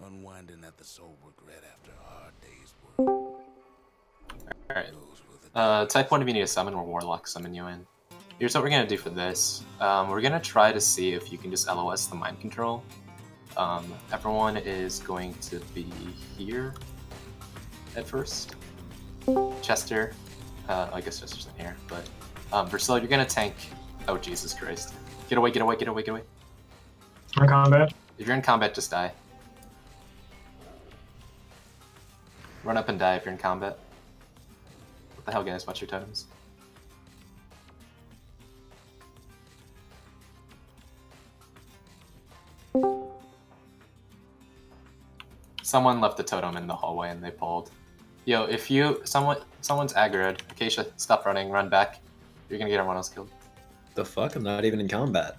Unwinding at the soul regret after a hard day's work. Alright. Type 1 if you need a summon or Warlock summon you in. Here's what we're gonna do for this. We're gonna try to see if you can just LOS the mind control. Everyone is going to be here at first. Chester, I guess Chester's in here, but Versil, you're gonna tank. Oh Jesus Christ! Get away! Get away! Get away! Get away! In combat. If you're in combat, just die. Run up and die if you're in combat. What the hell, guys? Watch your totems. Someone left the totem in the hallway and they pulled. Yo, if someone's aggroed, Acacia, stop running, run back. You're gonna get everyone else killed. The fuck? I'm not even in combat.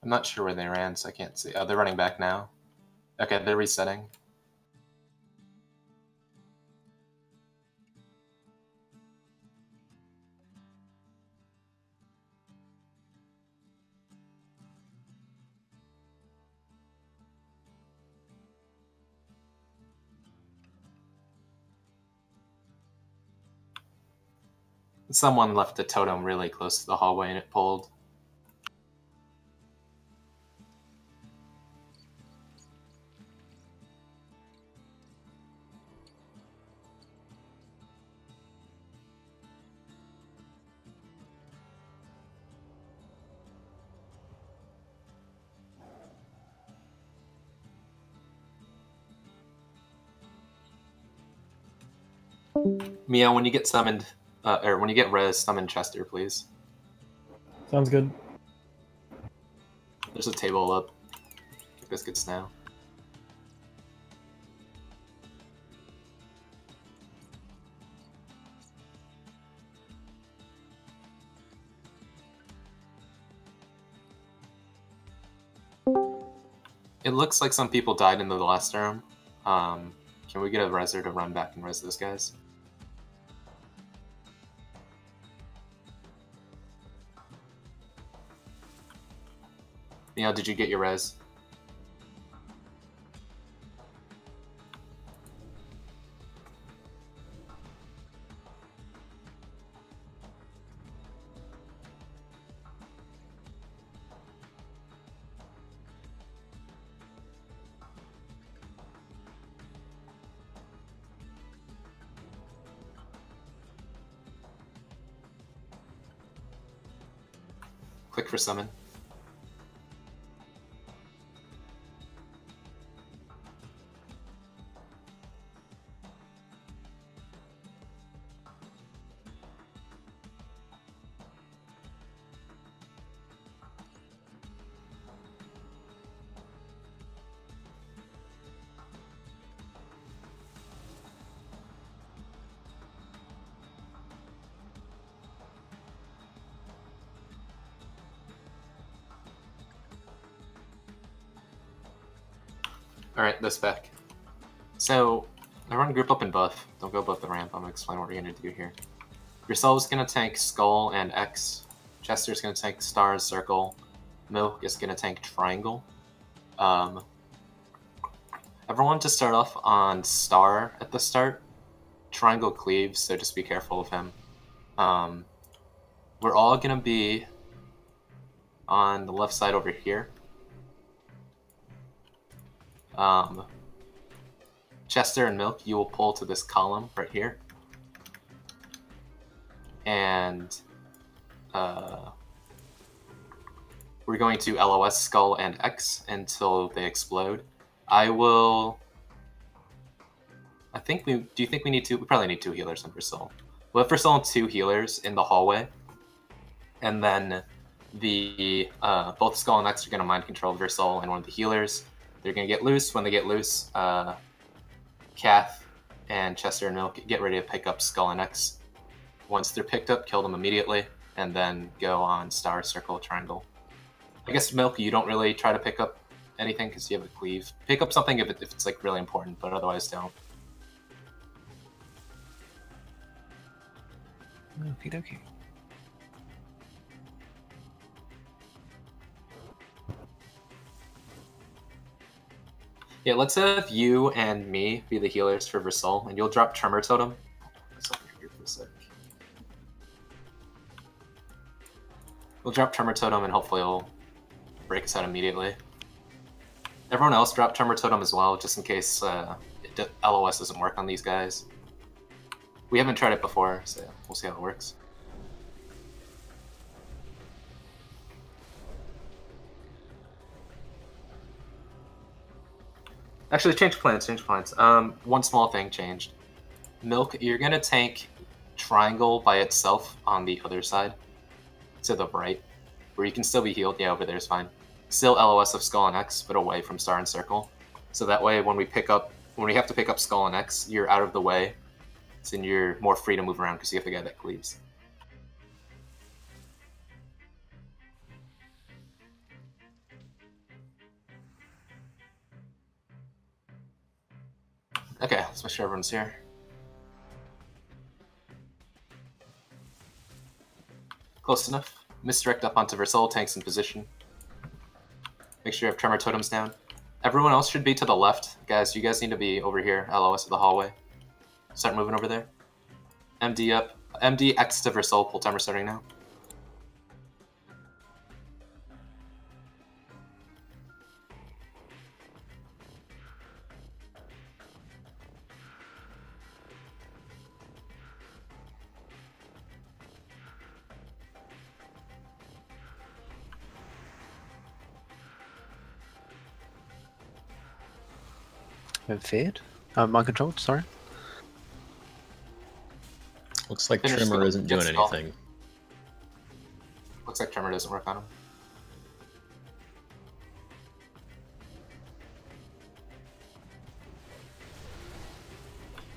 I'm not sure where they ran, so I can't see. Oh, they're running back now. Okay, they're resetting. Someone left a totem really close to the hallway and it pulled. Mia, when you get summoned, or when you get res, summon Chester, please. Sounds good. There's a table up. Biscuits now. It looks like some people died in the last room. Can we get a reser to run back and res those guys? Neil, did you get your res? Click for summon. Alright, this back. So, everyone group up and buff. Don't go above the ramp. I'm going to explain what we're going to do here. Yourself is going to tank Skull and X. Chester's going to tank Stars, Circle. Milk is going to tank Triangle. Everyone to start off on Star at the start. Triangle cleaves, so just be careful of him. We're all going to be on the left side over here. Chester and Milk, you will pull to this column right here. And we're going to LOS Skull and X until they explode. Do you think we need two? We probably need 2 healers in Versil. We'll have Versil and 2 healers in the hallway. And then both Skull and X are going to mind control Versil and one of the healers. They're going to get loose. When they get loose, Kath and Chester and Milk get ready to pick up Skull and X. Once they're picked up, kill them immediately. and then go on star, circle, triangle. I guess Milk, you don't really try to pick up anything because you have a cleave. Pick up something if it's like really important, but otherwise don't. Okie dokie. Yeah, let's have you and me be the healers for Versul, and you'll drop Tremor Totem. Here for a sec. We'll drop Tremor Totem, and hopefully it'll break us out immediately. Everyone else drop Tremor Totem as well, just in case LOS doesn't work on these guys. We haven't tried it before, so we'll see how it works. Actually, change plans, one small thing changed. Milk, you're gonna tank triangle by itself on the other side, to the right, where you can still be healed. Yeah, over there is fine. Still LOS of Skull and X, but away from Star and Circle. So that way, when we have to pick up Skull and X, you're out of the way, so you're more free to move around because you have the guy that cleaves. Okay, let's make sure everyone's here. Close enough. Misdirect up onto Versul, tanks in position. Make sure you have Tremor Totems down. Everyone else should be to the left. Guys, you guys need to be over here, LOS of the hallway. Start moving over there. MD up. MD X to Versul, pull timer starting now. Feared? Mind controlled, sorry. Looks like Finish Trimmer the- isn't doing get skull. anything. Looks like Tremor doesn't work on him.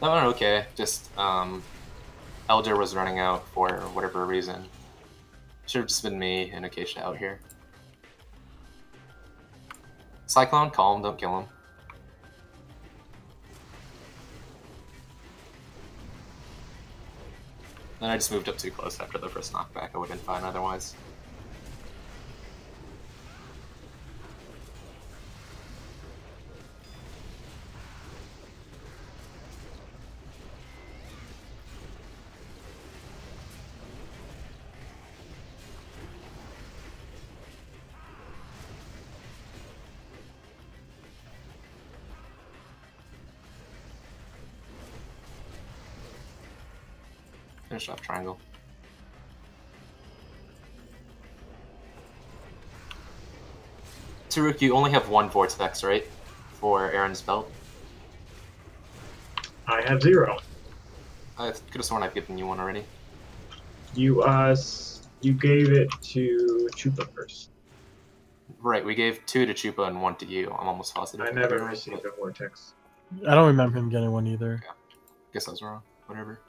That went okay, just Elder was running out for whatever reason. Should have just been me and Acacia out here. Cyclone, calm, don't kill him. Then I just moved up too close after the first knockback. I would have been fine otherwise. Finish off triangle. Taruk, you only have one vortex, right? For Aaron's belt? I have 0. I could have sworn I've given you one already. You gave it to Chupa first. Right, we gave 2 to Chupa and 1 to you. I'm almost positive. I never received a vortex. I don't remember him getting one either. Guess I was wrong. Whatever.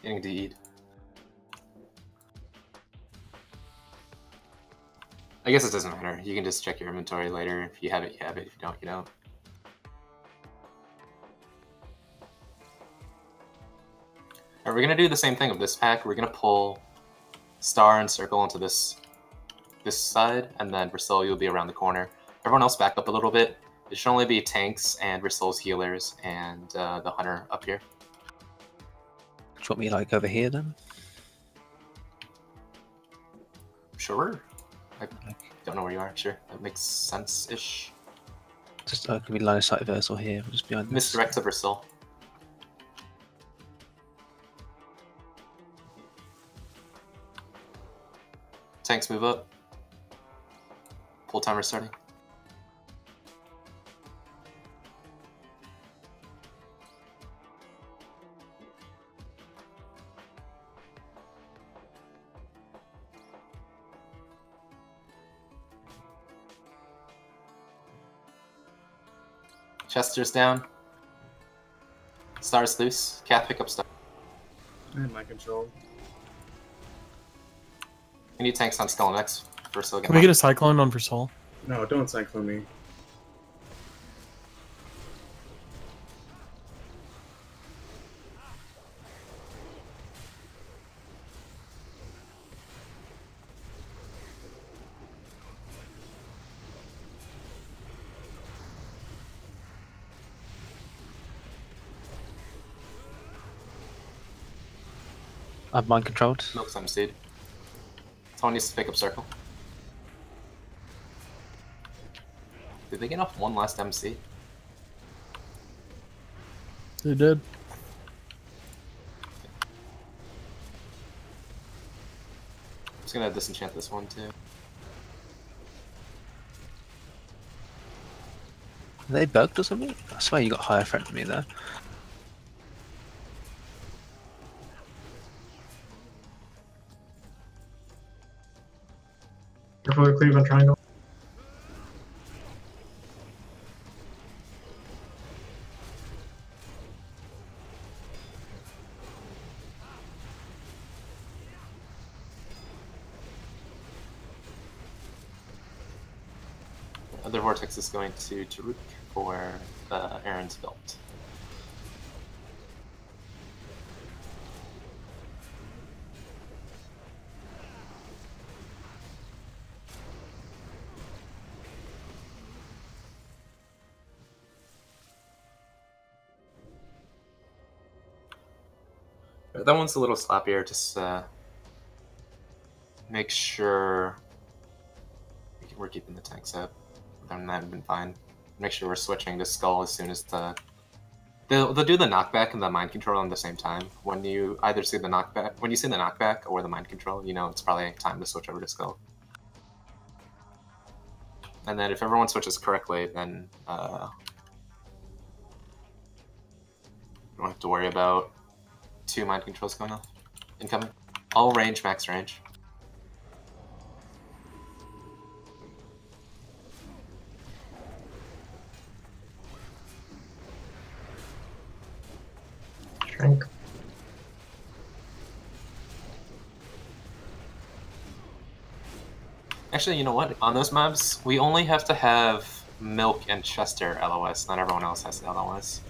Indeed. I guess it doesn't matter. You can just check your inventory later. If you have it, you have it. If you don't, you don't. Alright, we're gonna do the same thing with this pack. We're gonna pull Star and Circle into this side, and then Versul, you'll be around the corner. Everyone else back up a little bit. It should only be tanks and Versul's healers and the hunter up here. Do you want me like over here then? Sure. I don't know where you are. Sure, that makes sense-ish. Just could be line of sight versal here, just behind this. Misdirect to Brazil. Tanks move up. Full timer starting. Chester's down. Star's loose. Kath, pick up Star. And my control. We need tanks on Skull next. First, I'll get Can we get a Cyclone on for Soul? No, don't cyclone me. I'm mind controlled. Milk some seed. Someone needs to pick up Circle. Did they get off one last MC? They did. I'm just gonna disenchant this one too. Are they bugged or something? I swear you got higher threat than me there. Careful with Cleveland Triangle. Other Vortex is going to Taruk for Aaron's belt. That one's a little sloppier, just make sure we're keeping the tanks up. Then that'd been fine. Make sure we're switching to Skull as soon as they'll do the knockback and the mind control at the same time. When you either see the knockback, or the mind control, you know it's probably time to switch over to Skull. And then if everyone switches correctly, then you don't have to worry about 2 mind controls going off. Incoming. All range, max range. Shrink. Actually, you know what? On those mobs, we only have to have Milk and Chester LOS, not everyone else has LOS.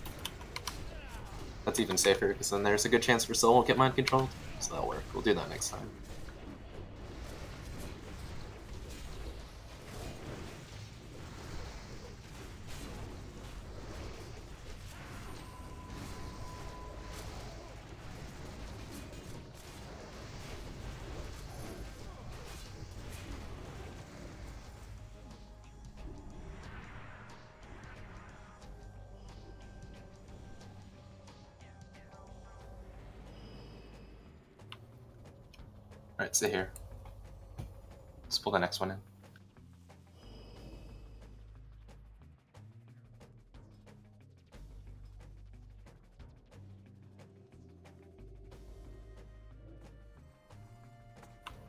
That's even safer, because then there's a good chance for Soul won't get mind controlled. So that'll work. We'll do that next time. Alright, sit here. Let's pull the next one in.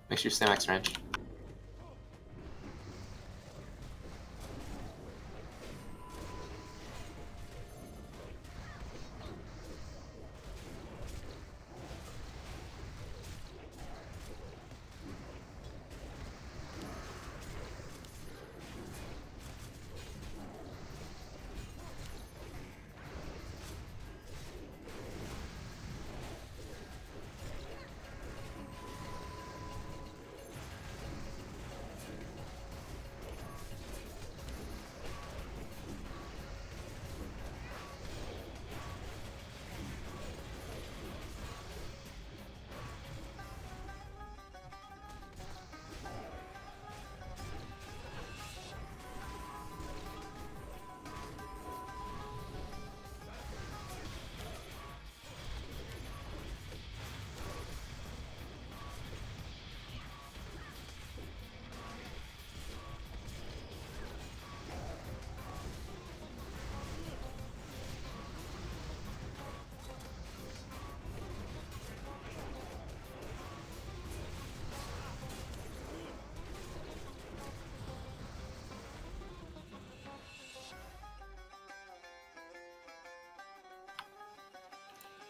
Make sure you stay max range.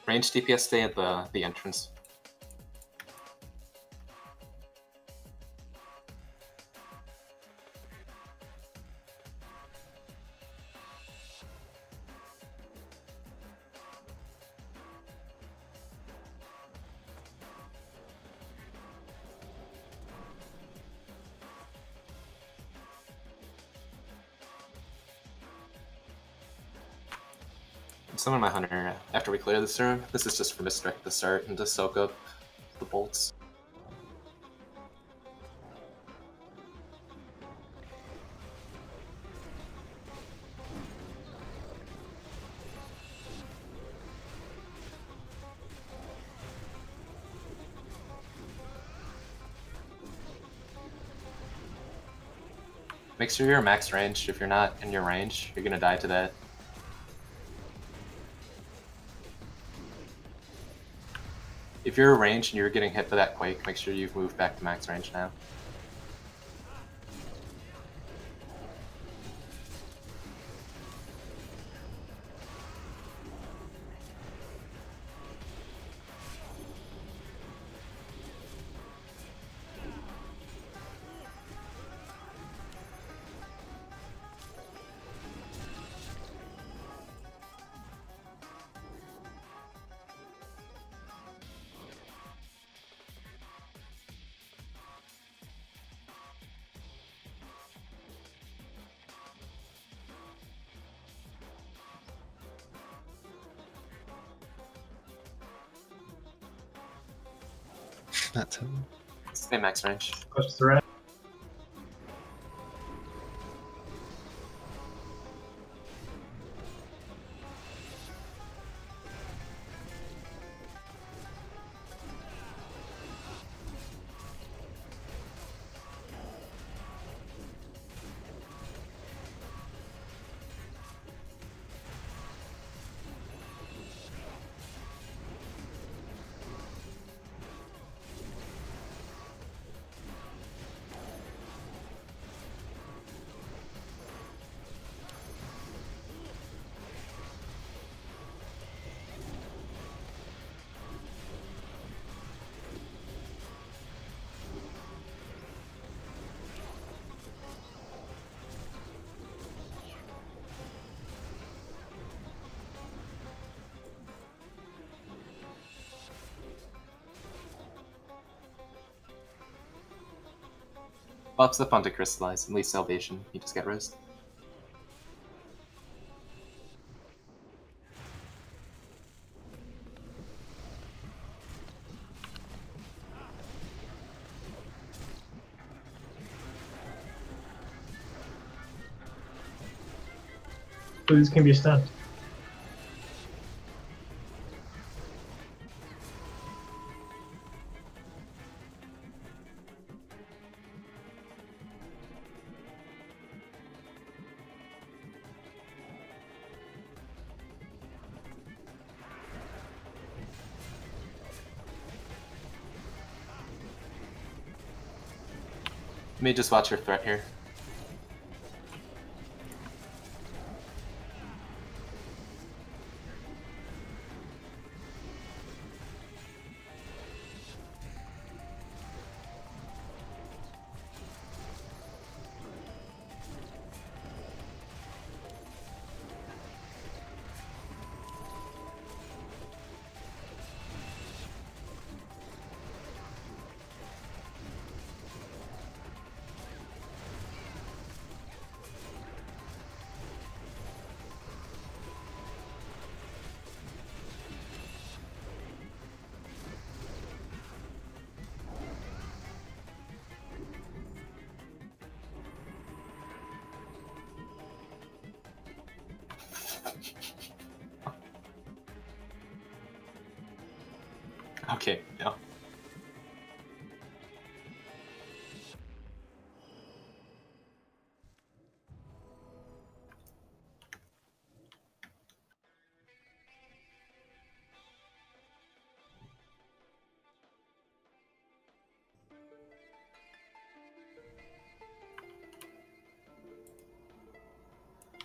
Range DPS stay at the entrance. Summon my hunter after we clear this room. This is just for misdirect the start and to soak up the bolts. Make sure you're max range. If you're not in your range, you're gonna die to that. If you're ranged and you're getting hit by that quake, make sure you've moved back to max range now. That's him. Stay max range. Push threat. Buffs up onto Crystallize and leave Salvation. You just get res. Please can be stunned. You may just watch your threat here. Okay, no.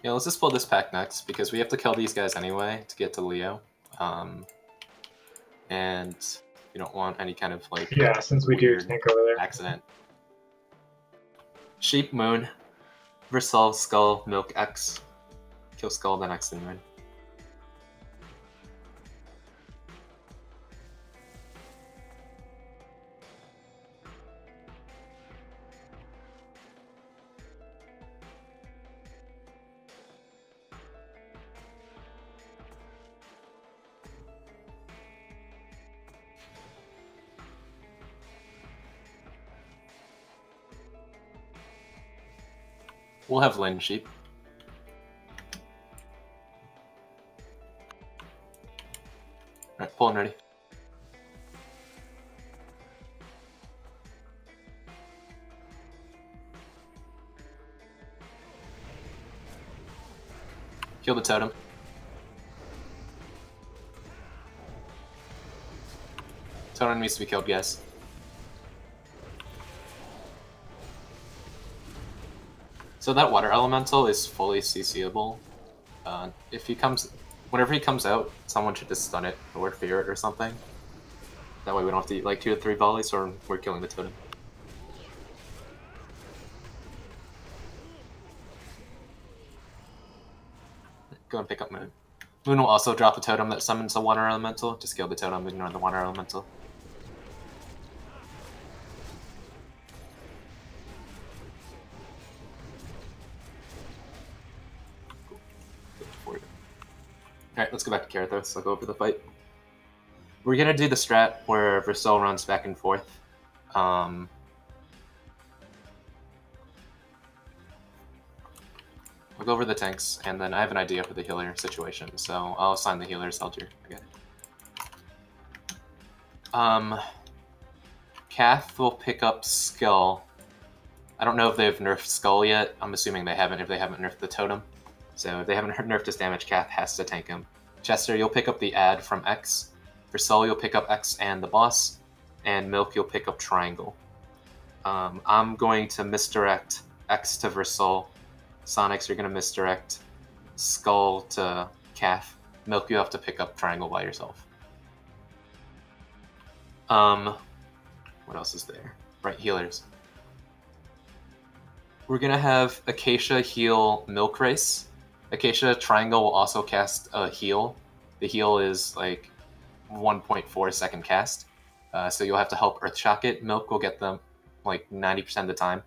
Yeah, let's just pull this pack next, because we have to kill these guys anyway to get to Leo. and you don't want any kind of like Yeah, since we do weird tank over there. accident. Sheep, Moon, Versal, Skull, Milk, X. Kill Skull, then X, then Moon. We'll have Lin Sheep. Alright, pull and ready. Kill the totem. Totem needs to be killed, guys. So that water elemental is fully CCable. If he comes, whenever he comes out, someone should just stun it or fear it or something. That way we don't have to eat like 2 to 3 volleys, or we're killing the totem. Go and pick up Moon. Moon will also drop a totem that summons a water elemental. Just kill the totem, ignore the water elemental. Alright, let's go back to Karazhan. I'll go over the fight. We're gonna do the strat where Versal runs back and forth. I'll go over the tanks, and then I have an idea for the healer situation, so I'll assign the healers. Elger. Okay. Kath will pick up Skull. I don't know if they've nerfed Skull yet. I'm assuming they haven't if they haven't nerfed the totem. So if they haven't nerfed his damage, Kath has to tank him. Chester, you'll pick up the add from X. For Sol, you'll pick up X and the boss. And Milk, you'll pick up Triangle. I'm going to misdirect X to Versal. Sonics, you're going to misdirect Skull to Kath. Milk, you have to pick up Triangle by yourself. What else is there? Right, healers. We're going to have Acacia heal Milk Race. Acacia Triangle will also cast a heal. The heal is like 1.4 second cast. So you'll have to help Earthshock it. Milk will get them like 90% of the time.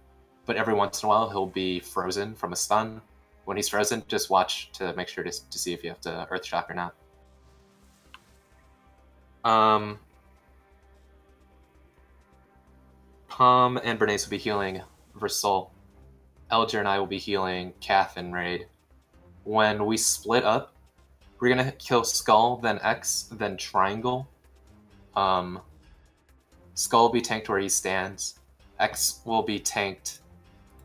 But every once in a while, he'll be frozen from a stun. When he's frozen, just watch to make sure to see if you have to Earthshock or not. Palm and Bernays will be healing Versal. Elger and I will be healing Kath and Raid. When we split up, we're going to kill Skull, then X, then Triangle. Skull will be tanked where he stands. X will be tanked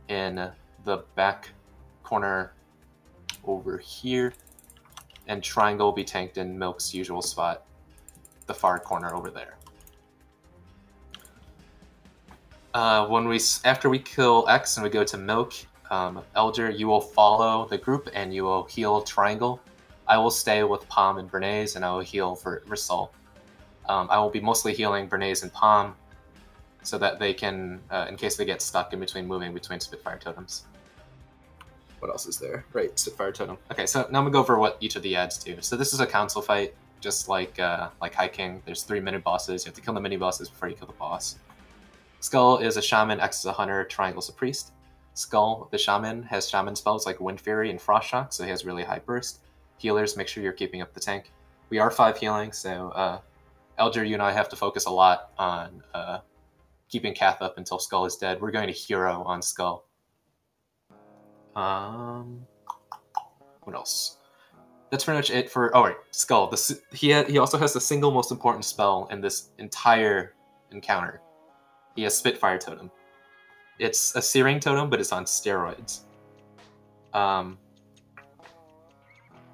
in the back corner over here. And Triangle will be tanked in Milk's usual spot, the far corner over there. After we kill X and we go to Milk, Elger, you will follow the group and you will heal Triangle. I will stay with Palm and Bernays and I will heal for Versal. I will be mostly healing Bernays and Palm so that they can, in case they get stuck in between moving between Spitfire totems. What else is there? Right, Spitfire totem. Okay, so now I'm gonna go over what each of the adds do. So this is a council fight, just like High King. There's 3 mini bosses. You have to kill the mini bosses before you kill the boss. Skull is a shaman, X is a hunter, Triangle's a priest. Skull, the shaman, has shaman spells like Wind Fury and Frost Shock, so he has really high burst. Healers, make sure you're keeping up the tank. We are 5 healing, so Elger, you and I have to focus a lot on keeping Kath up until Skull is dead. We're going to hero on Skull. What else? That's pretty much it for... Oh, right, Skull. He also has the single most important spell in this entire encounter. He has Spitfire Totem. It's a Searing Totem, but it's on steroids.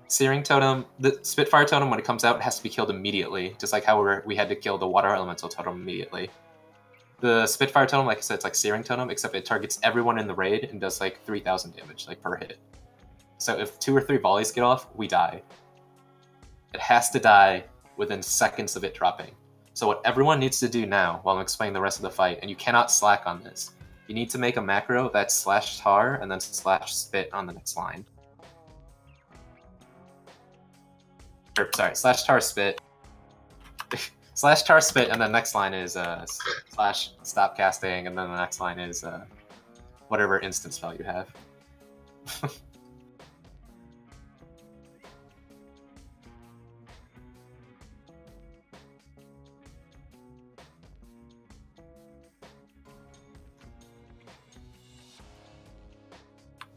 Searing Totem, the Spitfire Totem, when it comes out, has to be killed immediately, just like how we had to kill the Water Elemental Totem immediately. The Spitfire Totem, like I said, it's like Searing Totem, except it targets everyone in the raid and does like 3,000 damage, like per hit. So if 2 or 3 volleys get off, we die. It has to die within seconds of it dropping. So what everyone needs to do now, while I'm explaining the rest of the fight, and you cannot slack on this, you need to make a macro that's /tar and then /spit on the next line. Or, sorry, /tar spit. /tar spit, and the next line is /stop casting, and then the next line is whatever instant spell you have.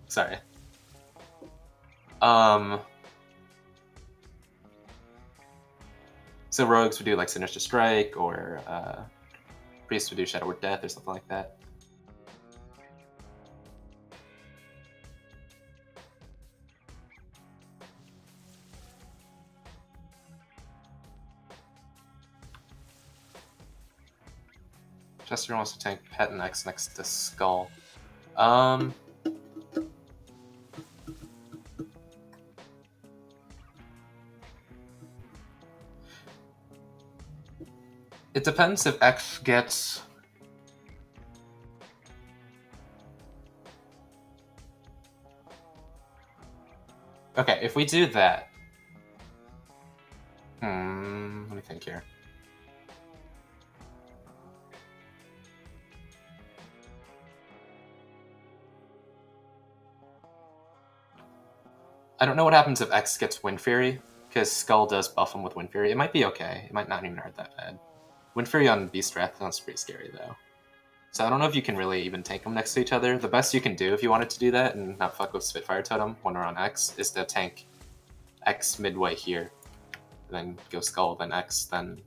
Sorry. So rogues would do like Sinister Strike, or priests would do Shadow Word Death, or something like that. Chester wants to tank Pet and X next to Skull. It depends if X gets... Okay, if we do that... let me think here. I don't know what happens if X gets Wind Fury, because Skull does buff him with Wind Fury. It might be okay. It might not even hurt that bad. Wind Fury on Beast Wrath sounds pretty scary, though. So I don't know if you can really even tank them next to each other. The best you can do if you wanted to do that and not fuck with Spitfire Totem when we're on X is to tank X midway here. And then go Skull, then X, then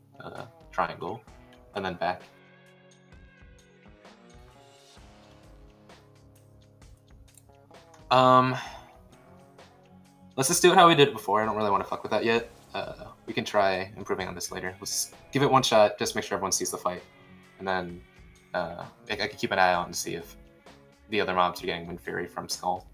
Triangle, and then back. Let's just do it how we did it before. I don't really want to fuck with that yet. We can try improving on this later. Let's give it one shot, just make sure everyone sees the fight. And then I can keep an eye out and see if the other mobs are getting Wind Fury from Skull.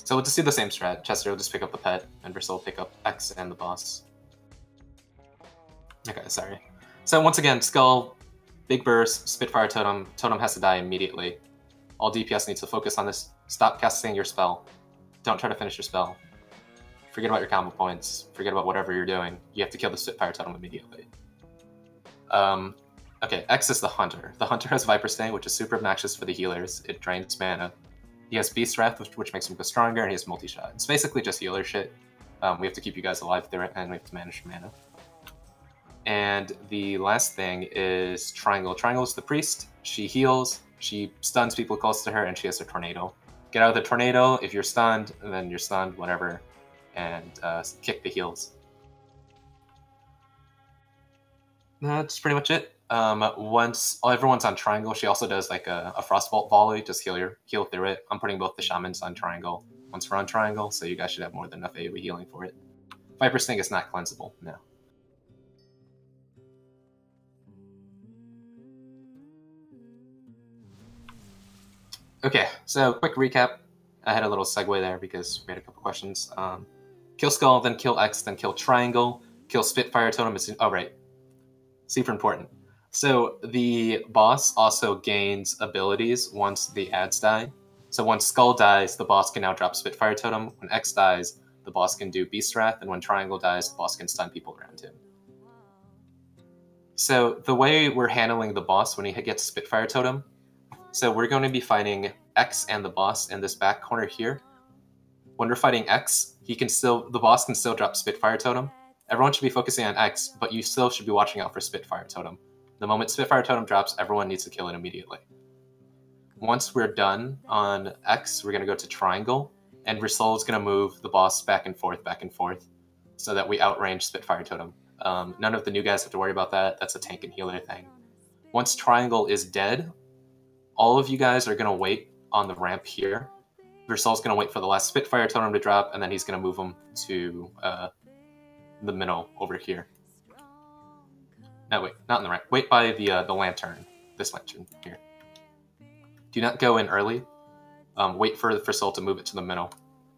So we'll just do the same strat. Chester will just pick up the pet, and Versil will pick up X and the boss. Okay, sorry. So once again, Skull, big burst, Spitfire Totem. Totem has to die immediately. All DPS needs to focus on this. Stop casting your spell. Don't try to finish your spell. Forget about your combo points. Forget about whatever you're doing. You have to kill the Spitfire Totem immediately. Okay, X is the Hunter. The Hunter has Viper Sting, which is super obnoxious for the healers. It drains mana. He has Beast Wrath, which makes him go stronger, and he has multi-shot. It's basically just healer shit. We have to keep you guys alive through it, and we have to manage mana. And the last thing is Triangle. Triangle is the priest. She heals, she stuns people close to her, and she has a tornado. Get out of the tornado. If you're stunned, then you're stunned, whatever. And kick the heals. That's pretty much it. Once everyone's on Triangle, she also does like a Frostbolt volley, just heal through it. I'm putting both the Shamans on Triangle once we're on Triangle, so you guys should have more than enough AoE healing for it. Viper Sting is not cleansable, no. Okay, so quick recap. I had a little segue there because we had a couple questions. Kill Skull, then kill X, then kill Triangle, kill Spitfire Totem. Oh, right. Super important. So the boss also gains abilities once the adds die. So once Skull dies, the boss can now drop Spitfire Totem. When X dies, the boss can do Beast Wrath, and when Triangle dies, the boss can stun people around him. So the way we're handling the boss when he gets Spitfire Totem, so we're going to be fighting X and the boss in this back corner here. When we're fighting X, the boss can still drop Spitfire Totem. Everyone should be focusing on X, but you still should be watching out for Spitfire Totem. The moment Spitfire Totem drops, everyone needs to kill it immediately. Once we're done on X, we're going to go to Triangle, and Versil is going to move the boss back and forth, so that we outrange Spitfire Totem. None of the new guys have to worry about that. That's a tank and healer thing. Once Triangle is dead, all of you guys are going to wait on the ramp here. Versil's going to wait for the last Spitfire Totem to drop, and then he's going to move them to the middle over here. No, wait, not in the ramp. Wait by the lantern. This lantern here. do not go in early. Wait for Soul to move it to the middle.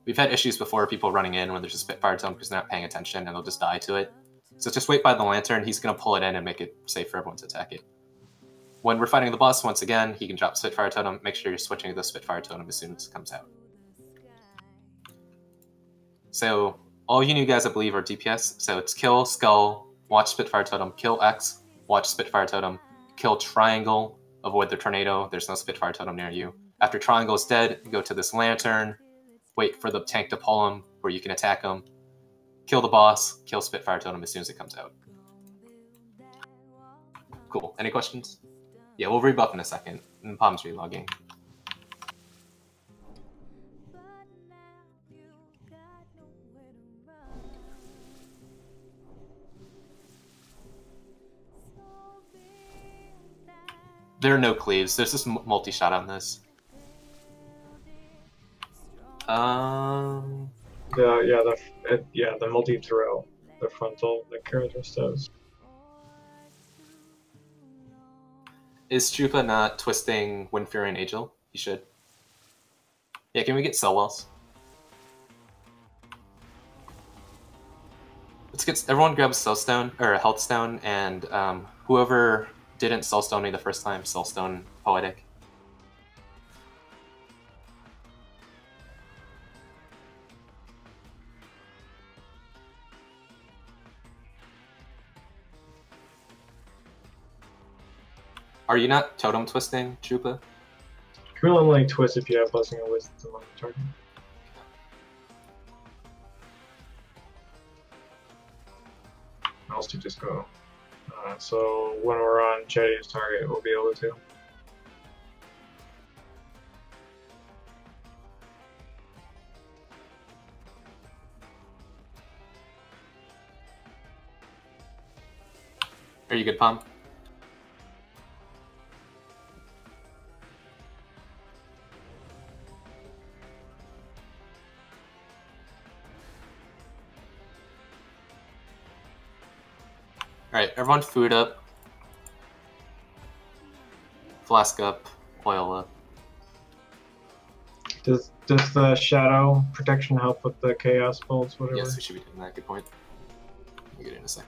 We've had issues before, people running in when there's a Spitfire Tome because they're not paying attention and they'll just die to it. So just wait by the lantern, he's going to pull it in and make it safe for everyone to attack it. When we're fighting the boss, once again, he can drop Spitfire Totem. Make sure you're switching to the Spitfire Totem as soon as it comes out. So all you new guys, I believe, are DPS. So it's kill, skull, watch Spitfire Totem, kill X, watch Spitfire Totem, kill triangle, avoid the tornado, there's no Spitfire Totem near you. After triangle is dead, go to this lantern, wait for the tank to pull him where you can attack him, kill the boss, kill Spitfire Totem as soon as it comes out. Cool. Any questions? Yeah, we'll rebuff in a second. And Palm's relogging. There are no cleaves. There's just multi-shot on this. The multi-throw, the frontal that Karazhan does. Is Strupa not twisting Wind Fury and Angel? He should. Yeah, can we get Cell Wells? Let's get everyone grab a Soul Stone or a Health Stone, and whoever didn't Soul Stone me the first time, Soul Stone Poetic. Are you not totem twisting, Chupa? You will only twist if you have Blessing of Wisdom on the target. Else to just go. So when we're on Jetty's target, we'll be able to. Are you good, Palm? Alright, everyone food up. Flask up. Oil up. Does the shadow protection help with the chaos bolts, whatever? Yes, we should be doing that. Good point. We'll get it in a sec.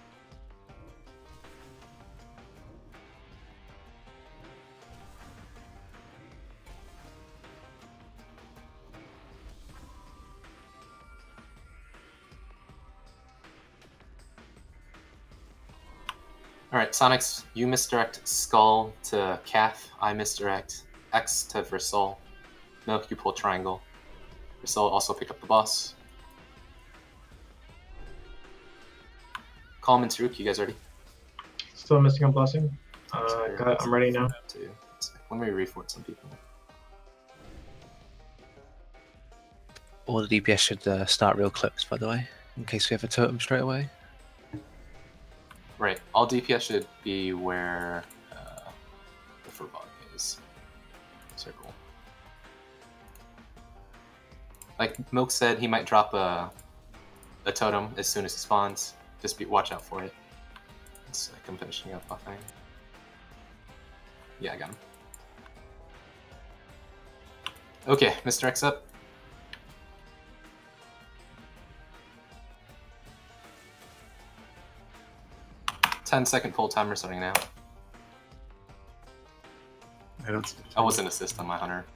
Alright, Sonics, you misdirect Skull to Calf, I misdirect X to Versol. Milk, you pull Triangle. Versol also pick up the boss. Calm and Taruk, you guys ready? Still missing a Blessing. I'm ready now. Let me refort some people. All the DPS should start real close, by the way, in case we have a totem straight away. Right, all DPS should be where the Furbog is. Circle. Like Milk said, he might drop a totem as soon as he spawns. Just watch out for it. It's like I'm finishing up buffing. Yeah, I got him. Okay, Mr. X up. 10-second pull timer starting now. I was an assist on my hunter.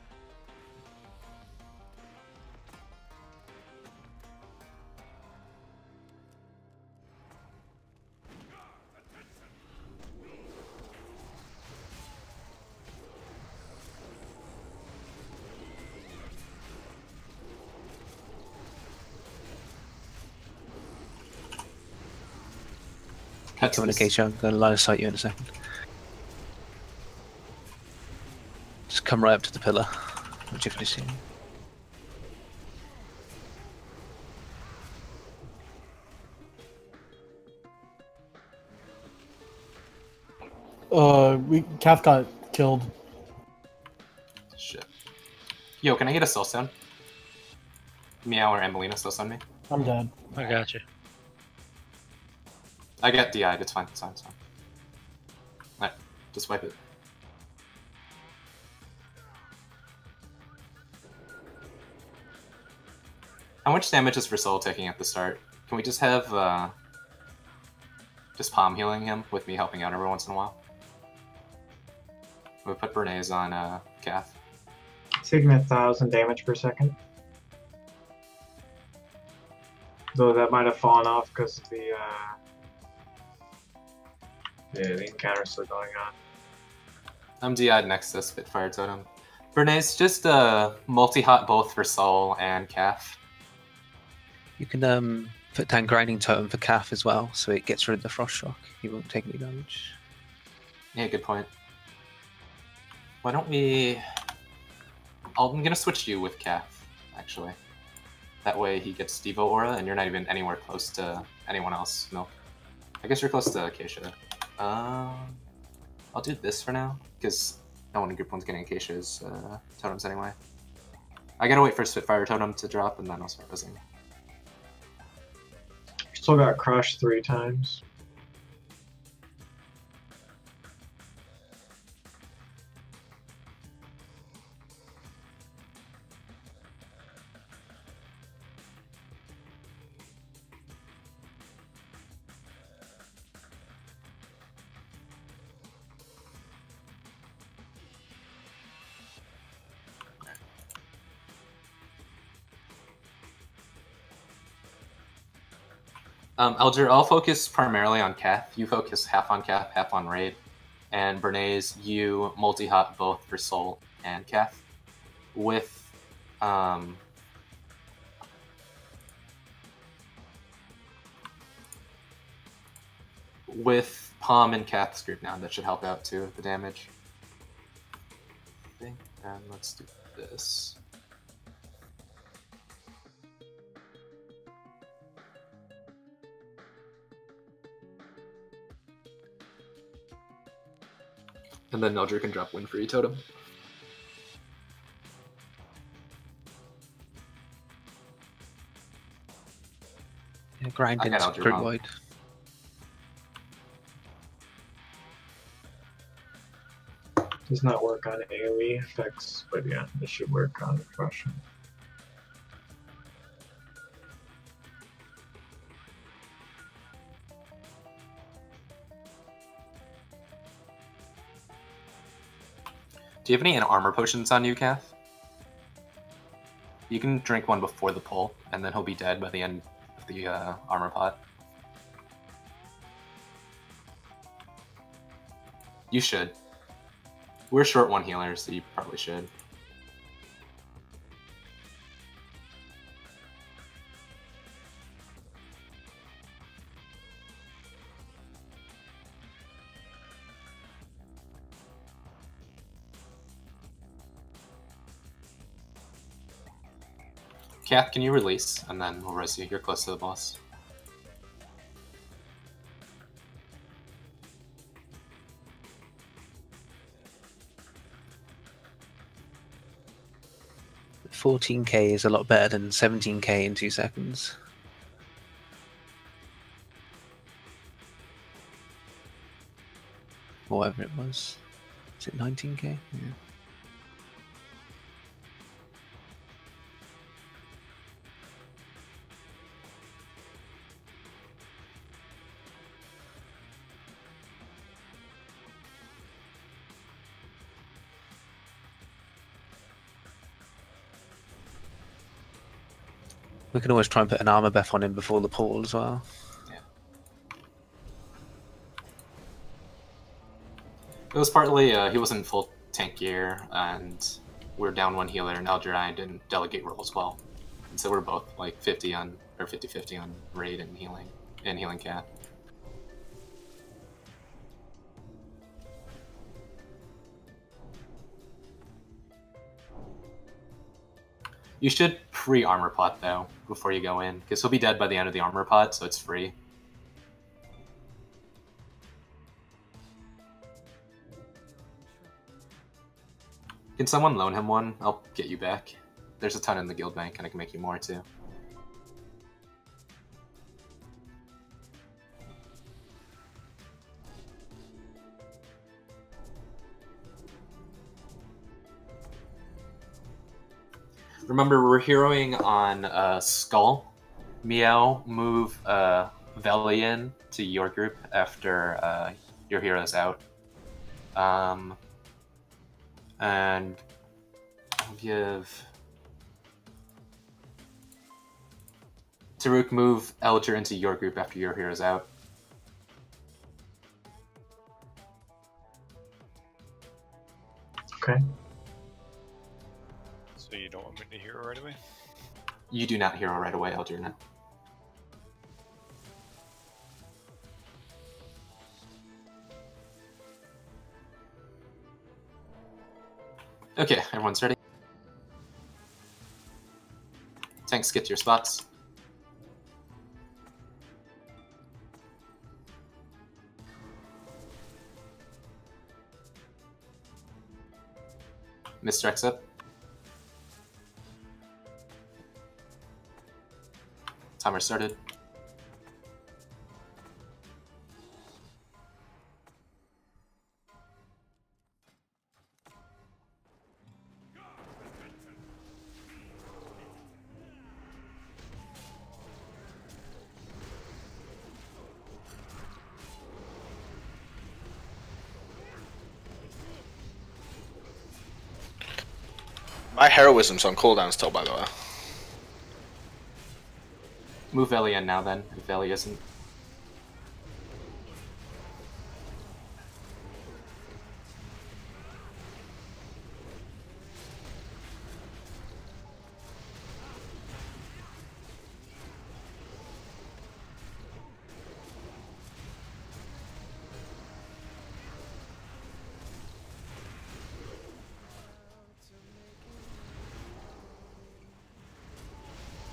Communication, I'm going to line of sight you in a second. Just come right up to the pillar, which you've seen. Kath got killed. Shit. Yo, can I get a soul stone? Meow or Ambelina soul stone me? I'm dead. I got you. I got DI'd, it's fine, it's fine, it's fine. Alright, just wipe it. How much damage is Versoul taking at the start? Can we just have just palm healing him with me helping out every once in a while? We put Bernays on Kath. Taking 1,000 damage per second. Though that might have fallen off because of the encounter's still going on. I'm DI'd next to Spitfire Totem. Bernays, just multi-hot both Versoul and Kath. You can put down Grinding Totem for Calf as well, so it gets rid of the Frost Shock. He won't take any damage. Yeah, good point. Why don't we... I'm gonna switch you with Kath, actually. That way he gets Devo Aura, and you're not even anywhere close to anyone else, Milk. I guess you're close to Acacia. I'll do this for now, because no one in Group 1's getting Acacia's totems anyway. I gotta wait for Spitfire Totem to drop, and then I'll start buzzing. Still got crushed 3 times. Elger, I'll focus primarily on Kath. You focus half on Kath, half on Raid. And Bernays, you multi-hot both for Soul and Kath. With Palm and Kath's group now, that should help out too with the damage. I think, and let's do this. And then Elger can drop Win Free Totem. Yeah, grinding's pretty wide. Does not work on AoE effects, but yeah, this should work on Crush. Do you have any armor potions on you, Kath? You can drink one before the pull, and then he'll be dead by the end of the armor pot. You should. We're short 1 healer, so you probably should. Kath, can you release? And then we'll res you. You're close to the boss. $14k is a lot better than 17k in 2 seconds. Or whatever it was. Is it 19k? Yeah. We can always try and put an armor buff on him before the pull as well. Yeah. It was partly he wasn't in full tank gear, and we're down 1 healer, and Elger didn't delegate roll as well. And so we're both like 50 on, or 50-50 on Raid and healing Kath. You should pre-armor pot though, before you go in, because he'll be dead by the end of the armor pot, so it's free. Can someone loan him one? I'll get you back. There's a ton in the guild bank, and I can make you more too. Remember, we're heroing on Skull. Meow, move Velian to your group after your hero's out. And give Taruk, move Elger into your group after your hero's out. Okay. So you don't want me to hero right away? You do not hero right away, Elger, no. Okay, everyone's ready. Tanks, get to your spots. Mr. X up. Timer started. My heroism's on cooldown still, by the way. Move Veli in now then, if Veli isn't.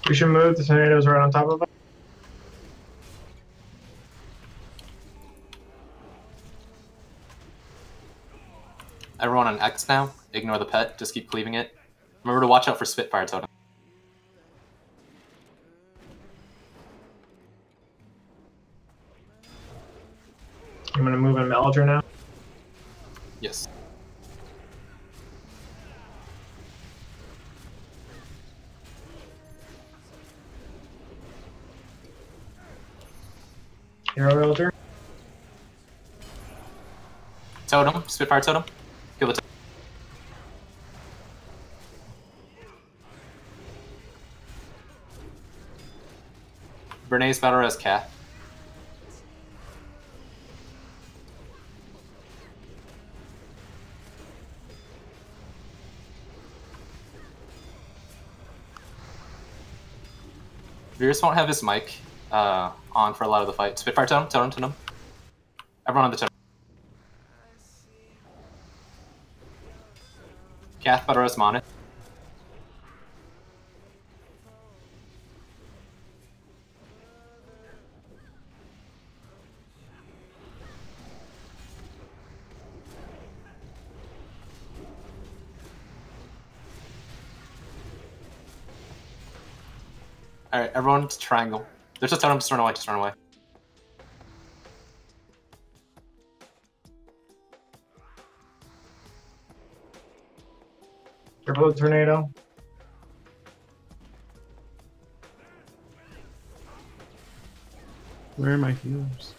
We should move the tornadoes right on top of us. Everyone on X now. Ignore the pet, just keep cleaving it. Remember to watch out for Spitfire Totem. I'm gonna move in Elger now. Yes. Hero Elger. Totem, Spitfire Totem. Kill the totem. Bernays battle as Kath. Virus won't have his mic on for a lot of the fight. Spitfire Totem, Totem, Totem. Everyone on the Totem. Kath battle as Monith. Alright, everyone to triangle. There's a totem, just run away, just run away. Careful of the tornado. Where are my healers?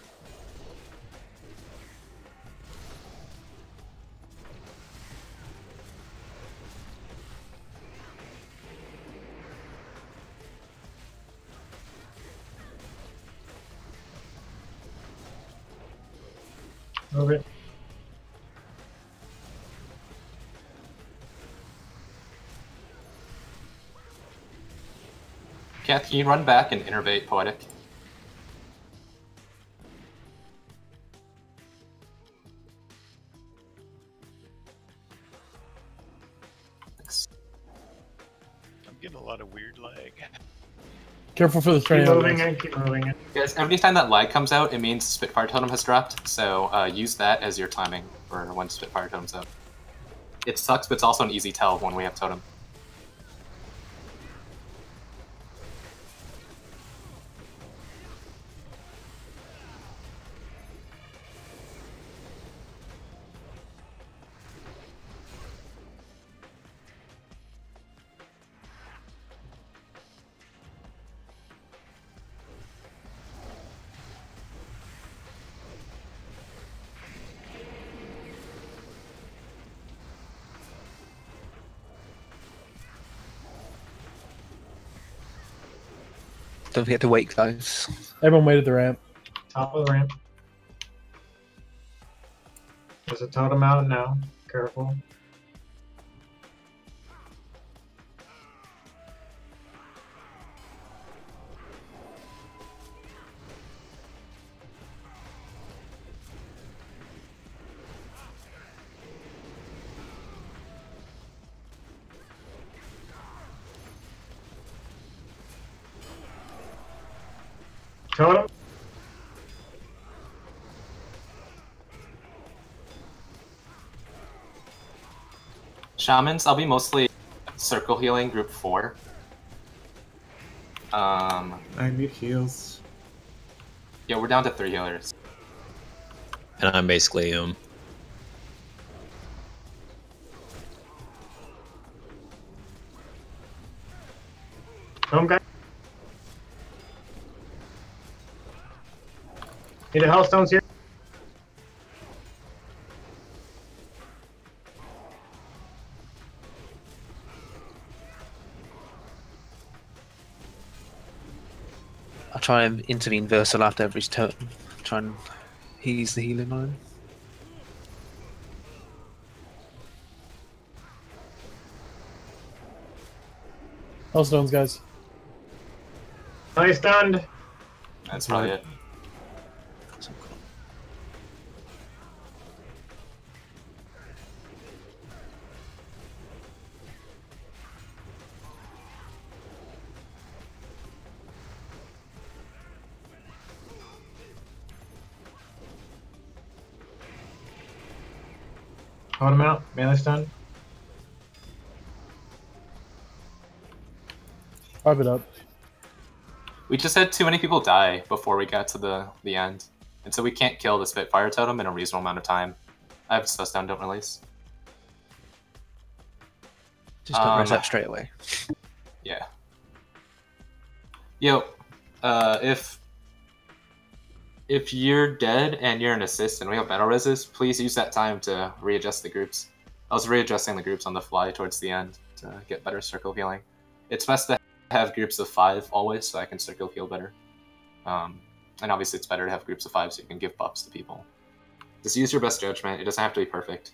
Move it. Kath, can you run back and innervate Poetic? Thanks. I'm getting a lot of weird lag. Careful for the Keep tornado. moving guys. it, keep moving it. Guys, every time that lag comes out, it means Spitfire Totem has dropped, so use that as your timing for when Spitfire Totem's out. It sucks, but it's also an easy tell when we have Totem. Don't forget to wake those. Everyone wait at the ramp. Top of the ramp. There's a totem out now. Careful. Totem. Shamans, I'll be mostly circle healing group 4. I need heals. Yeah, we're down to 3 healers. And I'm basically Totem guy. Need a hellstones here. I'll try and intervene Versal after every turn. Try and ease the healing on him. Hellstones, guys. Nice stunned. That's probably it. Hold him out. Melee stun. Carve it up. We just had too many people die before we got to the end. And so we can't kill the Spitfire Totem in a reasonable amount of time. I have Suss Down, don't release. Just don't rush that straight away. Yeah. Yo, if you're dead and you're an assist and we have battle resist, please use that time to readjust the groups. I was readjusting the groups on the fly towards the end to get better circle healing. It's best to have groups of 5 always so I can circle heal better. And obviously it's better to have groups of 5 so you can give buffs to people. Just use your best judgment. It doesn't have to be perfect.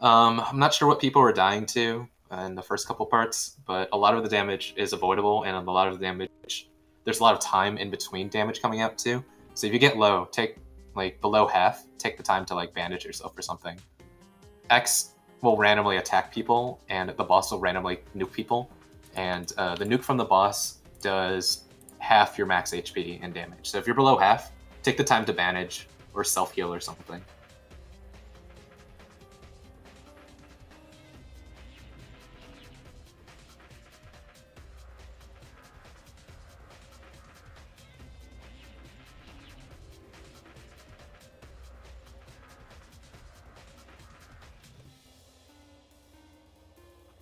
I'm not sure what people were dying to in the first couple parts, but a lot of the damage is avoidable, and a lot of the damage, there's a lot of time in between damage coming out too. So if you get low, take like below half, take the time to like bandage yourself or something. X will randomly attack people, and the boss will randomly nuke people, and the nuke from the boss does half your max HP and damage. So if you're below half, take the time to bandage or self-heal or something.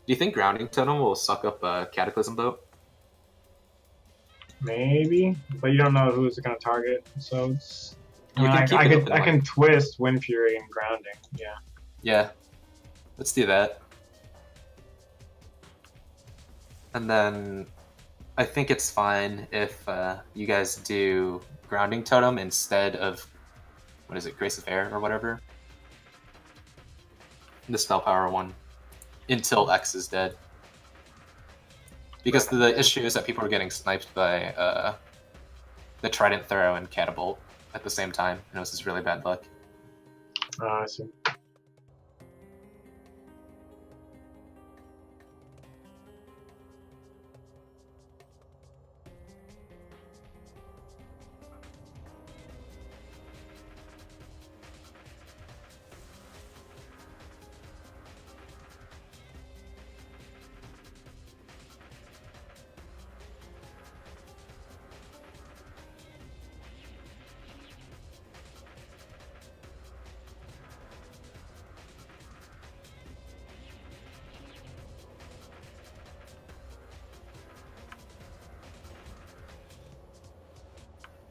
Do you think Grounding Totem will suck up a Cataclysm Boat? Maybe, but you don't know who it's gonna target, so it's. You can keep it open, I can twist Wind Fury and Grounding. Yeah. Yeah, let's do that. And then I think it's fine if you guys do Grounding Totem instead of, what is it, Grace of Air or whatever? The spell power one. Until X is dead. Because the issue is that people are getting sniped by the Trident Throw and Catapult at the same time, and it was just really bad luck. I see.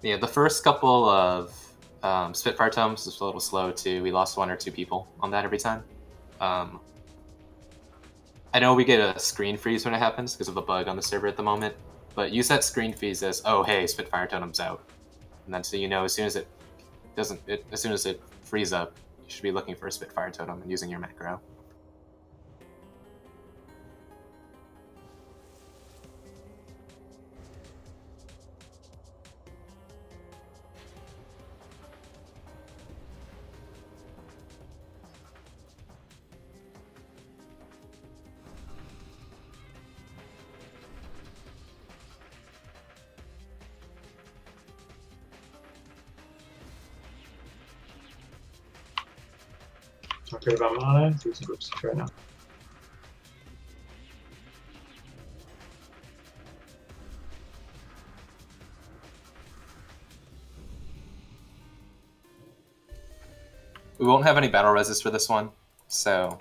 Yeah, the first couple of Spitfire Tomes was a little slow too. We lost 1 or 2 people on that every time. I know we get a screen freeze when it happens because of a bug on the server at the moment, but use that screen feeds as, oh hey, Spitfire Totem's out, and then so you know as soon as it frees up, you should be looking for a Spitfire Totem and using your macro. Not good about mana. These groups right now. We won't have any battle resist for this one, so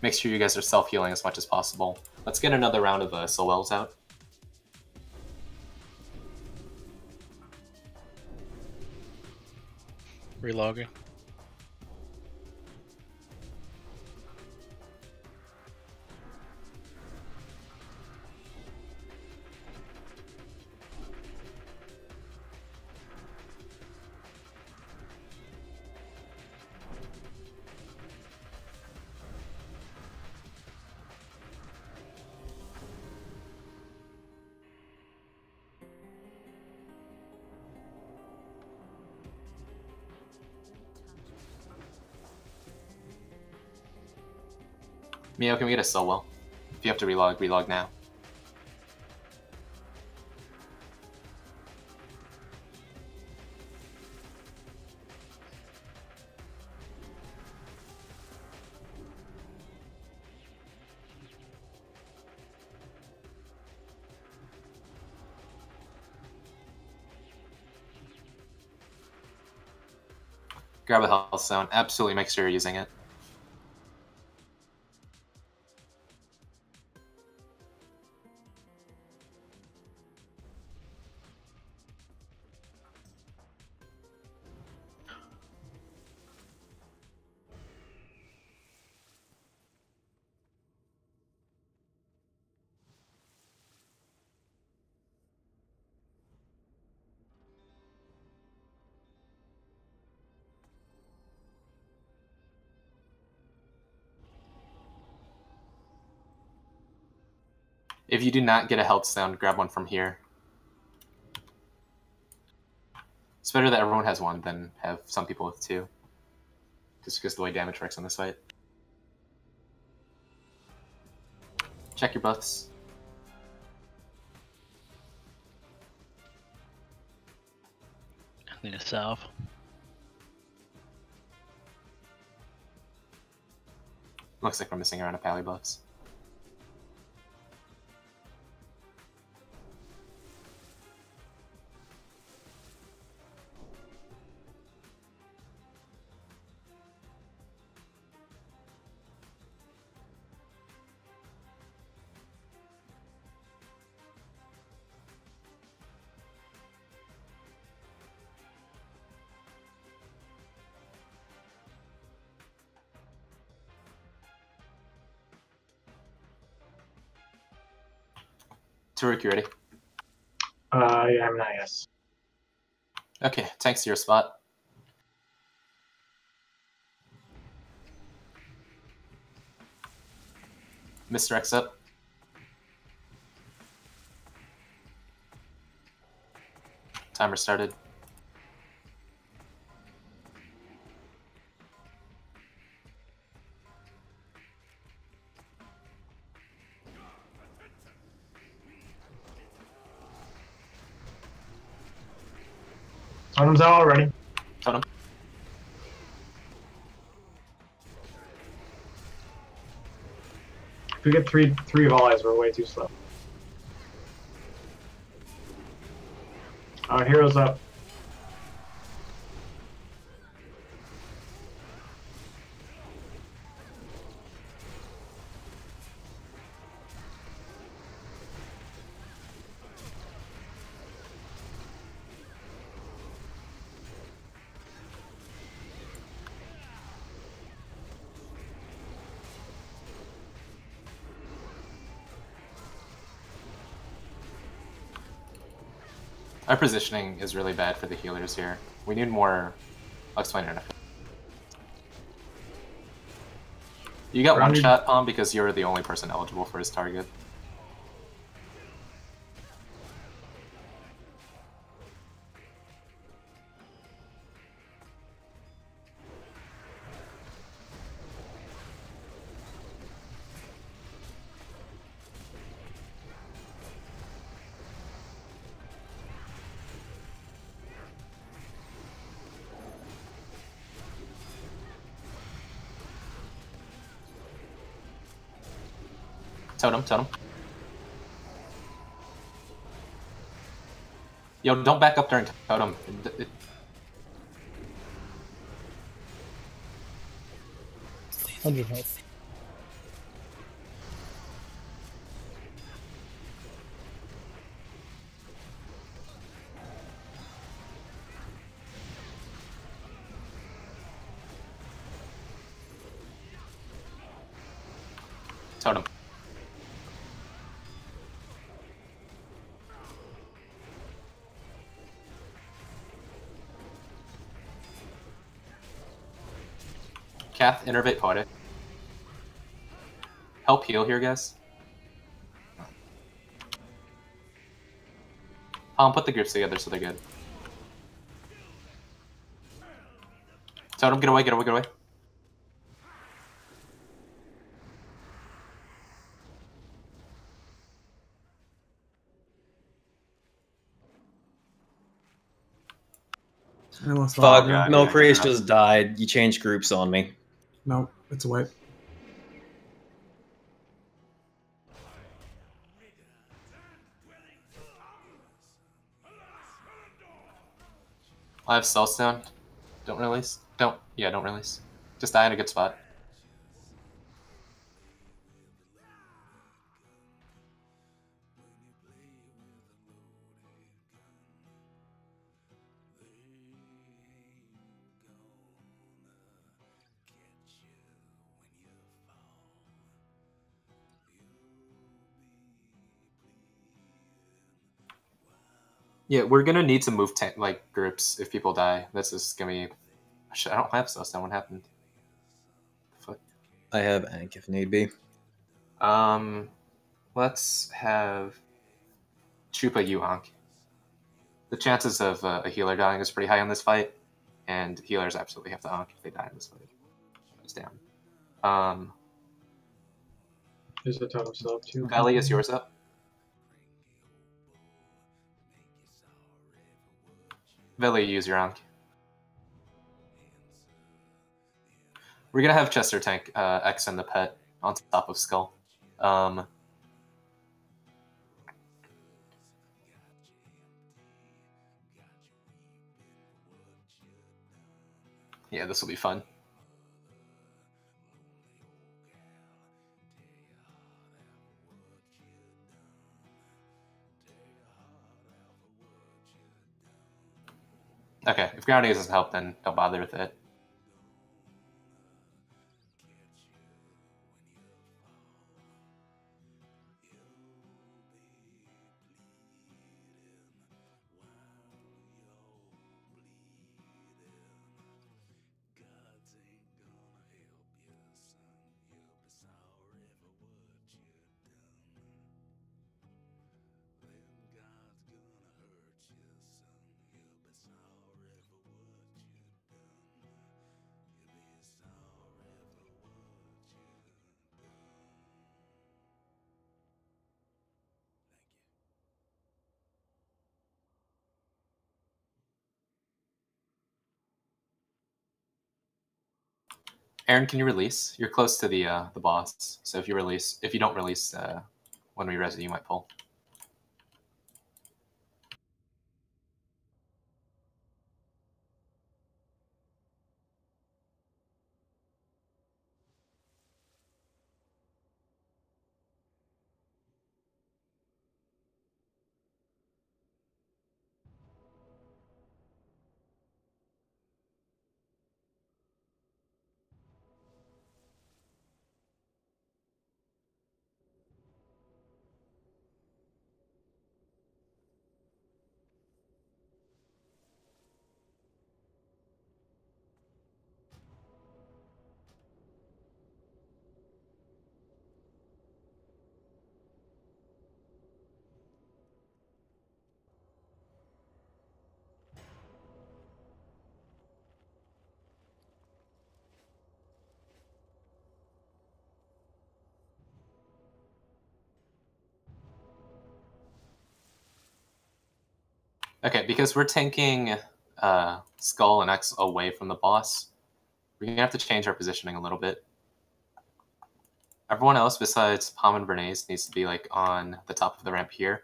make sure you guys are self-healing as much as possible. Let's get another round of Soul Wells out. Relogging. Mio, can we get a Soul Well? If you have to relog now. Grab a health zone. Absolutely make sure you're using it. If you do not get a health sound, grab one from here. It's better that everyone has one than have some people with two. Just because the way damage works on this fight. Check your buffs. I need a salve. Looks like we're missing around a pally buffs. Taruk, you ready? Yeah, I'm not, yes. Okay, tanks to your spot. Mr. X up. Timer started. Totem's out already. Totem. If we get three of allies, we're way too slow. Heroes up. Our positioning is really bad for the healers here. We need more. I'll explain it in a bit. You got one shot, Palm, because you're the only person eligible for his target. Totem, totem. Yo, don't back up during totem. 100 health. Totem. Kath, innervate Poetic. Help heal here, guys. Put the groups together so they're good. Totem, get away, get away, get away. I lost the Fuck, audio. Milk Race just died. You changed groups on me. No, it's a wipe. I have Soulstone. Don't release. Don't release. Just die in a good spot. Yeah, we're gonna need to move like groups if people die. This is gonna be. I don't have Soulstone. What happened? Fuck. I have Ank if need be. Let's have Chupa you Ankh. The chances of a healer dying is pretty high on this fight, and healers absolutely have to Ankh if they die in this fight. It's down. There's a totem still up too. Valley, is yours up? Valley, use your Ankh. We're gonna have Chester tank X and the pet on top of Skull. Yeah, this will be fun. Okay, if grounding doesn't help, then don't bother with it. Aaron, can you release? You're close to the boss, so if you don't release when we res it, you might pull. Okay, because we're tanking Skull and X away from the boss, we're going to have to change our positioning a little bit. Everyone else besides Palm and Bernays needs to be like on the top of the ramp here,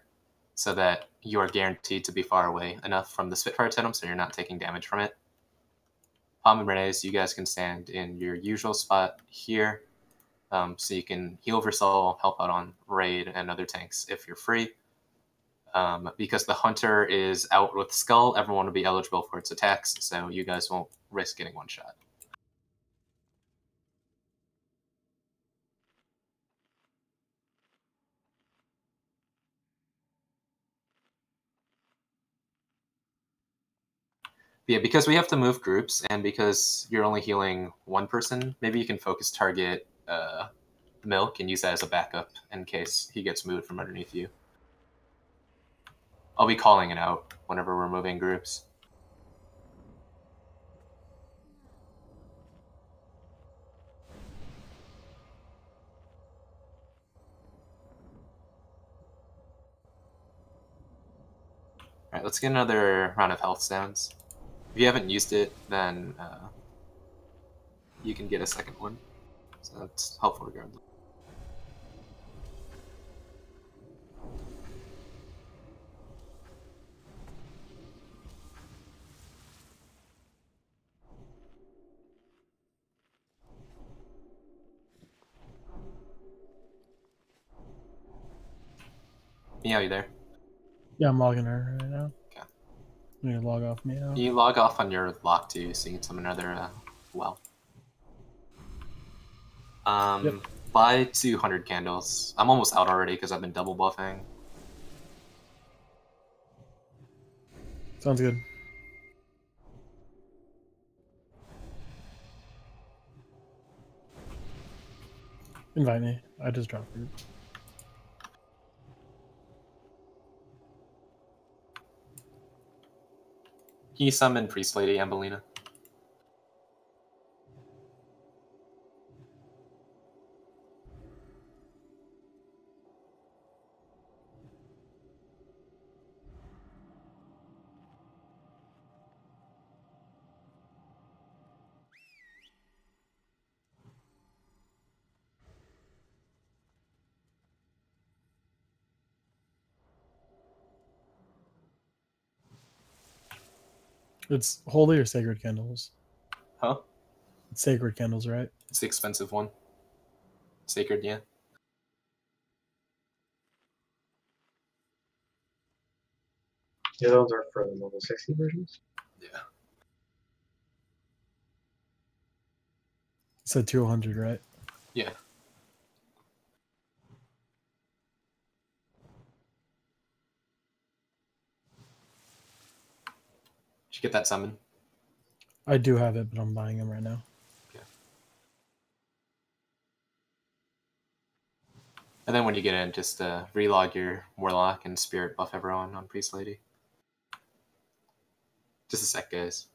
so that you are guaranteed to be far away enough from the Spitfire totem so you're not taking damage from it. Palm and Bernays, you guys can stand in your usual spot here, so you can heal Versal, help out on Raid and other tanks if you're free. Because the Hunter is out with Skull, everyone will be eligible for its attacks, so you guys won't risk getting one shot. Yeah, because we have to move groups, and because you're only healing one person, maybe you can focus target Milk and use that as a backup in case he gets moved from underneath you. I'll be calling it out whenever we're moving groups. Alright, let's get another round of health sounds. If you haven't used it, then you can get a second one. So that's helpful regardless. Meow, you there? Yeah, I'm logging her right now. Okay. I'm gonna log off Meow. You log off on your lock too, so you can summon another well. Yep. Buy 200 candles. I'm almost out already because I've been double buffing. Sounds good. Invite me. I just dropped it. Can you summon Priest Lady Ambelina? It's holy or sacred candles? Huh? It's sacred candles, right? It's the expensive one. Sacred, yeah. Yeah, those are for the level 60 versions. Yeah. It said 200, right? Yeah. Did you get that summon? I do have it, but I'm buying them right now. Okay. And then when you get in, just relog your Warlock and Spirit buff everyone on Priest Lady. Just a sec, guys.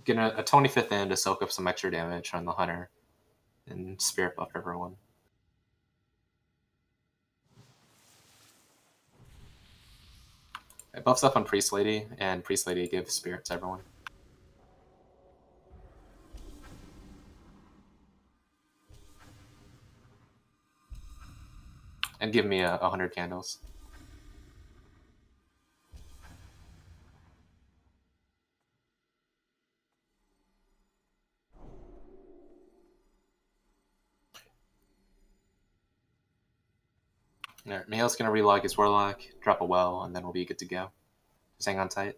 Get a 25th in to soak up some extra damage on the Hunter and Spirit buff everyone. It buffs up on Priest Lady, and Priest Lady gives Spirit to everyone. And give me 100 candles. Alright, Mail's gonna relog his Warlock, drop a well, and then we'll be good to go. Just hang on tight.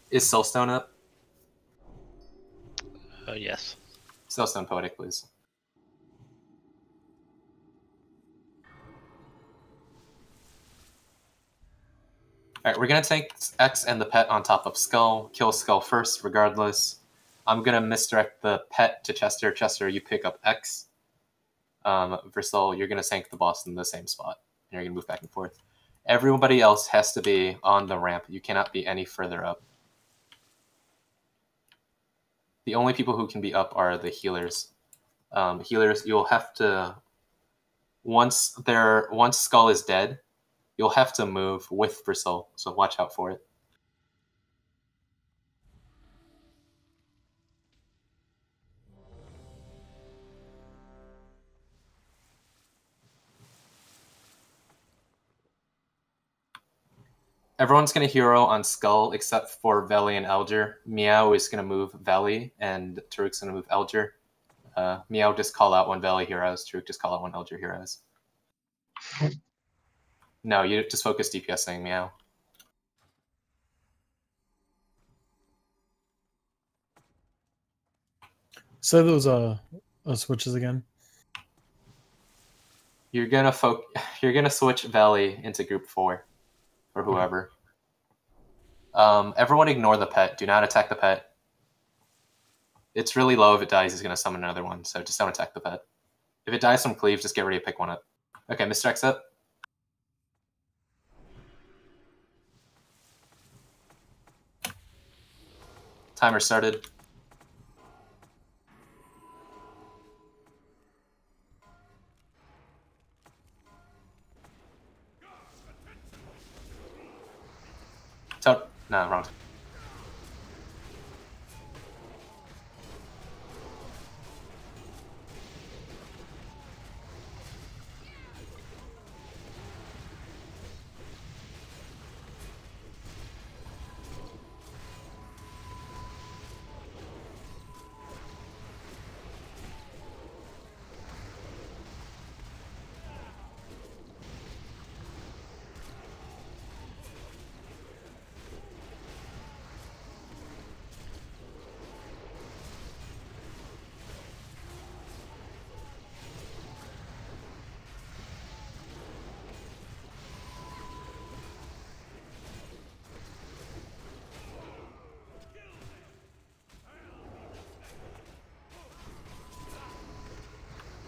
Is Soulstone up? Yes. Soulstone Poetic, please. Alright, we're gonna take X and the pet on top of Skull, kill Skull first, regardless. I'm gonna misdirect the pet to Chester. Chester, you pick up X. Versal, you're gonna sank the boss in the same spot. And you're gonna move back and forth. Everybody else has to be on the ramp. You cannot be any further up. The only people who can be up are the healers. Healers, you'll have to Once Skull is dead, you'll have to move with Bristle, so watch out for it. Everyone's going to hero on Skull except for Veli and Elger. Meow is going to move Veli, and Taruk's going to move Elger. Meow just call out when Veli heroes. Taruk just call out when Elger heroes. No, you just focus DPSing Meow. Say those switches again. You're gonna switch Veli into group 4, or whoever. Everyone ignore the pet. Do not attack the pet. It's really low. If it dies, he's gonna summon another one. So just don't attack the pet. If it dies from cleave, just get ready to pick one up. Okay, Mr. Exit. Timer started. No, wrong.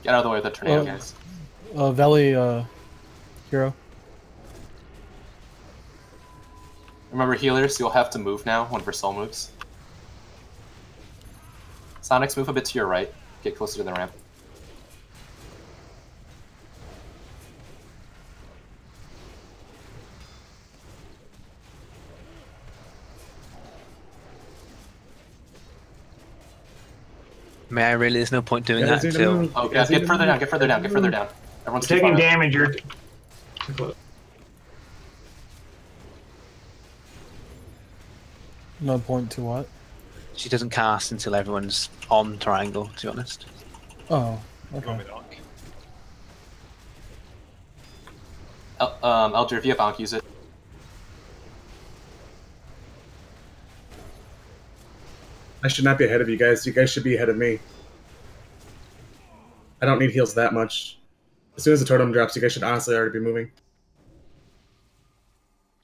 Get out of the way of the tornado, guys. Veli, hero. Remember, healers, you'll have to move now when Bristle moves. Sonics, move a bit to your right. Get closer to the ramp. May I really? There's no point doing that until. Oh, yeah, get further down, get further down, get further down. Everyone's You're taking too far. damage, you're too close. No point to what? She doesn't cast until everyone's on triangle, to be honest. Oh, okay. Elger, if you have Ankh, use it. I should not be ahead of you guys. You guys should be ahead of me. I don't need heals that much. As soon as the totem drops, you guys should honestly already be moving.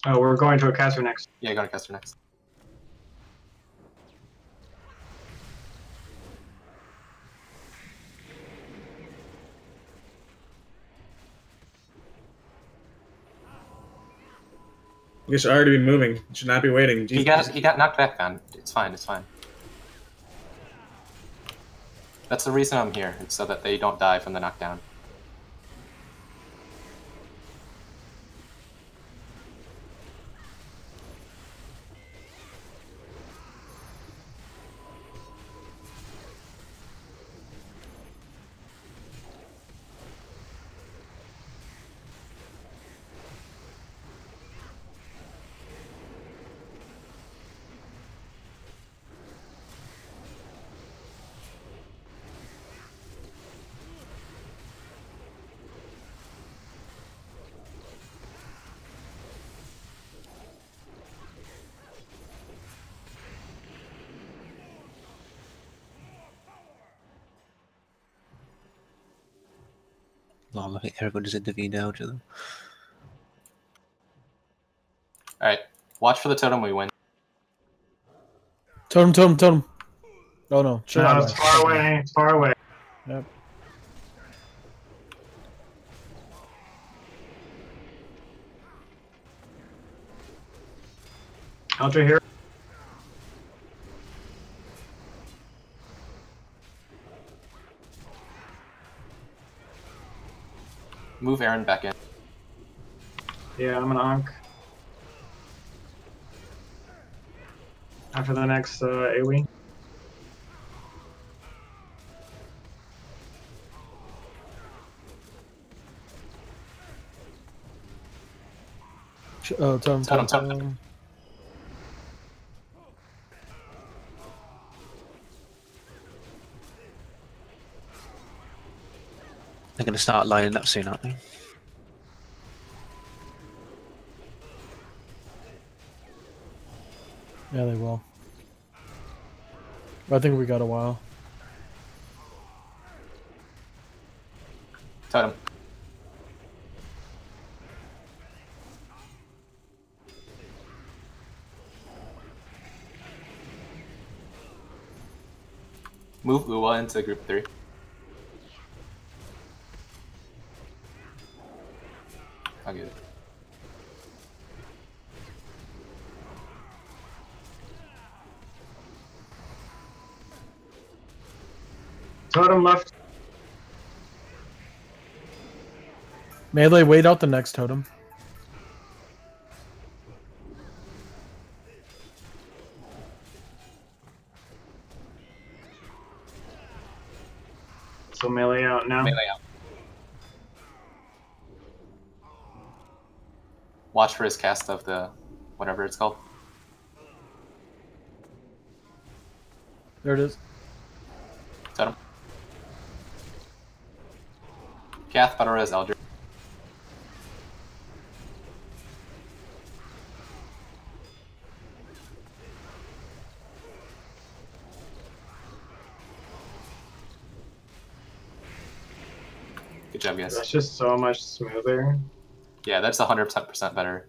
Oh, we're going to a caster next. Yeah, go to caster next. You should already be moving. You should not be waiting. He got knocked back, man. It's fine, it's fine. That's the reason I'm here. It's so that they don't die from the knockdown. Lol, I think everybody's intervened now to them. Alright, watch for the totem, we win. Totem. Oh no. No, it's far away. It's far away. Yep. Ultra here. Move Aaron back in. Yeah, I'm gonna honk. After the next AoE. Totem. They're going to start lining up soon, aren't they? Yeah, they will. I think we got a while. Totem. Move Uwa into group 3. I'll get it. Totem left. Melee, wait out the next totem. So melee out now. Melee out. Watch for his cast of the whatever it's called. There it is. Totem. Kath, Battle Res, Eldritch. Good job, guys. That's just so much smoother. Yeah, that's 100% better.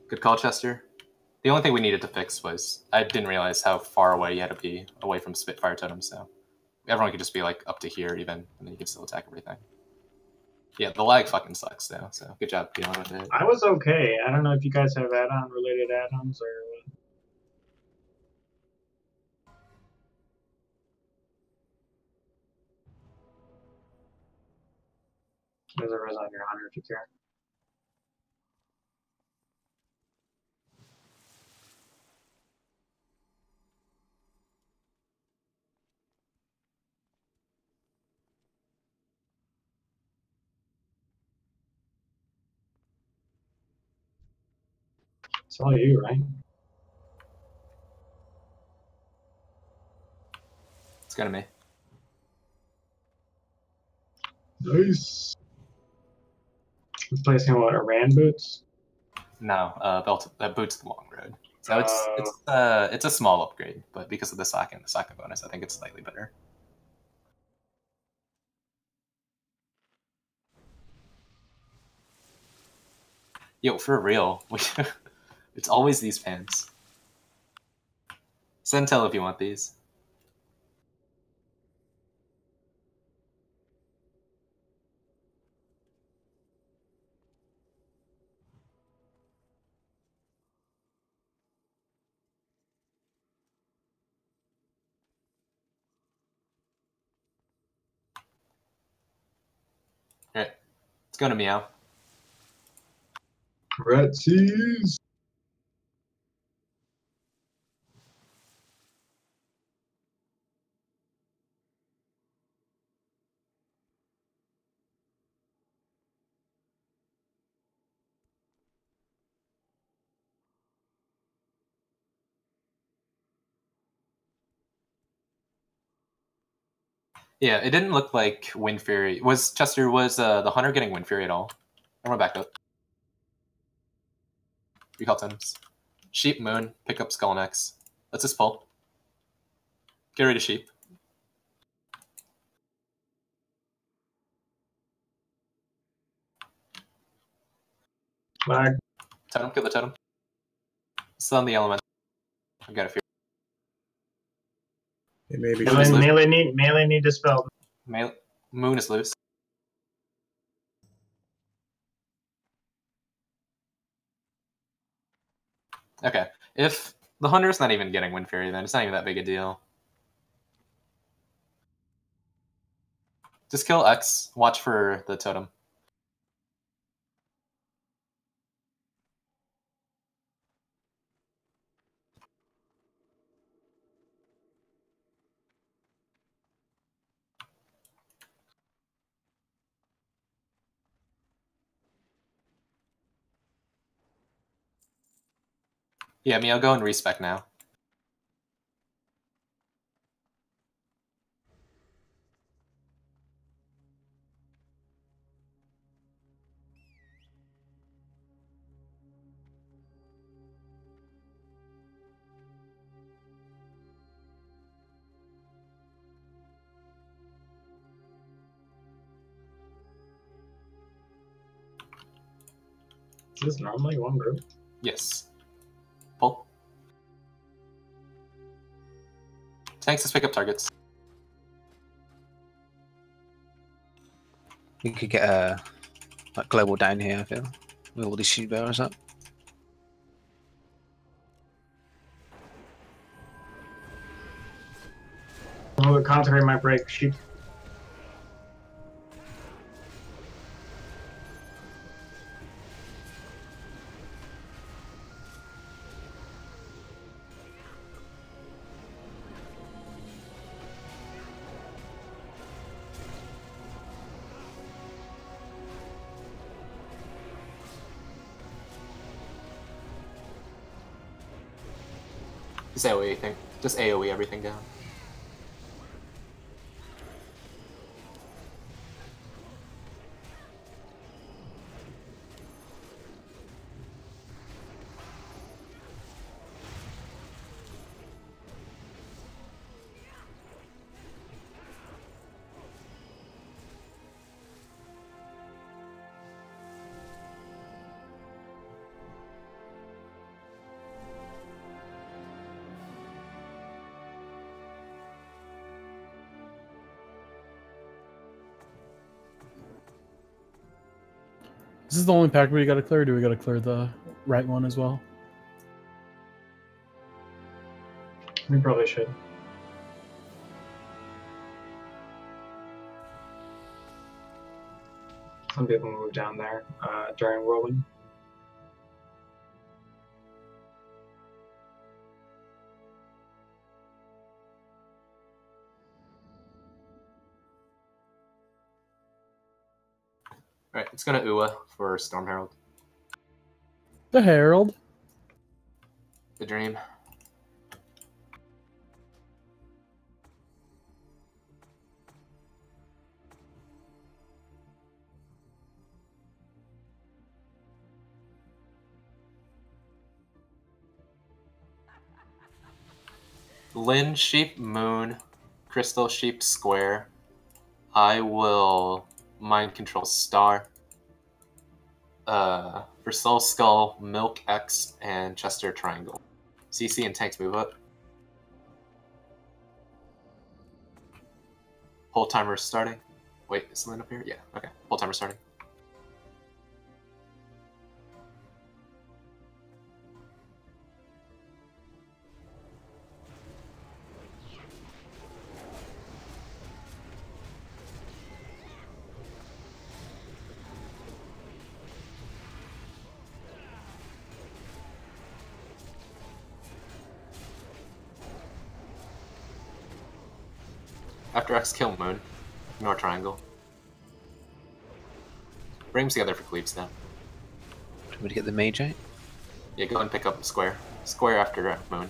Good call, Chester. The only thing we needed to fix was I didn't realize how far away you had to be away from Spitfire totems, so everyone could just be like up to here even, and then you can still attack everything. Yeah, the lag fucking sucks though, so good job dealing with it. I was okay. I don't know if you guys have add-on related add-ons or what. There's a res on your hunter if you care. It's all you, right? It's going to me. Nice. Replacing what? Iran boots? No, boots the long road. So it's a small upgrade, but because of the socket bonus, I think it's slightly better. Yo, for real, it's always these pants. Send tell if you want these. Alright, let's go to Meow. Retsies. Yeah, it didn't look like Wind Fury. Was the hunter getting Wind Fury at all? Everyone back up. Recall items. Sheep, Moon, pick up Skull next. Let's just pull. Get rid of Sheep. Flag. Totem, kill the totem. Still on the element. I've got a fear. It may be Melee need dispelled. Moon is loose. Okay, if the hunter's not even getting Wind Fury, then it's not even that big a deal. Just kill X, watch for the totem. Yeah, me, I'll go and respec now. Is this normally one group? Yes. Pull. Tanks, let's pick up targets. We could get a like global down here, I feel, with all these shield bearers up. Oh, the consecrate might break. Sheep. Just AoE anything. Just AoE everything down. Is this the only pack we gotta clear, or do we gotta clear the right one as well? We probably should. Some people move down there during rolling. Alright, it's gonna UA for Storm Herald. The Herald. The Dream. Lin, Sheep, Moon, Crystal, Sheep, Square. I will Mind Control Star. For Soul Skull, Milk, X, and Chester, Triangle. CC and tanks move up. Pull timer starting. Wait, is Lin up here? Yeah, okay. Pull timer starting. After X, kill Moon. Ignore Triangle. Bring them together for Cleaves now. Should we get the mage out? Yeah, go and pick up Square. Square after Moon.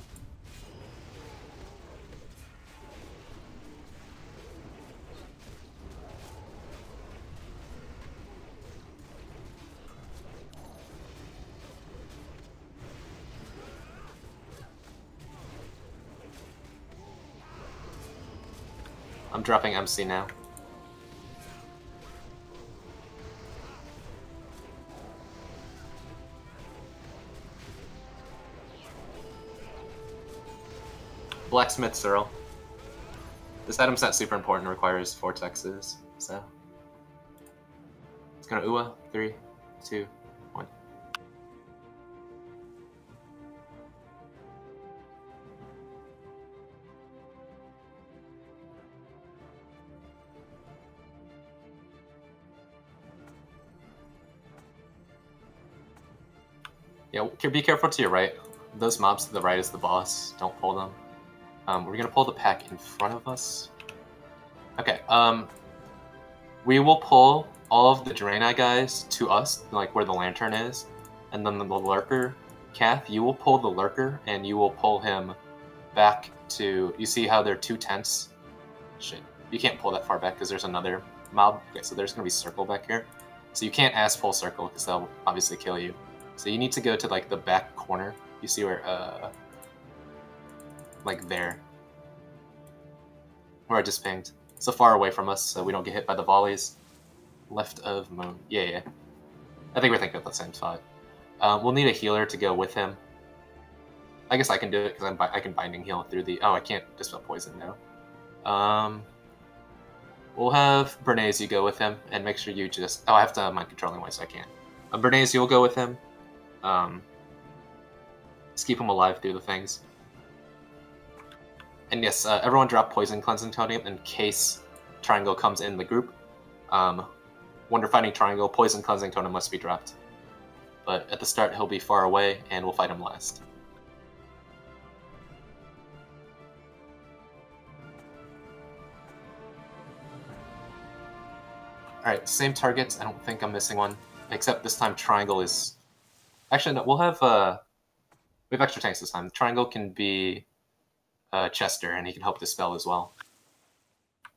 I'm dropping MC now. Blacksmith Cyril. This item's not super important, requires vortexes, so. It's gonna UA. 3, 2, 1. Yeah, be careful to your right. Those mobs to the right is the boss. Don't pull them. We're gonna pull the pack in front of us. Okay, we will pull all of the Draenei guys to us, like where the lantern is, and then the lurker Kath, you will pull the lurker, and you will pull him back to... You see how there are 2 tents? Shit. You can't pull that far back because there's another mob. Okay, so there's going to be circle back here. So you can't ask full circle because they'll obviously kill you. So you need to go to like the back corner. You see where, like there. Where I just pinged. So far away from us so we don't get hit by the volleys. Left of Moon. Yeah. I think we're thinking of the same spot. We'll need a healer to go with him. I guess I can do it because I can binding heal through the... Oh, I can't dispel poison now. We'll have Bernays, you go with him, and make sure you just... Oh, I have to mind control anyway, so I can't. Bernays, you'll go with him. Just keep him alive through the things. And yes, everyone drop Poison Cleansing Totem in case Triangle comes in the group. When we're fighting Triangle, Poison Cleansing Totem must be dropped. But at the start, he'll be far away, and we'll fight him last. Alright, same targets. I don't think I'm missing one. Except this time Triangle is... Actually, no, we'll have... We have extra tanks this time. Triangle can be Chester, and he can help dispel as well.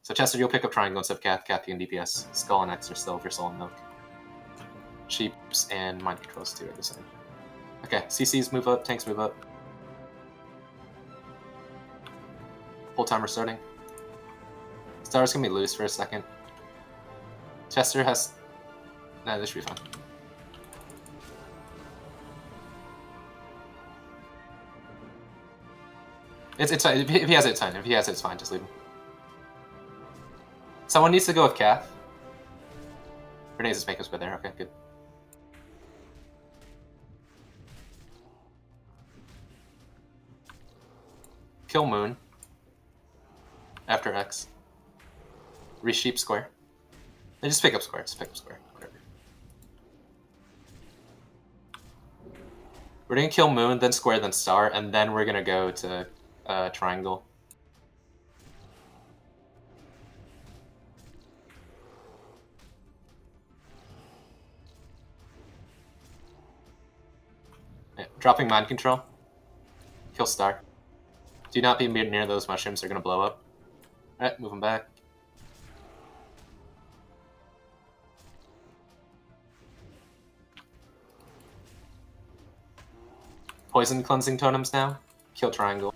So Chester, you'll pick up Triangle instead of Kath. Kath, you can DPS. Skull and X are still for Soul and Milk. Sheeps and Mind Controls too are the same. Okay, CCs move up, tanks move up. Full timer starting. Star's gonna be loose for a second. Chester has... Nah, this should be fine. It's fine. If he has it, it's fine. If he has it, it's fine. Just leave him. Someone needs to go with Kath. Renee's is making us there. Okay, good. Kill Moon. After X. Resheep Square. And just pick up Square. Just pick up Square. Whatever. We're gonna kill Moon, then Square, then Star, and then we're gonna go to Triangle. Yeah, dropping Mind Control. Kill Star. Do not be near those mushrooms, they're gonna blow up. Alright, move them back. Poison Cleansing Totems now. Kill Triangle.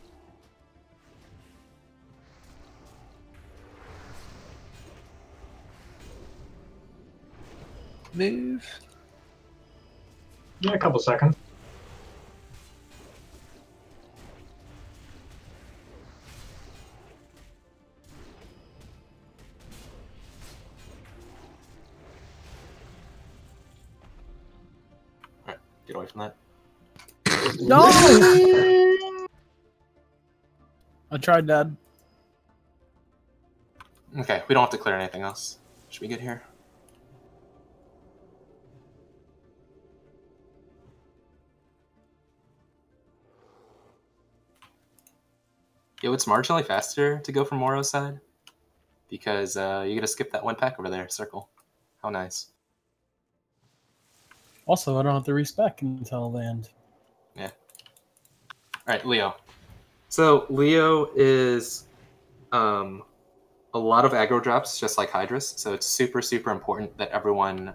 Move. Yeah, a couple seconds. Alright, get away from that. No! I tried, Dad. Okay, we don't have to clear anything else. Should we get here? Yo, it's marginally faster to go from Moro's side because you get to skip that one pack over there, circle. How nice. Also, I don't have to respec until the end. Yeah. Alright, Leo. So, Leo is a lot of aggro drops, just like Hydra's, so it's super, super important that everyone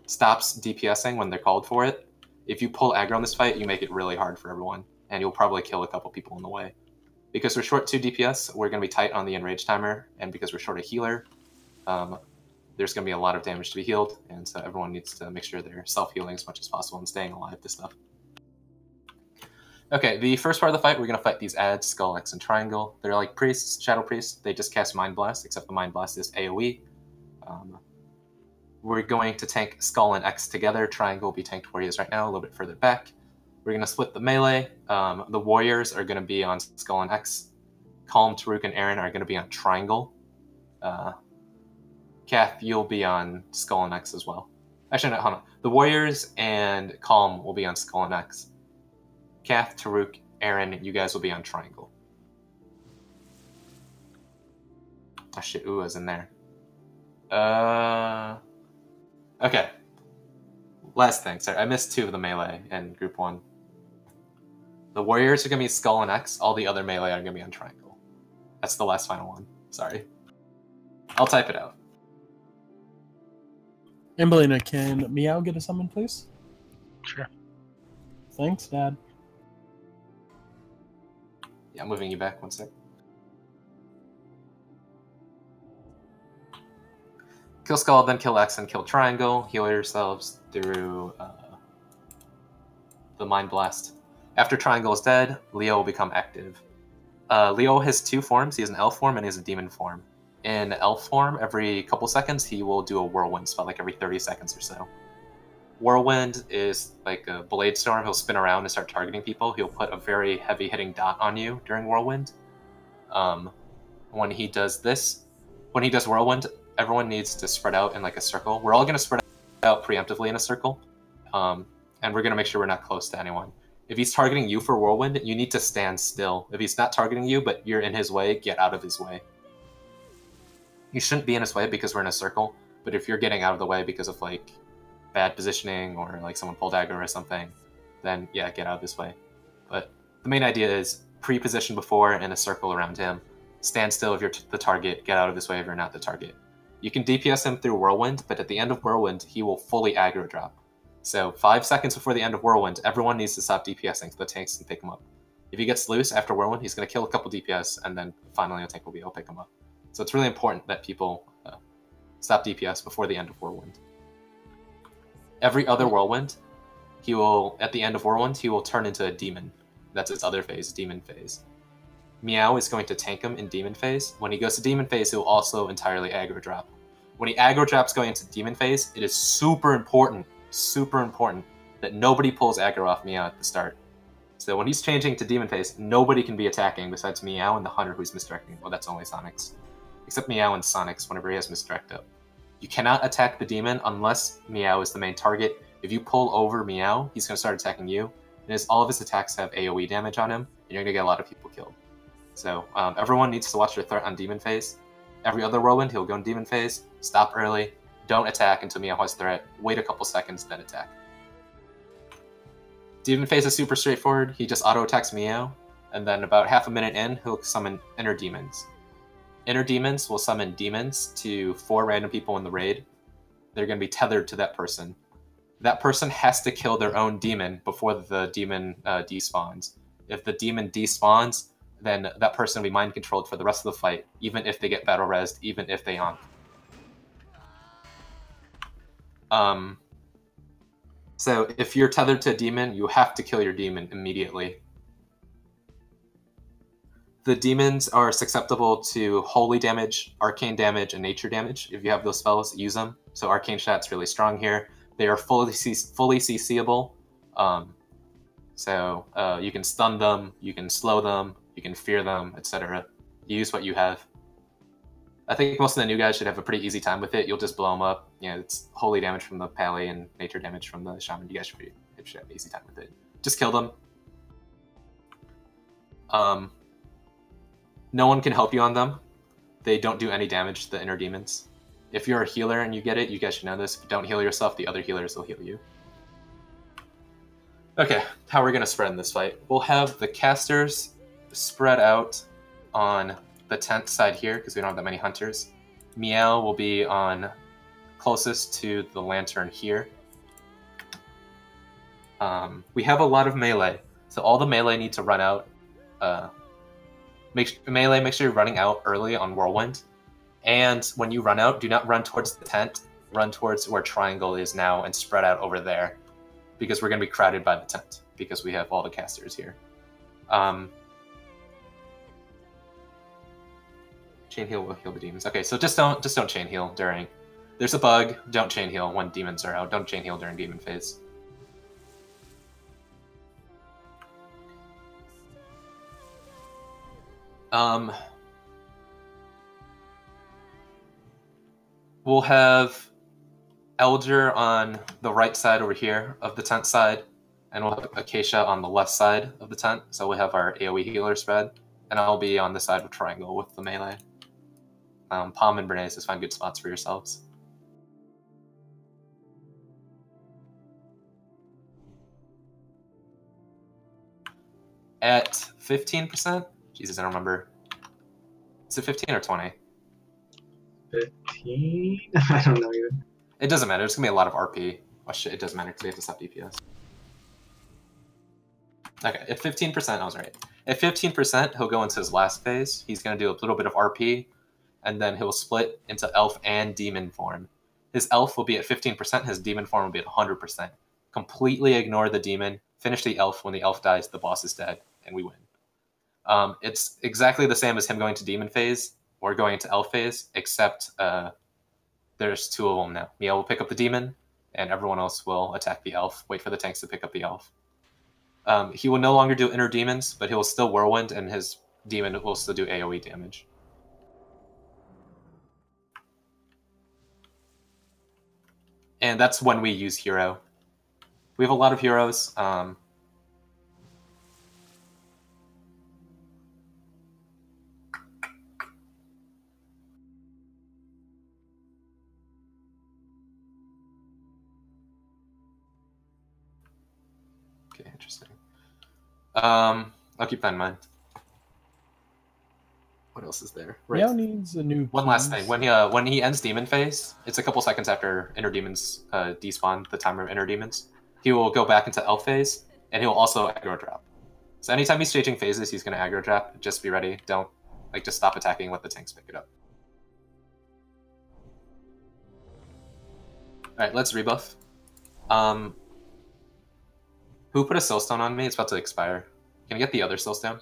stops DPSing when they're called for it. If you pull aggro in this fight, you make it really hard for everyone, and you'll probably kill a couple people on the way. Because we're short 2 DPS, we're going to be tight on the enrage timer, and because we're short a healer, there's going to be a lot of damage to be healed, and so everyone needs to make sure they're self-healing as much as possible and staying alive to stuff. Okay, the first part of the fight, we're going to fight these adds, Skull, X, and Triangle. They're like priests, Shadow Priests. They just cast Mind Blast, except the Mind Blast is AoE. We're going to tank Skull and X together. Triangle will be tanked where he is right now, a little bit further back. We're going to split the melee. The Warriors are going to be on Skull and X. Calm, Taruk, and Aaron are going to be on Triangle. Kath, you'll be on Skull and X as well. Actually, no, hold on. The Warriors and Calm will be on Skull and X. Kath, Taruk, Aaron, you guys will be on Triangle. Oh shit, Ua's in there. Okay. last thing. Sorry, I missed 2 of the melee in group 1. The warriors are going to be skull and X. All the other melee are going to be on triangle. That's the last final one. Sorry. I'll type it out. Embelina, can Meow get a summon, please? Sure. Thanks, Dad. Yeah, I'm moving you back 1 sec. Kill skull, then kill X, and kill triangle. Heal yourselves through the Mind Blast. After triangle is dead, Leo will become active. Leo has 2 forms. He has an elf form and he has a demon form. In elf form, every couple seconds, he will do a whirlwind spell, like every 30 seconds or so. Whirlwind is like a blade storm. He'll spin around and start targeting people. He'll put a very heavy hitting dot on you during whirlwind. When he does whirlwind, everyone needs to spread out in like a circle. We're all going to spread out preemptively in a circle, and we're going to make sure we're not close to anyone. If he's targeting you for whirlwind, you need to stand still. If he's not targeting you, but you're in his way, get out of his way. You shouldn't be in his way because we're in a circle, but if you're getting out of the way because of like bad positioning or like someone pulled aggro or something, then yeah, get out of his way. But the main idea is pre-position before in a circle around him. Stand still if you're the target, get out of his way if you're not the target. You can DPS him through Whirlwind, but at the end of Whirlwind, he will fully aggro drop. So 5 seconds before the end of Whirlwind, everyone needs to stop DPSing so the tanks can pick him up. If he gets loose after Whirlwind, he's going to kill a couple DPS, and then finally a tank will be able to pick him up. So it's really important that people stop DPS before the end of Whirlwind. Every other Whirlwind, at the end of Whirlwind, he will turn into a demon. That's his other phase, demon phase. Meow is going to tank him in demon phase. When he goes to demon phase, he will also entirely aggro drop. When he aggro drops going into demon phase, it is super important that nobody pulls aggro off Meow at the start. So when he's changing to demon phase, nobody can be attacking besides Meow and the hunter who's misdirecting. Well, that's only Sonics. Except Meow and Sonics whenever he has misdirect up. You cannot attack the demon unless Meow is the main target. If you pull over Meow, he's going to start attacking you. And all of his attacks have AoE damage on him, and you're going to get a lot of people killed. So everyone needs to watch their threat on demon phase. Every other Whirlwind, he'll go in demon phase. Stop early. Don't attack until Meow has threat. Wait a couple seconds, then attack. Demon phase is super straightforward. He just auto-attacks Meow, and then about half a minute in, he'll summon Inner Demons. Inner Demons will summon demons to 4 random people in the raid. They're going to be tethered to that person. That person has to kill their own demon before the demon despawns. If the demon despawns, then that person will be mind controlled for the rest of the fight, even if they get battle rezzed, even if they onk. So if you're tethered to a demon, you have to kill your demon immediately. The demons are susceptible to holy damage, arcane damage, and nature damage. If you have those spells, use them. So arcane shot's really strong here. They are fully CCable. So you can stun them, you can slow them, you can fear them, etc. Use what you have. I think most of the new guys should have a pretty easy time with it. You'll just blow them up. You know, it's holy damage from the Pally and nature damage from the Shaman. You guys should have an easy time with it. Just kill them. No one can help you on them. They don't do any damage to the inner demons. If you're a healer and you get it, you guys should know this. If you don't heal yourself, the other healers will heal you. Okay, how are we going to spread in this fight? We'll have the casters spread out on the tent side here, because we don't have that many hunters. Meow will be on closest to the lantern here. We have a lot of melee, so all the melee need to run out. Make sure you're running out early on Whirlwind. And when you run out, do not run towards the tent. Run towards where Triangle is now and spread out over there. Because we're going to be crowded by the tent. Because we have all the casters here. Chain heal will heal the demons. Okay, so just don't chain heal during... There's a bug. Don't chain heal when demons are out. Don't chain heal during demon phase. We'll have Elder on the right side over here of the tent side, and we'll have Acacia on the left side of the tent, so we'll have our AoE healer spread, and I'll be on the side of Triangle with the melee. Palm and Bernays, just find good spots for yourselves. At 15%? Jesus, I don't remember. Is it 15 or 20? 15? I don't know even. It doesn't matter. It's going to be a lot of RP. Oh shit, it doesn't matter because we have to stop DPS. Okay, at 15%, I was right. At 15%, he'll go into his last phase. He's going to do a little bit of RP, and then he'll split into elf and demon form. His elf will be at 15%, his demon form will be at 100%. Completely ignore the demon, finish the elf. When the elf dies, the boss is dead, and we win. It's exactly the same as him going to demon phase or going to elf phase, except there's two of them now. Mia will pick up the demon, and everyone else will attack the elf, wait for the tanks to pick up the elf. He will no longer do inner demons, but he will still whirlwind, and his demon will still do AoE damage. And that's when we use hero. We have a lot of heroes. Okay, interesting. I'll keep that in mind. What else is there? Right. Meow needs a new. One last thing. When he ends demon phase, it's a couple seconds after inner demons despawn, the timer of inner demons. He will go back into elf phase, and he will also aggro drop. So anytime he's staging phases, he's going to aggro drop. Just be ready. Don't just stop attacking. Let the tanks pick it up. All right, let's rebuff. Who put a soulstone on me? It's about to expire. Can I get the other soulstone?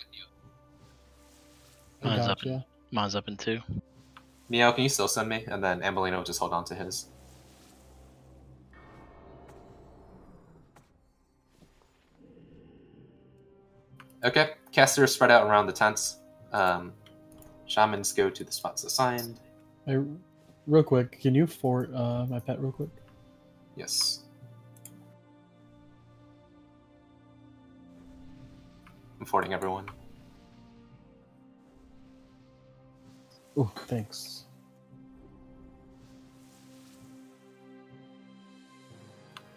Mine's up in 2. Neo, can you still send me? And then Ambolino will just hold on to his. Okay, casters spread out around the tents. Shamans go to the spots assigned. Hey, real quick, can you fort my pet real quick? Yes. I'm forting everyone. Oh, thanks.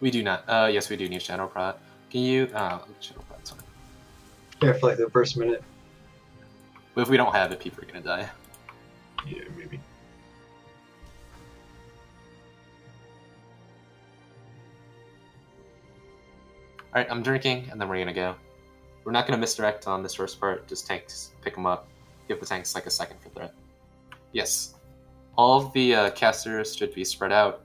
We do not. Yes, we do need Shadow Prot. Can you? Shadow Prot's fine. Yeah, for like the first minute. But if we don't have it, people are gonna die. Yeah, maybe. Alright, I'm drinking, and then we're gonna go. We're not gonna misdirect on this first part, just tanks, pick them up, give the tanks like a second for threat. Yes. All of the casters should be spread out.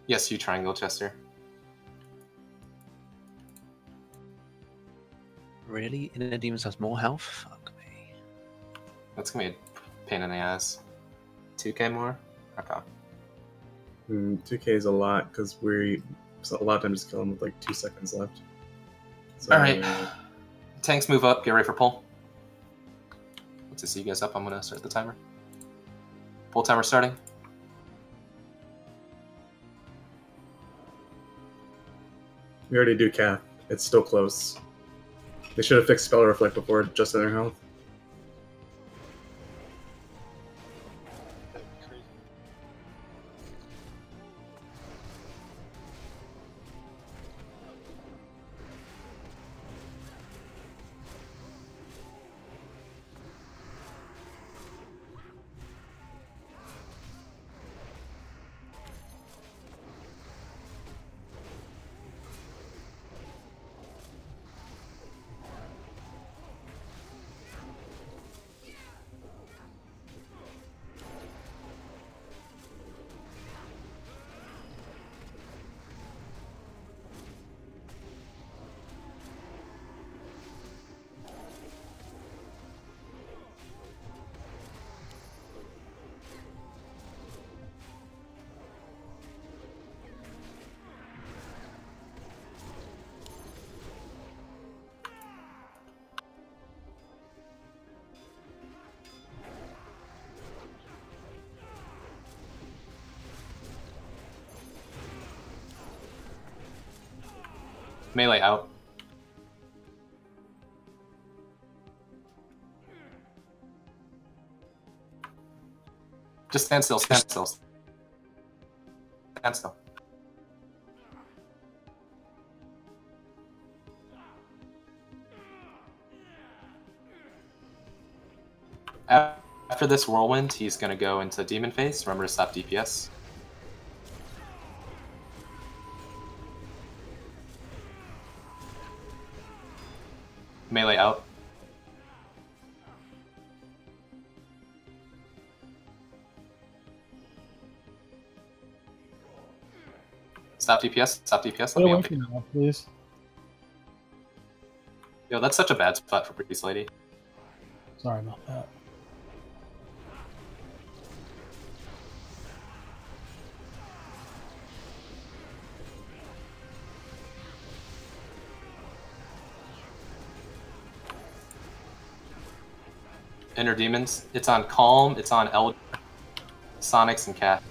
Yes, you triangle, Chester. Really? Inner Demons has more health? Fuck me. That's gonna be a pain in the ass. 2k more? Okay. 2k is a lot because a lot of times just kill them with like 2 seconds left. So, Alright. Tanks move up, get ready for pull. To see you guys up, I'm gonna start the timer. Pull timer starting. We already do Kath. It's still close. They should have fixed Spell Reflect before just in their health. Melee out. Just stand still, stand still. Stand still. After this whirlwind, he's going to go into demon phase. Remember to stop DPS. Melee out. Stop DPS, stop DPS. Get away from me now, please. Yo, that's such a bad spot for Priest Lady. Sorry about that. Inner Demons. It's on Calm, it's on Sonics, and Cat.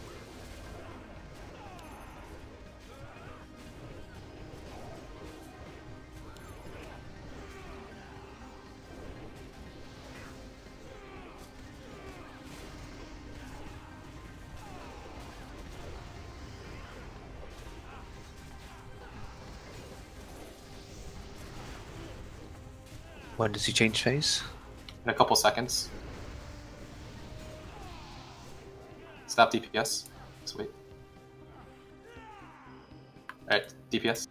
When does he change phase? In a couple seconds. Stop DPS. Sweet. Alright, DPS.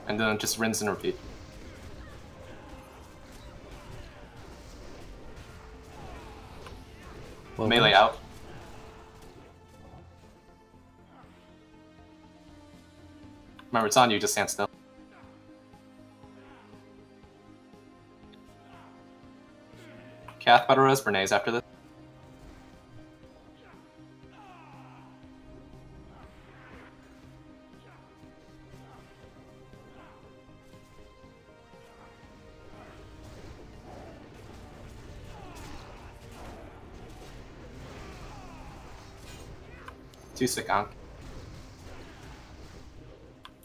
And then just rinse and repeat. Well, Melee out. Remember, it's on you, just stand still. Kath Battle Rose, Bernays after this. Too sick on.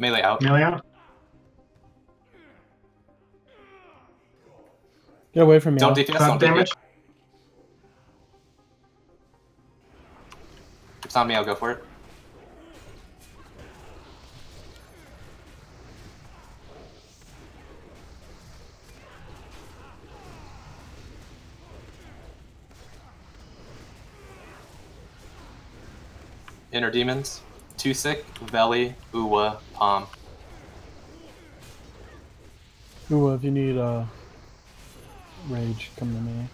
Melee out. Melee out. Get away from me. Don't now. DPS, Top don't damage. DPS. If it's on me, I'll go for it. Inner Demons. Tusik, Veli, Uwa, Palm. Ooh, if you need rage, come to me.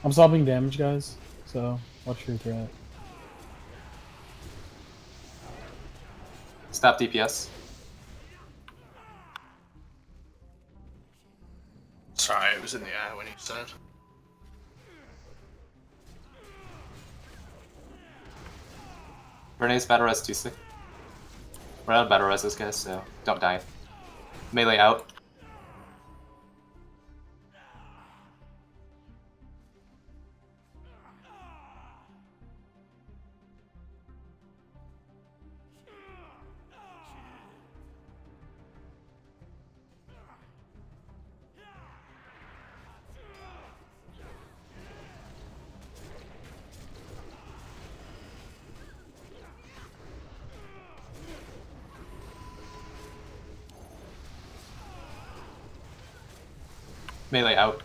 I'm stopping damage, guys, so watch your threat. Stop DPS. Sorry, it was in the air when you said. Bernays Battle Res Tusik. We're out of Battle Reses, guys, so don't die. Melee out. Melee out.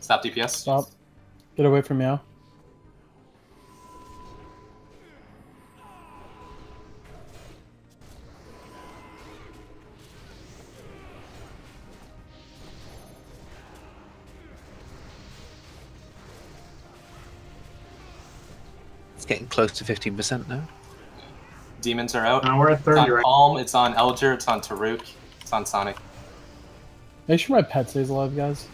Stop DPS. Stop. Get away from me now. It's getting close to 15% now. Demons are out. Now we're at It's 30 on right. Calm, it's on Elger, it's on Taruk, it's on Sonic. Make sure my pet stays alive, guys.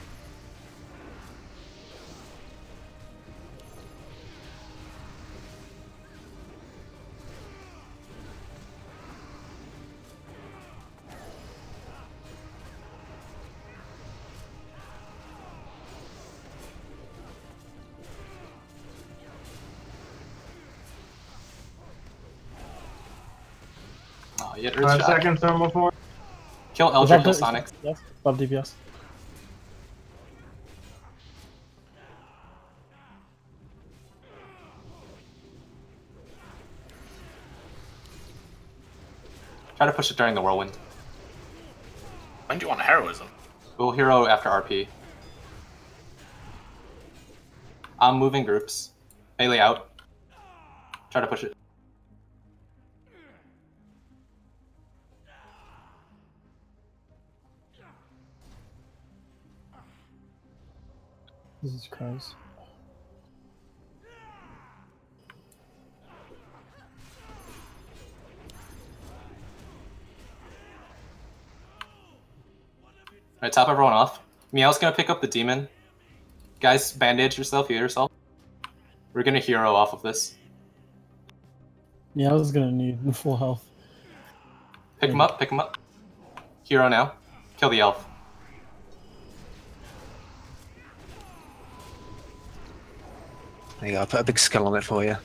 Get 5 Earthshock. seconds thermal force. Kill Eldritch, kill Sonic. Yes, above DPS. Try to push it during the whirlwind. When do you want a heroism? We'll hero after RP. I'm moving groups. Melee out. Try to push it. Jesus Christ. Alright, top everyone off. Meow's gonna pick up the demon. Guys, bandage yourself, heal yourself. We're gonna hero off of this. Yeah, I was gonna need full health. Pick him up, pick him up. Hero now. Kill the elf. There you go, I put a big skull on it for you.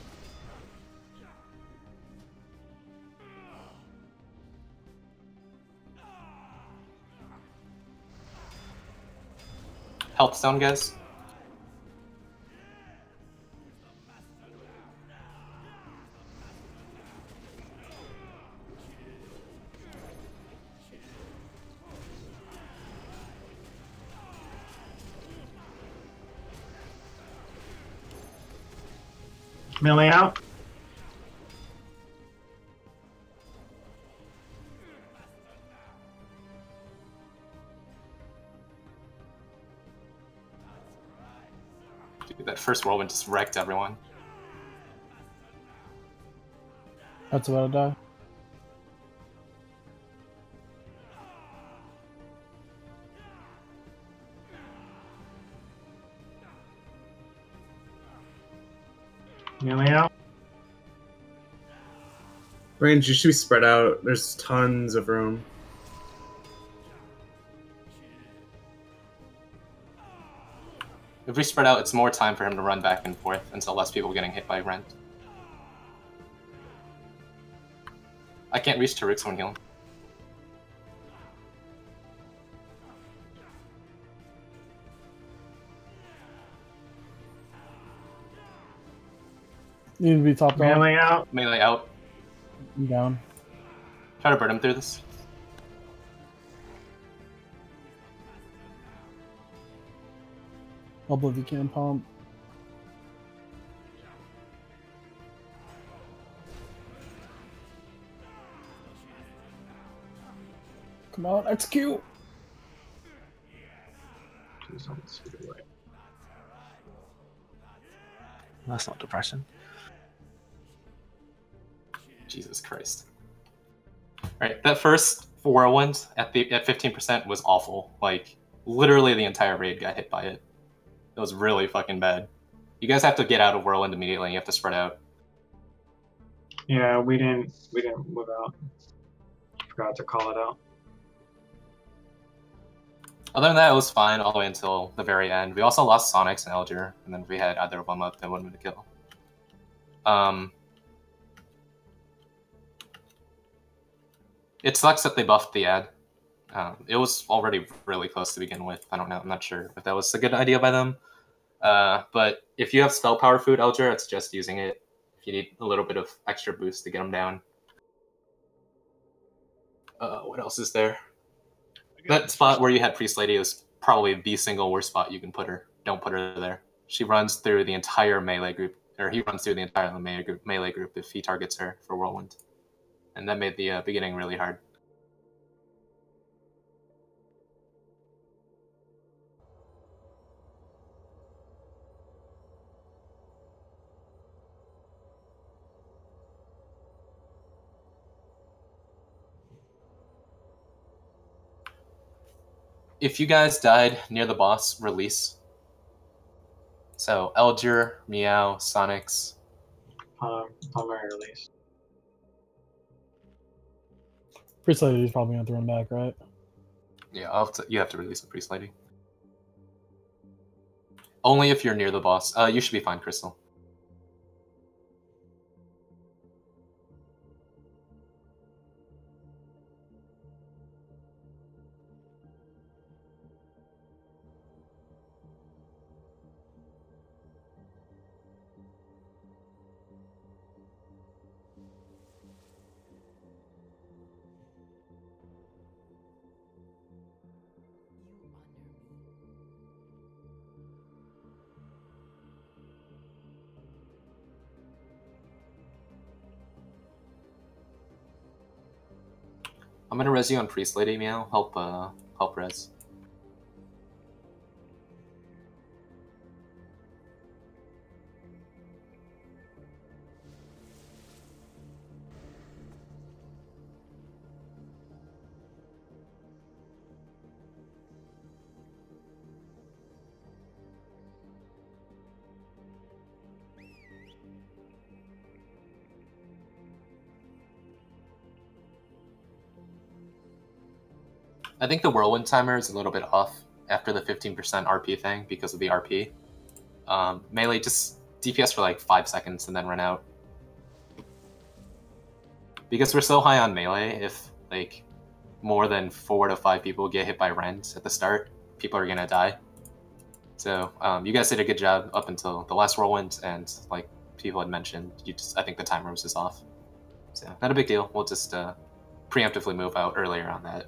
Health stone, guys. Melee out. Dude, that first whirlwind just wrecked everyone. That's about to die. Melee out. Range, you should be spread out. There's tons of room. If we spread out, it's more time for him to run back and forth until less people getting hit by Rent. I can't reach Taruk, someone heal him. You need to be top down. Melee out. Melee out. I'm down. Try to burn him through this. Bubble if you can pump. Come on, execute! Jeez, I'm super away. That's not depressing. Jesus Christ. Alright, that first whirlwind at 15% was awful. Like, literally the entire raid got hit by it. It was really fucking bad. You guys have to get out of whirlwind immediately, you have to spread out. Yeah, we didn't move out. Forgot to call it out. Other than that, it was fine all the way until the very end. We also lost Sonics and Elger, and then if we had either of them up, that wouldn't have been a kill. It sucks that they buffed the ad. It was already really close to begin with. I don't know. I'm not sure if that was a good idea by them. But if you have spell power food, Elger, I'd suggest using it if you need a little bit of extra boost to get them down. What else is there? That spot where you had Priest Lady is probably the single worst spot you can put her. Don't put her there. She runs through the entire melee group, or he runs through the entire melee group if he targets her for Whirlwind. And that made the beginning really hard. If you guys died near the boss, release. So, Elger, Meow, Sonics. Primary release. Priest Lady's probably gonna have to run back, right? Yeah, you have to release a Priest Lady. Only if you're near the boss. You should be fine, Crystal. I'm gonna res you on Priest Lady, Meow. Help res. I think the whirlwind timer is a little bit off after the 15% RP thing because of the RP. Melee just DPS for like 5 seconds and then run out. Because we're so high on melee, if like more than 4 to 5 people get hit by rend at the start, people are gonna die. So you guys did a good job up until the last whirlwind, and like people had mentioned, I think the timer was just off. So not a big deal. We'll just preemptively move out earlier on that.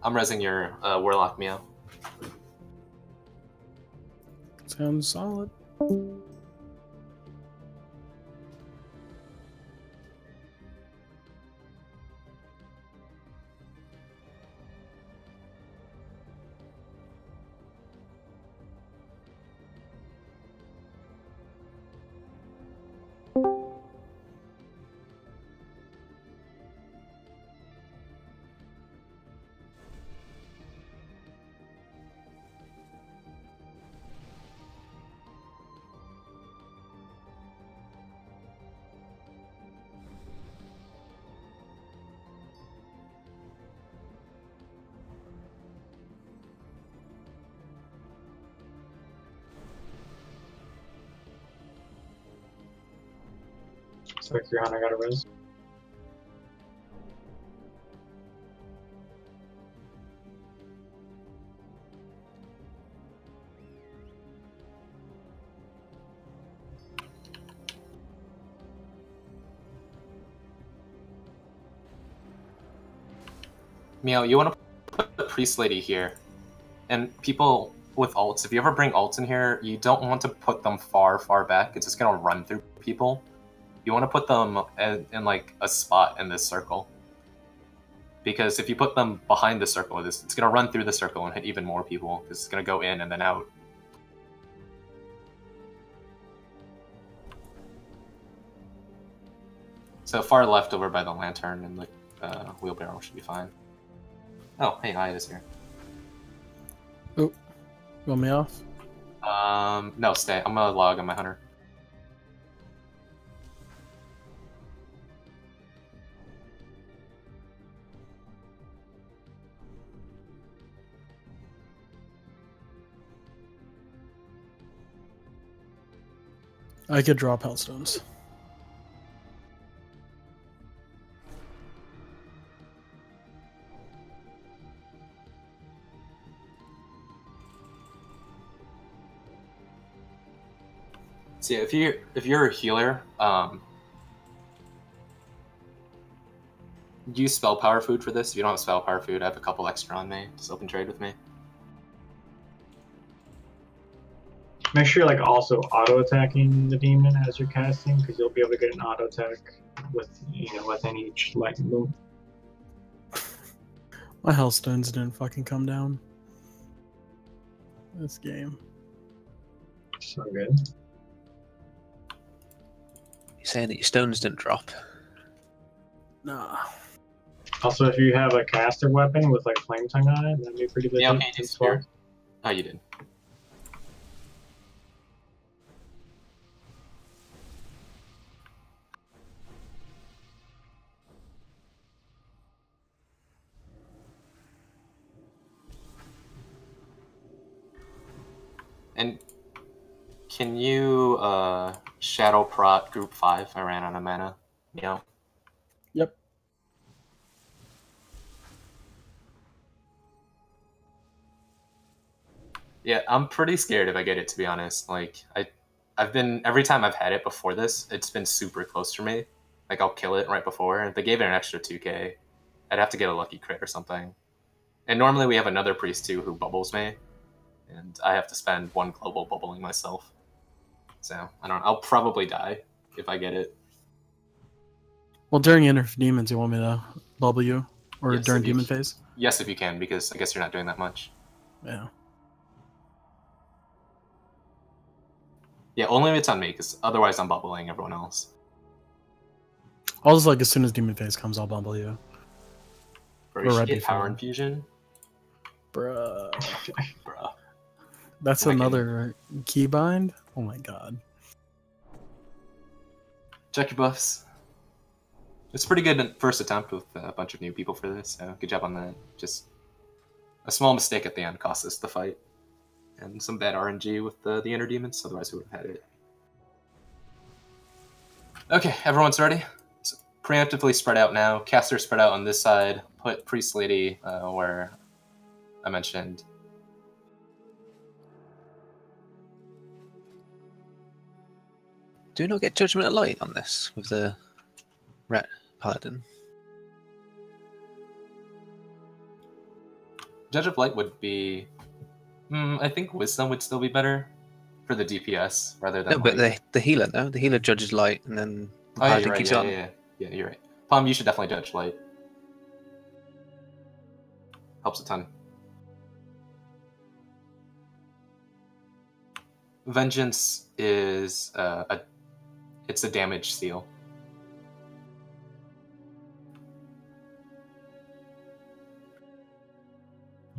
I'm resing your Warlock, Meow. Sounds solid. So Karazhan, I got a res. Meow, you want to put the Priest Lady here. And people with ults, if you ever bring ults in here, you don't want to put them far, far back. It's just going to run through people. You want to put them in like a spot in this circle. Because if you put them behind the circle, it's going to run through the circle and hit even more people. It's going to go in and then out. So far left over by the lantern and the wheelbarrow should be fine. Oh, hey, Aya's here. Oh, want me off? No, stay. I'm gonna log on my hunter. I could drop Hellstones. So yeah, if you're a healer, use spell power food for this. If you don't have spell power food, I have a couple extra on me. Just open trade with me. Make sure you're like also auto attacking the demon as you're casting, because you'll be able to get an auto attack with within each lightning bolt. My Hellstones didn't fucking come down. This game. So good. You're saying that your stones didn't drop? Nah. Also, if you have a caster weapon with like flame tongue on it, that'd be pretty good. Yeah, okay, just here. Oh, you did. And can you shadow prot group 5? I ran out of mana. Yeah. Yep. Yeah, I'm pretty scared if I get it, to be honest. Like I've been every time I've had it before this, it's been super close for me. Like I'll kill it right before, and if they gave it an extra 2k, I'd have to get a lucky crit or something. And normally we have another priest too who bubbles me, and I have to spend 1 global bubbling myself. So I don't know. I'll probably die if I get it. Well, during Enter for Demons, you want me to bubble you? Or Yes, during if you- Demon Phase? Yes, if you can, because I guess you're not doing that much. Yeah. Yeah, only if it's on me, because otherwise I'm bubbling everyone else. I'll just, like, as soon as Demon Phase comes, I'll bubble you. Bro, We're you should ready get for Power it. Infusion. Bruh. Bruh. That's Am I another keybind? Oh my god. Check your buffs. It's pretty good first attempt with a bunch of new people for this, so good job on that. Just a small mistake at the end cost us the fight. And some bad RNG with the Ender Demons, otherwise we would have had it. Okay, everyone's ready? So preemptively spread out now. Caster spread out on this side. Put Priest Lady where I mentioned. Do we not get Judgment of Light on this with the Ret Paladin? Judge of Light would be... I think Wisdom would still be better for the DPS rather than... No, but the healer, no? The healer judges light and then the Oh, yeah, Paladin you're right. keeps Yeah, on. yeah, you're right. Palm, you should definitely judge light. Helps a ton. Vengeance is it's a damage seal.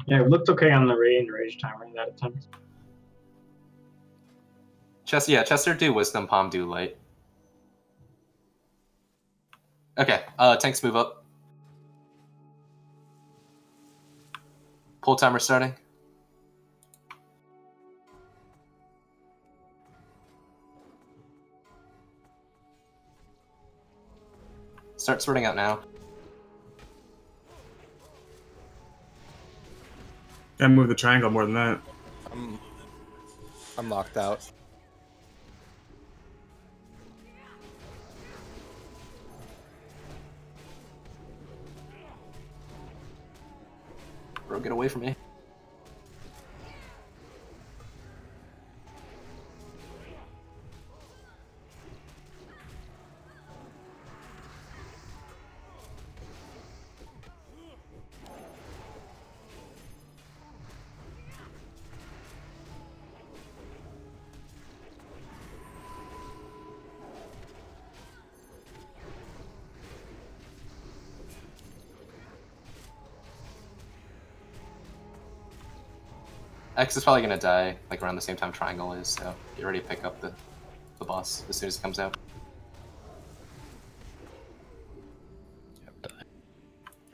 Yeah, it looked okay on the rage timer in that attempt. Chester do Wisdom, Palm do light. Okay, tanks move up. Pull timer starting. Start sorting out now. Gotta move the triangle more than that. I'm locked out. Bro, get away from me. X is probably gonna die like around the same time Triangle is, so get ready to pick up the boss as soon as it comes out.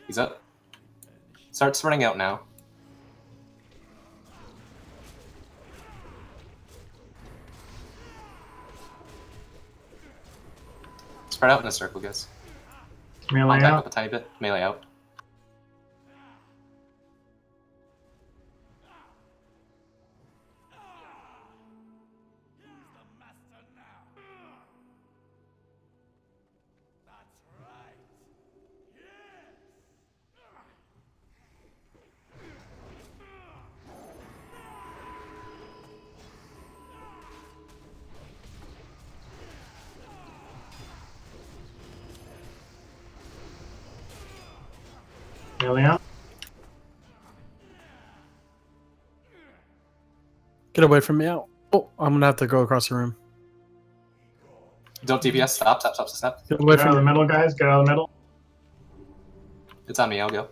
He's up. Start spreading out now. Spread out in a circle, guys. Melee Back out. up a tiny bit. Melee out. Melee out. Get away from me out. Oh, I'm gonna have to go across the room. Don't DPS. Stop. Get away Get out from of the me. middle, guys. Get out of the middle. It's on me. I'll go.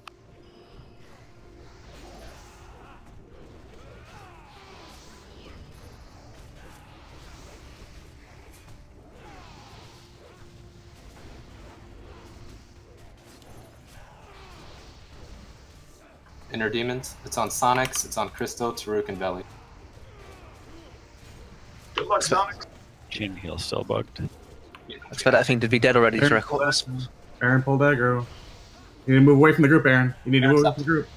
Inner Demons. It's on Sonics. It's on Crystal, Taruk, and Belly. Good luck, Sonic. Chain heal still bugged. That's better. I think to be dead already to record us. Aaron, pull aggro. You need to move away from the group, Aaron. You need to move away from the group.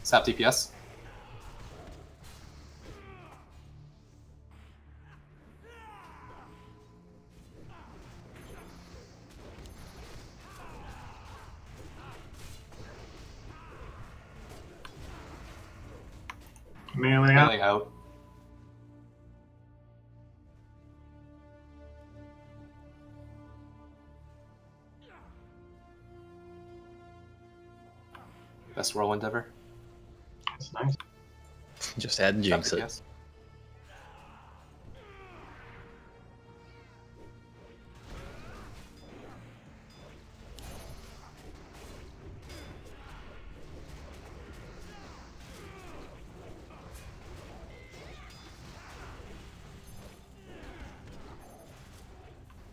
Sap DPS. Melee out. Melee out. Best whirlwind ever. That's nice. Just had to jinx it. Yes.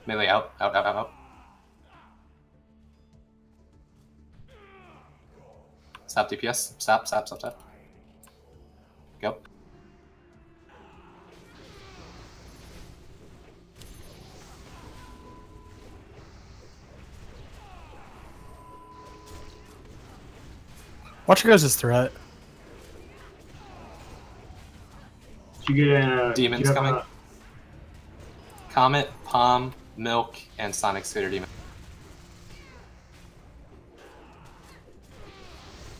Melee out, out, out, out, out. Stop DPS. Stop, stop, stop, stop. Go. Watch your guys' threat. Did you get Demons coming. Comet, Palm, Milk, and Sonic Skater Demon.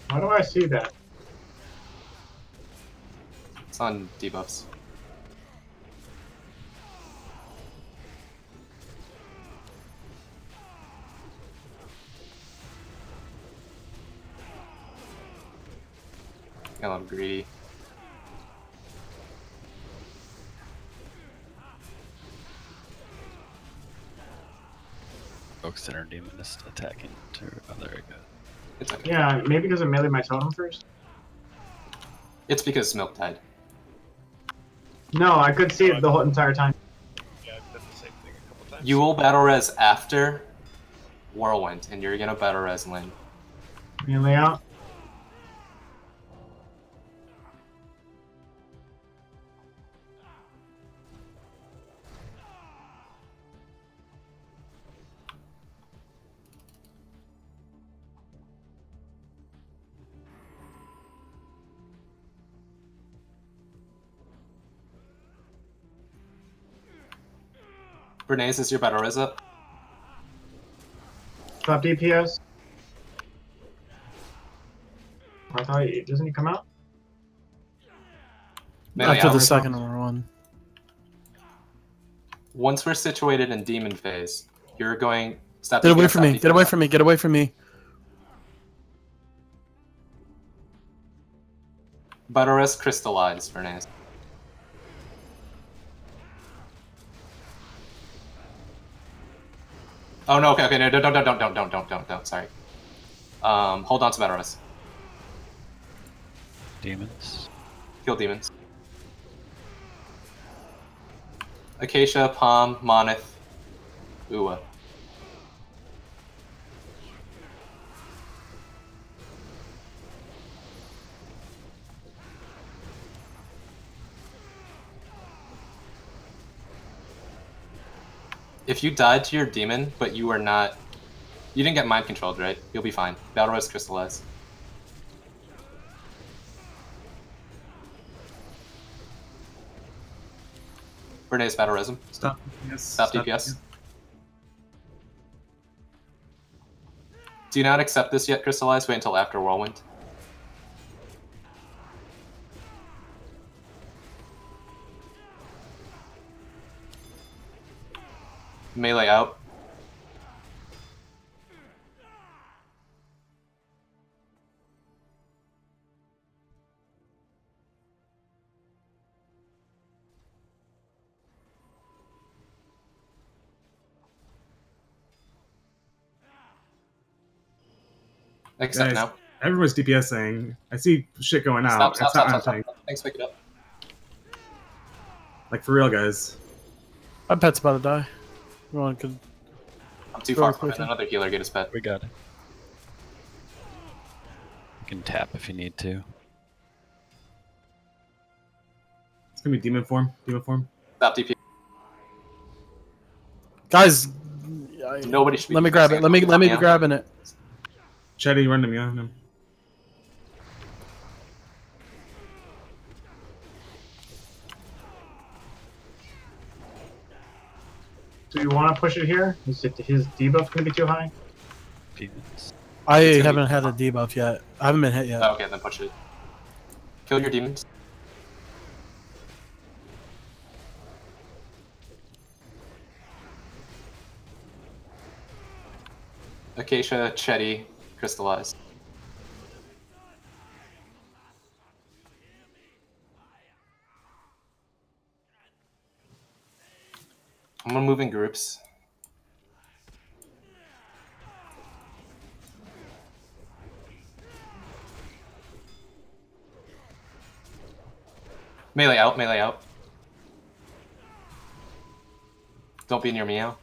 How do I see that? It's on debuffs. Got a little greedy. Oak Center Demon is attacking to. Oh, there we go. It's okay. Yeah, maybe because I melee my totem first. It's because Milk died. No, I could see it the whole entire time. Yeah, I've done the same thing a couple times. You will battle res after Whirlwind, and you're gonna battle res Lyn. Melee out. Bernays, is your battle res up? Stop DPS. I thought doesn't he come out? Melee After out. the second one. Once we're situated in demon phase, you're going. Stop. Get away DPS, from me. stop Get away DPS. from me. Get away from me. Battle res crystallize, Bernays. Oh no! Okay, okay, no, don't. Sorry. Hold on to battle res. Demons. Kill demons. Acacia, Palm, Monith, Uwa. If you died to your demon, but you were not... You didn't get mind controlled, right? You'll be fine. Battle res crystallize. Bernays, battle res him. Stop DPS. Stop DPS. Do not accept this yet, crystallize. Wait until after Whirlwind. Melee out. Except Guys, now. everyone's DPSing. I see shit going out. Stop. It's not Thanks, pick it up. Like for real, guys. My pet's about to die. Everyone could. I'm too Go far with from it. quicker. Another healer get his pet. We got it. You can tap if you need to. It's gonna be demon form. Demon form. Stop DP. Guys, Nobody should be. let me grab it. Let me be grabbing it. Chatty, run to me on him. Do you want to push it here? Is his debuff going to be too high? Demons. I It's gonna haven't had a debuff yet. I haven't been hit yet. Oh, okay, then push it. Kill your demons. Acacia, Chetty, Crystallize. I'm gonna move in groups. Melee out, melee out. Don't be near Meow.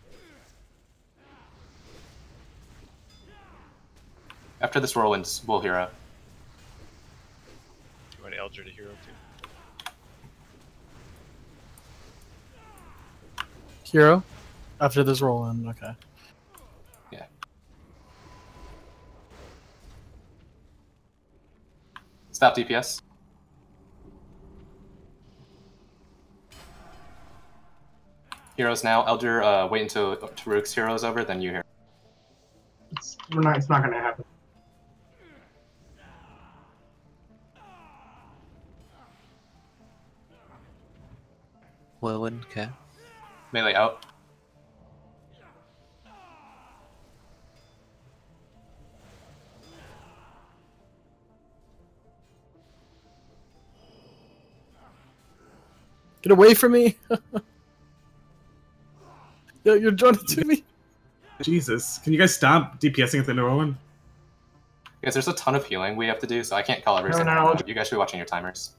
After this whirlwind, we'll hero. You want Elder to hero too? Hero? After this roll in, okay. Yeah. Stop DPS. Heroes now. Elder, wait until Taruk's hero's over, then you hero. It's not gonna happen. Whirlwind, okay. Melee out. Get away from me! You're drawn to me! Jesus, can you guys stop DPSing at the new one? Guys, there's a ton of healing we have to do, so I can't call every single one. You guys should be watching your timers.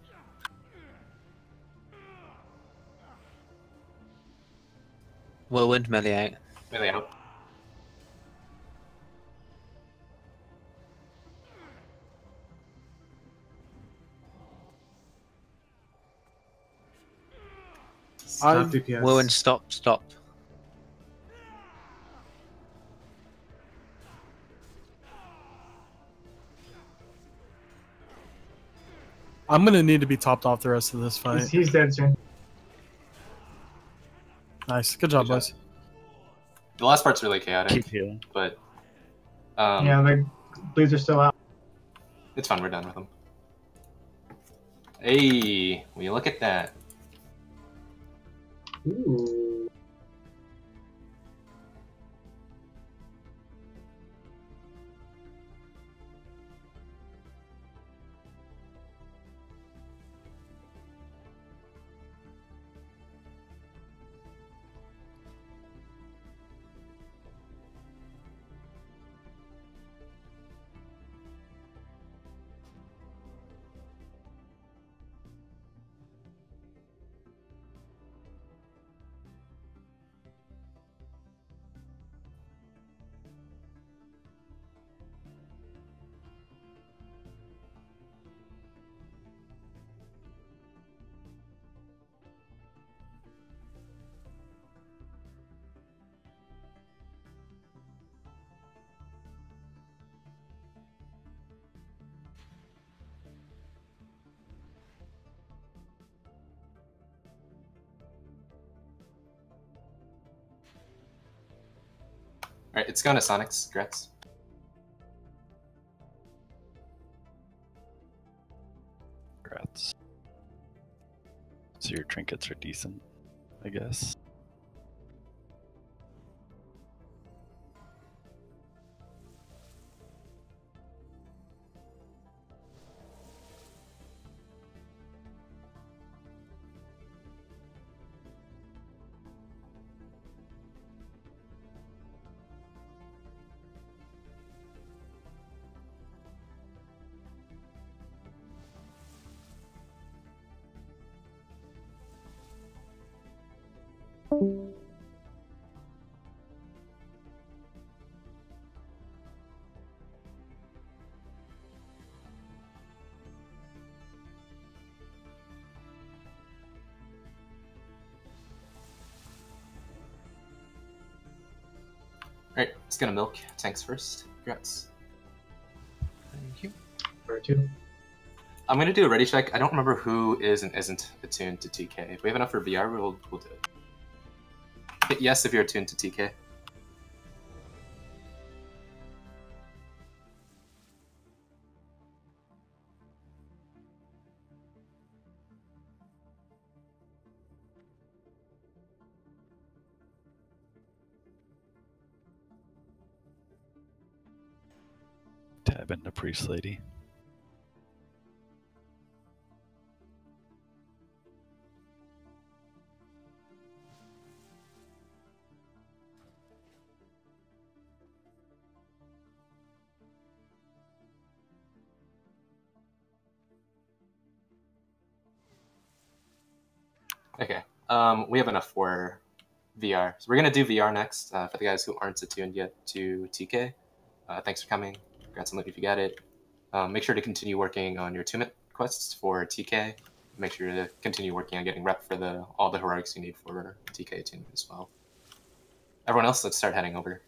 Whirlwind, melee out. Melee out. Stop DPS. Whirlwind, stop, stop. I'm gonna need to be topped off the rest of this fight. He's dead soon. Nice, good job, boys. The last part's really chaotic. Keep healing. But Yeah, the bleeds are still out. it's fun, we're done with them. Hey, will you look at that? Ooh. Alright, it's going to Sonic's. Congrats. Congrats. So your trinkets are decent, I guess. Alright, it's gonna milk tanks first. Congrats. Thank you. Or two. I'm gonna do a ready check. I don't remember who is and isn't attuned to TK. If we have enough for VR, we'll do it. Hit yes if you're attuned to TK. vibing the priest lady. Okay. We have enough for VR. So we're gonna do VR next for the guys who aren't attuned yet to TK. Thanks for coming. Congrats on loot if you got it. Make sure to continue working on your attunement quests for TK. Make sure to continue working on getting rep for all the heroics you need for TK attunement as well. Everyone else, let's start heading over.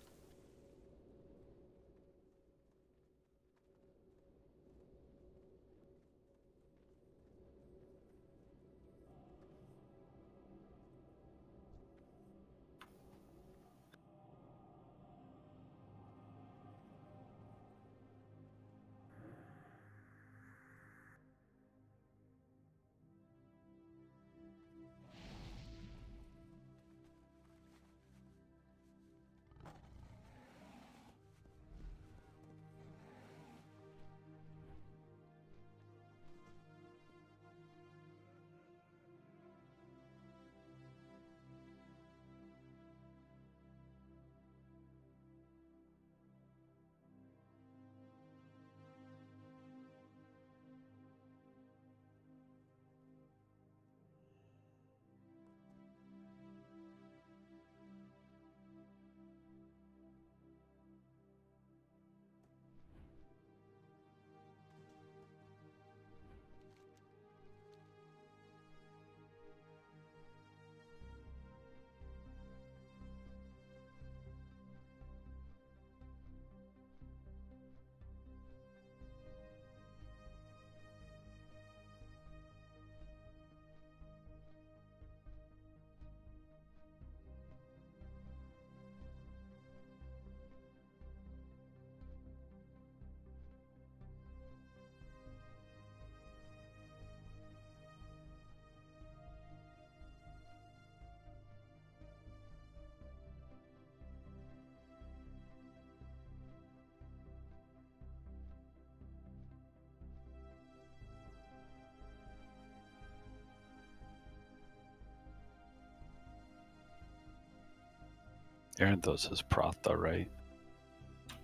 Aranthos is Proth though, right?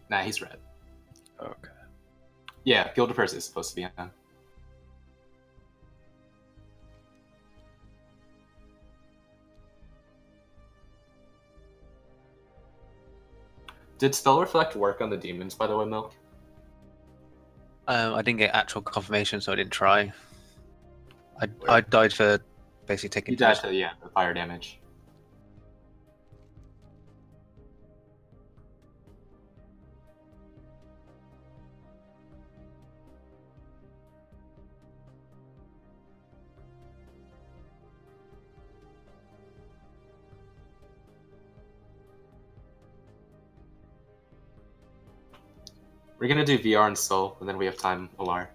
Nah, he's red. Okay. Yeah, Guild of Percy is supposed to be on. Did Spell Reflect work on the demons, by the way, Milk? I didn't get actual confirmation, so I didn't try. I died for basically taking. You died to the fire damage. We're gonna do VR and Soul, and then we have time Alar.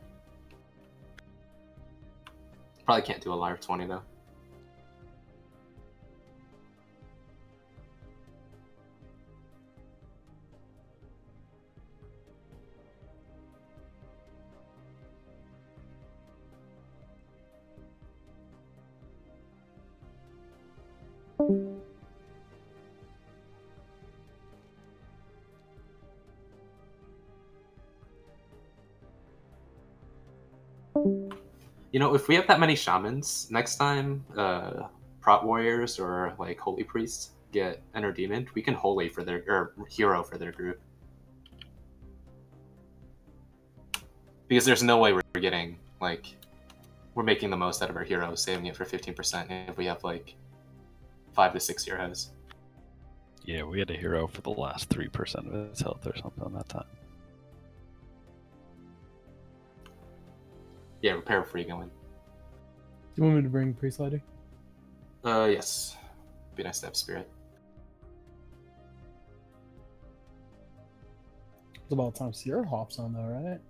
Probably can't do Alar 20 though. You know, if we have that many shamans, next time prot warriors or like holy priests get enter demon, we can holy for their or hero for their group. Because there's no way we're getting we're making the most out of our heroes, saving it for 15% if we have like 5 to 6 heroes. Yeah, we had a hero for the last 3% of his health or something that time. Yeah, repair free going. Do you want me to bring Priest Lady? Yes. Be nice to have Spirit. It's about time Sierra hops on though, right?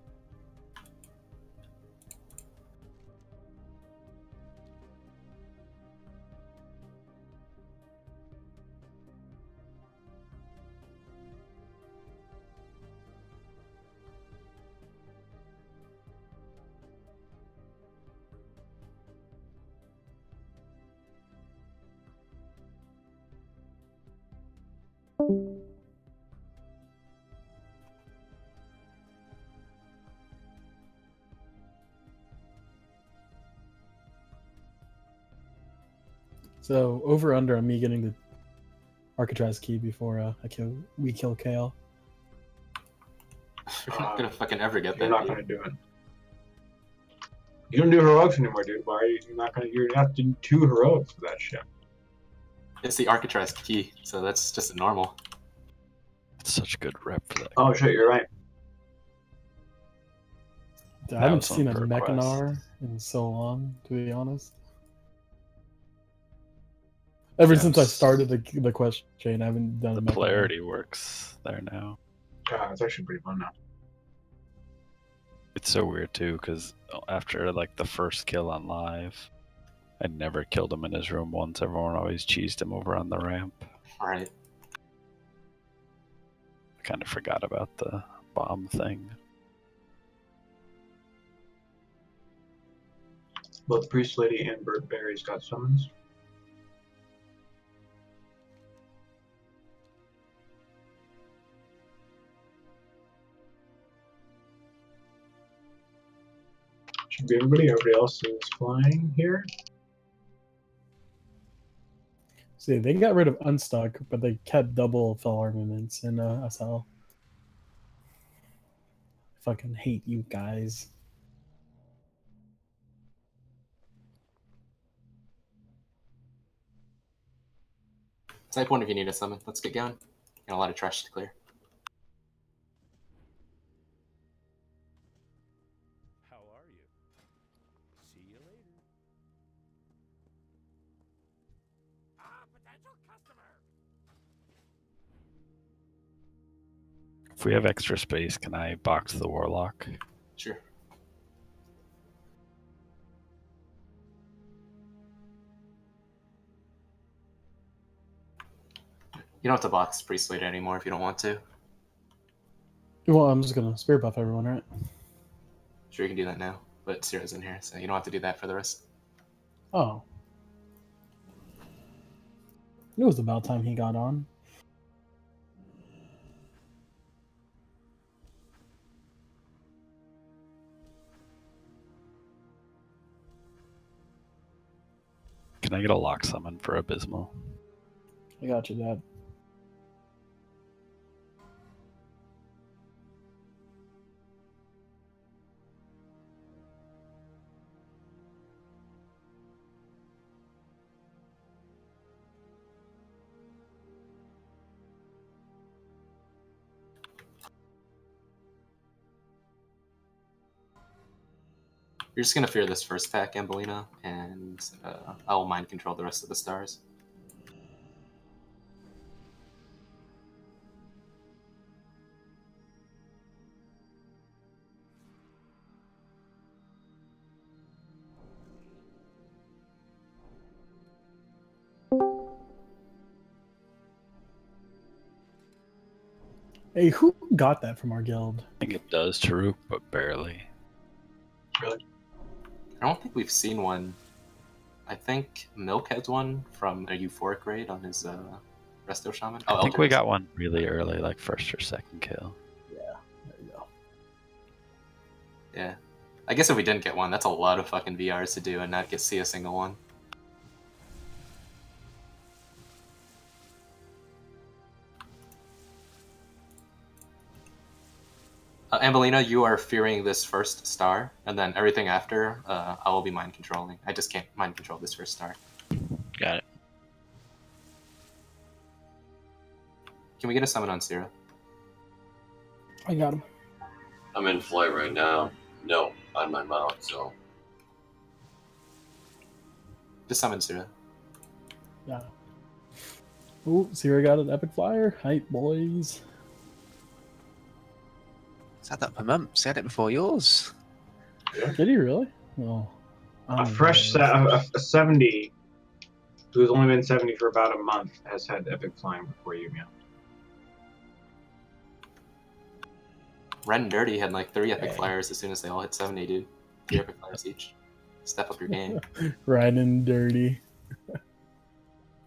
So over under on me getting the Arcatraz key before we kill Kale. You're not gonna fucking ever get that. You're not gonna do it. You don't do heroics anymore, dude. Why are you not gonna? You're gonna have to do 2 heroics for that shit. It's the Arcatraz key, so that's just a normal. It's such a good rep for that. Oh shit, you're right. Dude, I haven't seen a Mechanar in so long, to be honest. Ever since I started the quest chain, I haven't done the Mechanar. polarity works there now. Yeah, it's actually pretty fun now. It's so weird too, because after like the first kill on live, I never killed him in his room once. Everyone always cheesed him over on the ramp. Alright. I kind of forgot about the bomb thing. Both Priest Lady and Bird Berries got summons. Should be everybody. Everybody else is flying here. See, they got rid of Unstuck, but they kept double fell armaments in SL. Fucking hate you guys. Type 1 if you need a summon. Let's get going. Got a lot of trash to clear. How are you? See you later. Potential customer. If we have extra space, can I box the Warlock? Sure. You don't have to box Priest Lady anymore if you don't want to. Well, I'm just gonna spirit buff everyone, right? Sure, you can do that now, but Sierra's in here, so you don't have to do that for the rest. Oh. It was about time he got on. Can I get a lock summon for Abysmal? I got you, Dad. You're just gonna fear this first pack, Ambolina, and I will mind control the rest of the stars. Hey, who got that from our guild? I think it does, Taruk, but barely. Really? I don't think we've seen one. I think Milk has one from a euphoric raid on his Resto Shaman. Oh, I think we Elder. got one really early, like first or second kill. Yeah, there you go. Yeah. I guess if we didn't get one, that's a lot of fucking VRs to do and not see a single one. Ambolina, you are fearing this first star, and then everything after, I will be mind controlling. I just can't mind control this first star. Got it. Can we get a summon on Sierra? I got him. I'm in flight right now. No, on my mount, so. Just summon Sierra. Yeah. Ooh, Sierra got an epic flyer. Hype, boys. It's had that for months. He had it before yours. Yeah. Did he really? Oh. A fresh a 70 who's only been 70 for about a month has had epic flying before you, man. Red and Dirty had like 3 epic flyers as soon as they all hit 70, dude. 3 epic flyers each. Step up your game. Red and Dirty.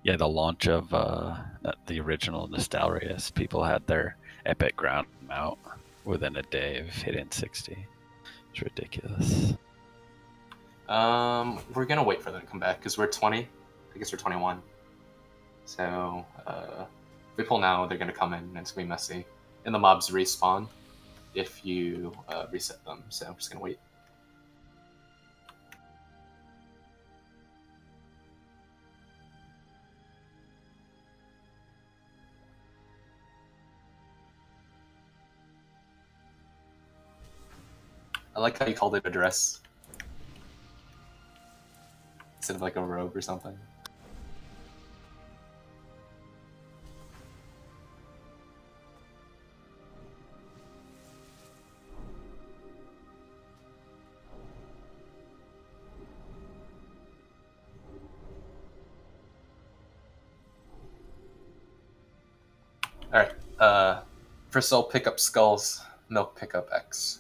Yeah, the launch of the original Nostalrius, people had their epic ground out within a day of hitting 60. It's ridiculous. We're gonna wait for them to come back because we're 20. I guess we're 21. So if we pull now, they're gonna come in and it's gonna be messy. And the mobs respawn if you reset them. So I'm just gonna wait. I like how you called it a dress instead of like a robe or something. Alright, first I'll pick up skulls, milk pick up X.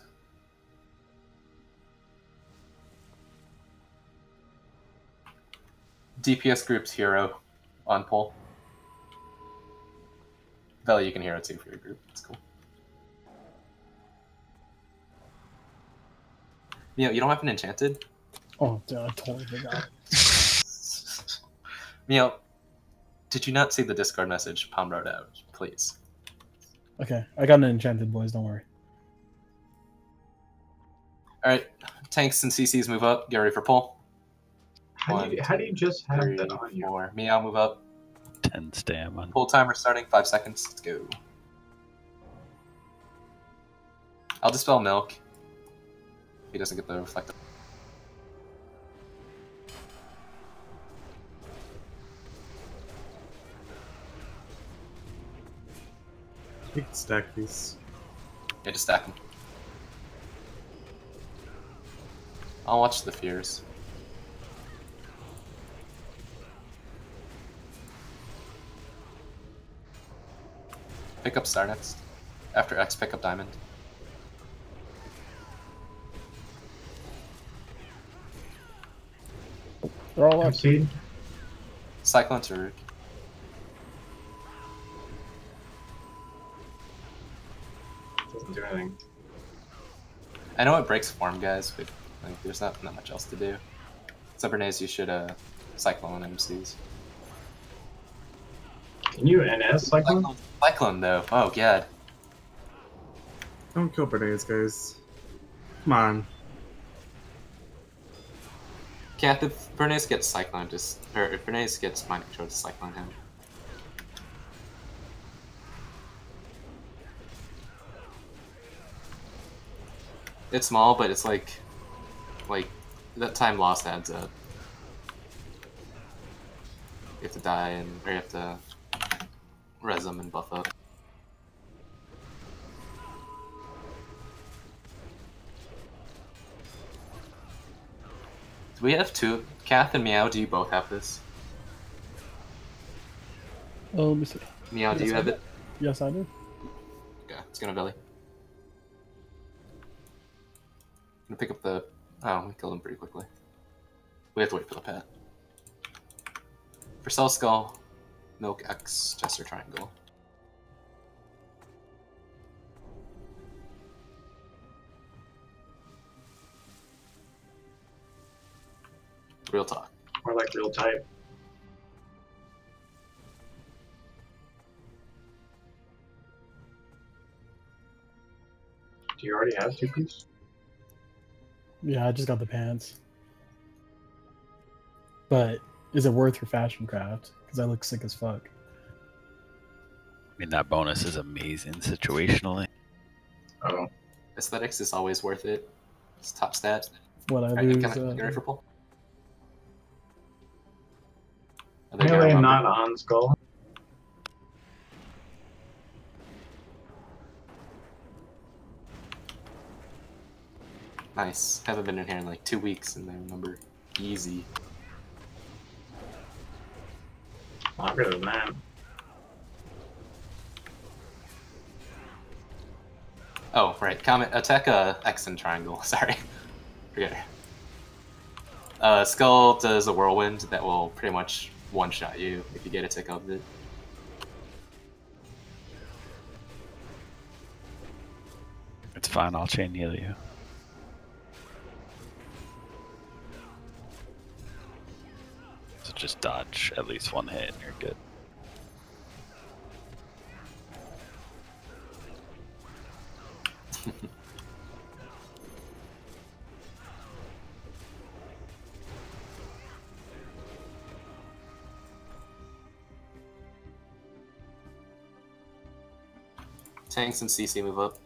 DPS group's hero on pull. Veli, you can hero too for your group. That's cool. You know, you don't have an enchanted? Oh, dude, I totally forgot. Mio, did you not see the Discord message Palm wrote out? Please. Okay, I got an enchanted, boys. Don't worry. Alright, tanks and CCs move up. Get ready for pull. How do you just have that on you? 4. Meow, move up. 10 stamina. Pull timer starting, 5 seconds. Let's go. I'll dispel milk. If he doesn't get the reflector. You can stack these. Yeah, just stack them. I'll watch the fears. Pick up star next. After X, pick up diamond. They're all up. Cyclone to root. Doesn't do anything. I know it breaks form, guys, but like, there's not much else to do. So Bernays, you should cyclone MCs. Can you NS Cyclone? Cyclone though. Oh god. Don't kill Bernays, guys. Come on. Kath, if Bernays gets cyclone, or if Bernays gets mind control, just cyclone him. It's small, but it's like that time lost adds up. You have to die or you have to res them and buff up. Do we have two? Kath and Meow, do you both have this? Oh, let me see. Meow, do you have it? Yes, I do. Okay, it's gonna belly. I'm gonna pick up the... Oh, we killed him pretty quickly. We have to wait for the pet. For Cell Skull, Milk X, Jester Triangle. Real talk. Or like real type. Do you already have 2-piece? Yeah, I just got the pants. But is it worth for Fashion Craft? Because I look sick as fuck. I mean, that bonus is amazing situationally. Oh. Aesthetics is always worth it. It's top stat. What I Alright, lose? get ready for pull. Melee not on skull. Nice. Haven't been in here in like 2 weeks and I remember. Easy. Longer than that. Oh, right. Comment attack X and triangle. Sorry. Forget it. Skull does a whirlwind that will pretty much one-shot you if you get a tick of it. It's fine, I'll chain heal you. So just dodge at least one hit and you're good. Tanks and CC move up.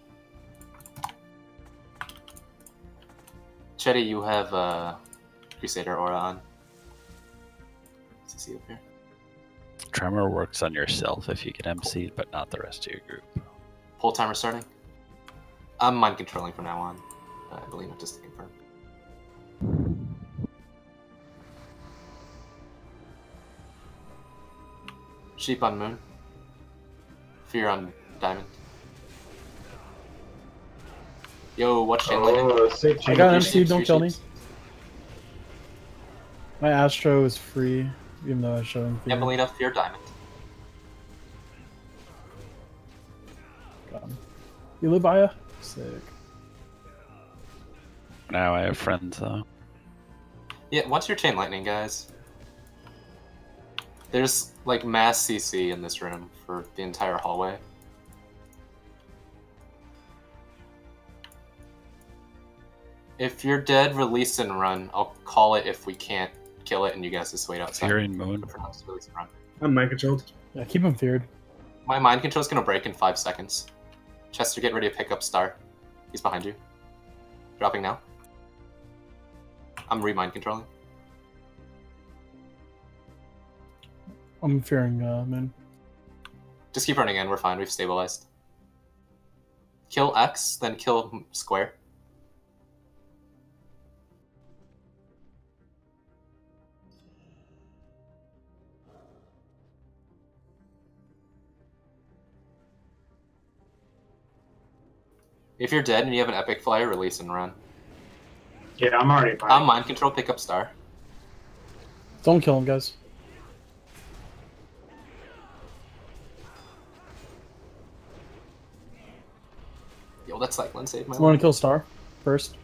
Chetty, you have Crusader Aura on. CC up here. Tremor works on yourself if you get MC'd, but not the rest of your group. Pull timer starting. I'm mind controlling from now on. I believe not just to confirm. Sheep on Moon. Fear on Diamond. Yo, watch chain lightning. Sick I got chain. MC, don't kill me. My Astro is free, even though I was showing fear. Evelina, Fear Diamond. Got him. You live, Aya? Sick. Now I have friends though. Yeah, watch your chain lightning, guys. There's like mass CC in this room for the entire hallway. If you're dead, release and run. I'll call it if we can't kill it and you guys just wait outside. Fearing Moon. Release and run. I'm mind controlled. Yeah, keep him feared. My mind control's gonna break in 5 seconds. Chester, get ready to pick up Star. He's behind you. Dropping now. I'm re-mind controlling. I'm fearing Moon. Just keep running in, we're fine, we've stabilized. Kill X, then kill Square. If you're dead and you have an epic flyer, release and run. Yeah, I'm already fine. I'm mind control, pick up Star. Don't kill him, guys. Yo, that Cyclone saved my You want life. to kill Star first?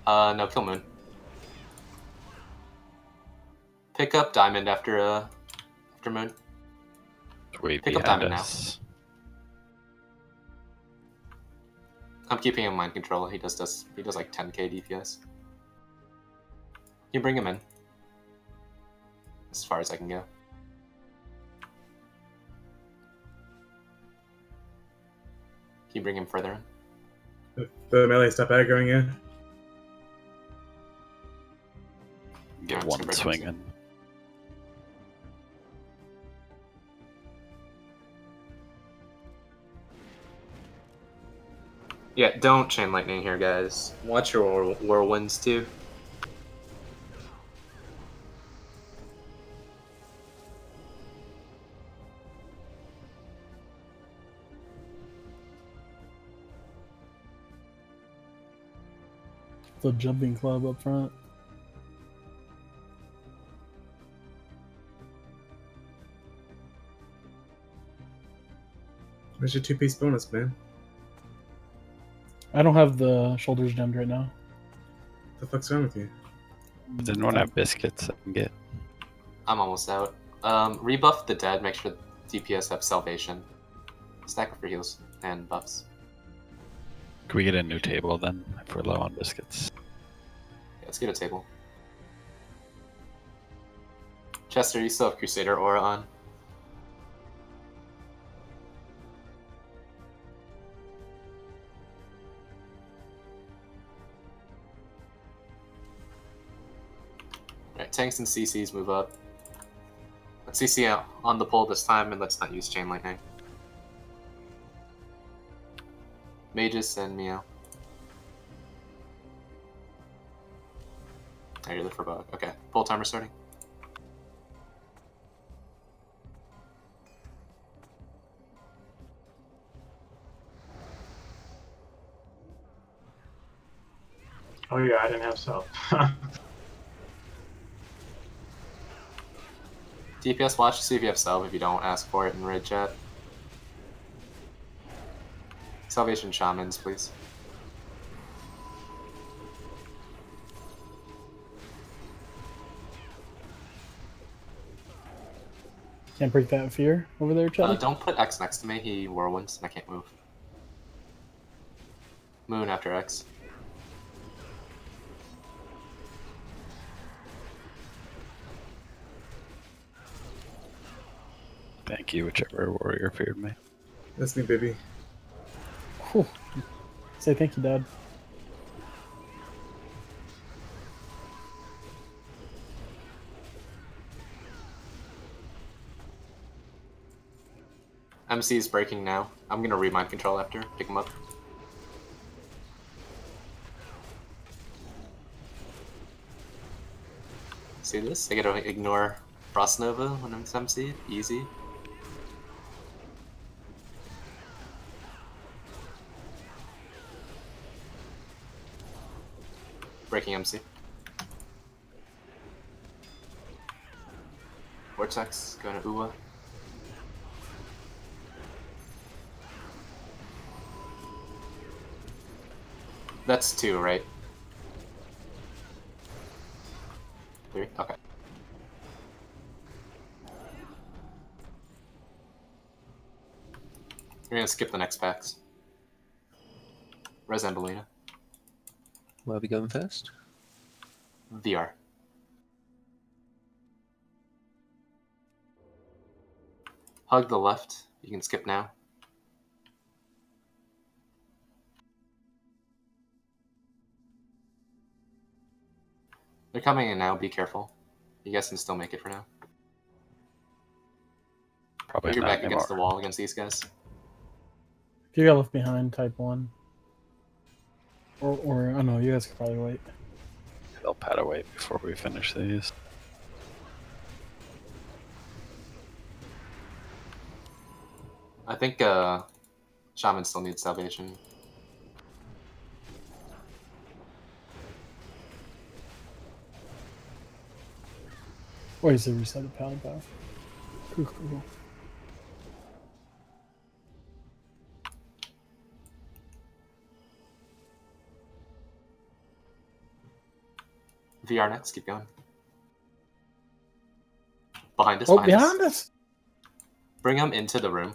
No, kill Moon. Pick up Diamond after Moon. Wait Pick up behind Diamond us. I'm keeping him mind control. He does like 10k DPS. You bring him in. As far as I can go. Can you bring him further in? The melee step out going in. Get I'm just one gonna break swing him. in. Yeah, don't chain lightning here, guys. Watch your whirlwinds too. The jumping club up front. Where's your 2-piece bonus, man? I don't have the shoulders gemmed right now. What the fuck's wrong with you? Does anyone have biscuits I can get? I'm almost out. Rebuff the dead, make sure DPS have salvation. Stack up for heals and buffs. Can we get a new table then, if we're low on biscuits? Yeah, let's get a table. Chester, you still have Crusader Aura on. Alright, tanks and CCs move up. Let's CC out on the pole this time, and let's not use Chain Lightning. Mages and Meow. Oh, you're the Forbog. Okay, pull timer starting. Oh yeah, I didn't have self. DPS watch to see if you have Salve. If you don't, ask for it in raid chat. Salvation Shamans, please. Can't break that fear over there, Charlie. Don't put X next to me. He whirlwinds and I can't move. Moon after X. Thank you, whichever warrior feared me. That's me, baby. Whew. Say thank you, Dad. MC is breaking now. I'm gonna read mind control after. Pick him up. See this? I gotta ignore Frost Nova when I'm MC. Easy. Breaking MC. Vortex, going to Uwa. That's 2, right? 3? Okay. We're gonna skip the next packs. Res Ambolina. Where are we going first? VR. Hug the left. You can skip now. They're coming in now. Be careful. You guys can still make it for now. Probably You're not back anymore. against the wall against these guys. If you got left behind, type 1. Or I don't know, you guys could probably wait. They'll pad away before we finish these. I think Shaman still needs salvation. Or is it reset the pal back? Cool. VR next, keep going. Behind us, Oh, behind behind us! Bring him into the room.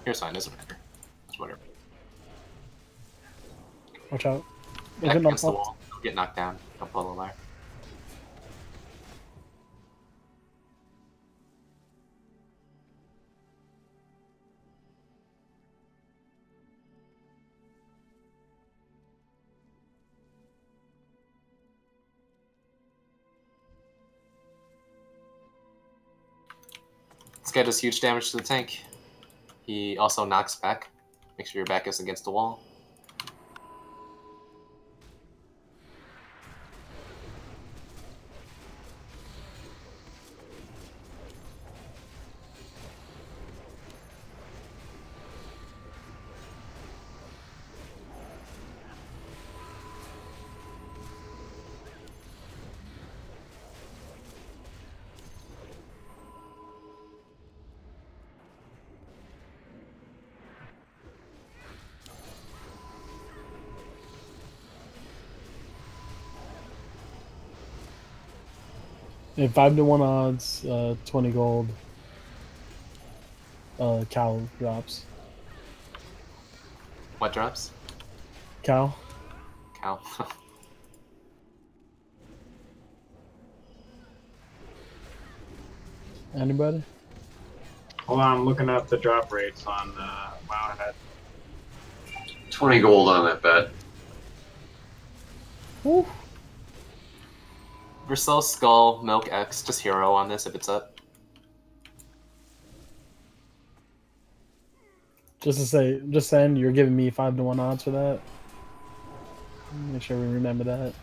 Here's fine, doesn't matter. It's whatever. Watch out. Back against the wall. Don't get knocked down. Don't pull the wire. This guy does huge damage to the tank. He also knocks back. Make sure your back is against the wall. Yeah, 5-1 odds, 20 gold. Cow drops. What drops? Cow. Cow. Anybody? Hold on, I'm looking up the drop rates on Wowhead. 20 gold on that bet. Woo. Vercel, Skull, Milk X, just hero on this if it's up. Just saying, you're giving me 5-1 odds for that. Make sure we remember that.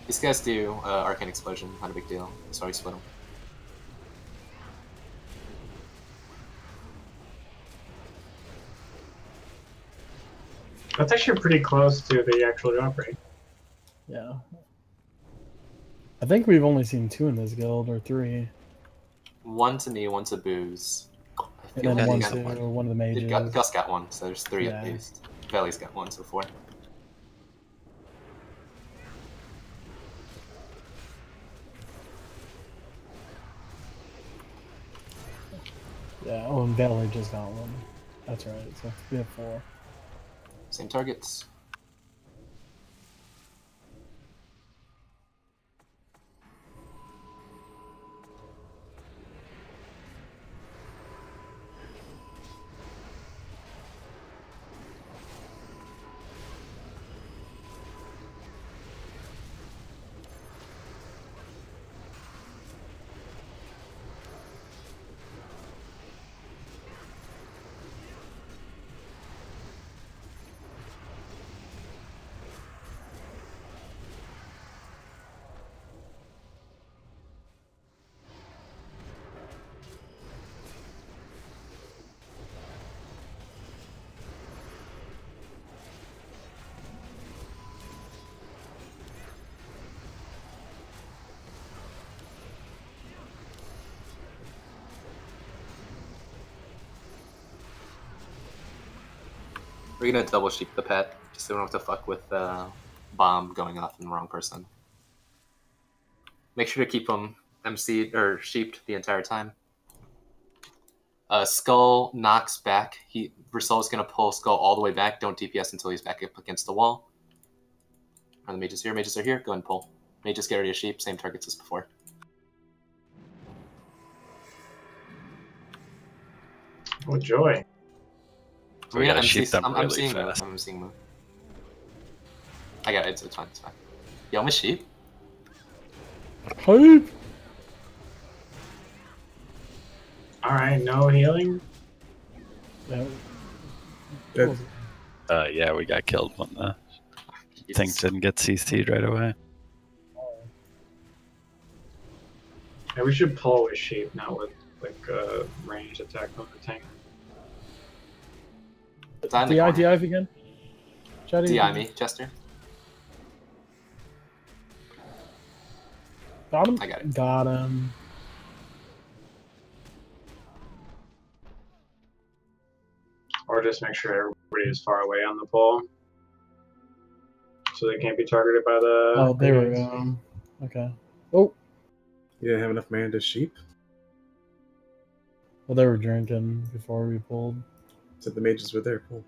These guys do Arcane Explosion, not a big deal. Sorry, split them. That's actually pretty close to the actual drop rate. Yeah. I think we've only seen 2 in this guild, or 3. 1 to me, 1 to Booze. And then 1 got to one of the mages. Gus got 1, so there's 3 at Yeah. least. Veli's got 1, so 4. Yeah, oh, and Valley just got 1. That's right, so we have 4. Same targets. We're gonna double sheep the pet, just so we don't have to fuck with bomb going off in the wrong person. Make sure to keep them MC'd or sheeped the entire time. Skull knocks back. Versal's gonna pull Skull all the way back. Don't DPS until he's back up against the wall. Are the mages here? Mages are here. Go ahead and pull. Mages get ready to sheep. Same targets as before. Oh joy! We gotta sheep them I'm really seeing fast. I'm seeing move. I got it. It's fine. It's fine. Yo, I'm a sheep. Hype! Alright, no healing? Yeah. Good. Yeah, we got killed when the things didn't get CC'd right away. Yeah, we should pull with sheep, not with like ranged attack on the tank. DI again? Chatty? DI me, Chester. Got him? I got it. Got him. Or just make sure everybody is far away on the pole. So they can't be targeted by the... Oh, there we go. Okay. Oh! You didn't have enough mana to sheep? Well, they were drinking before we pulled. Said the mages were there. Cool.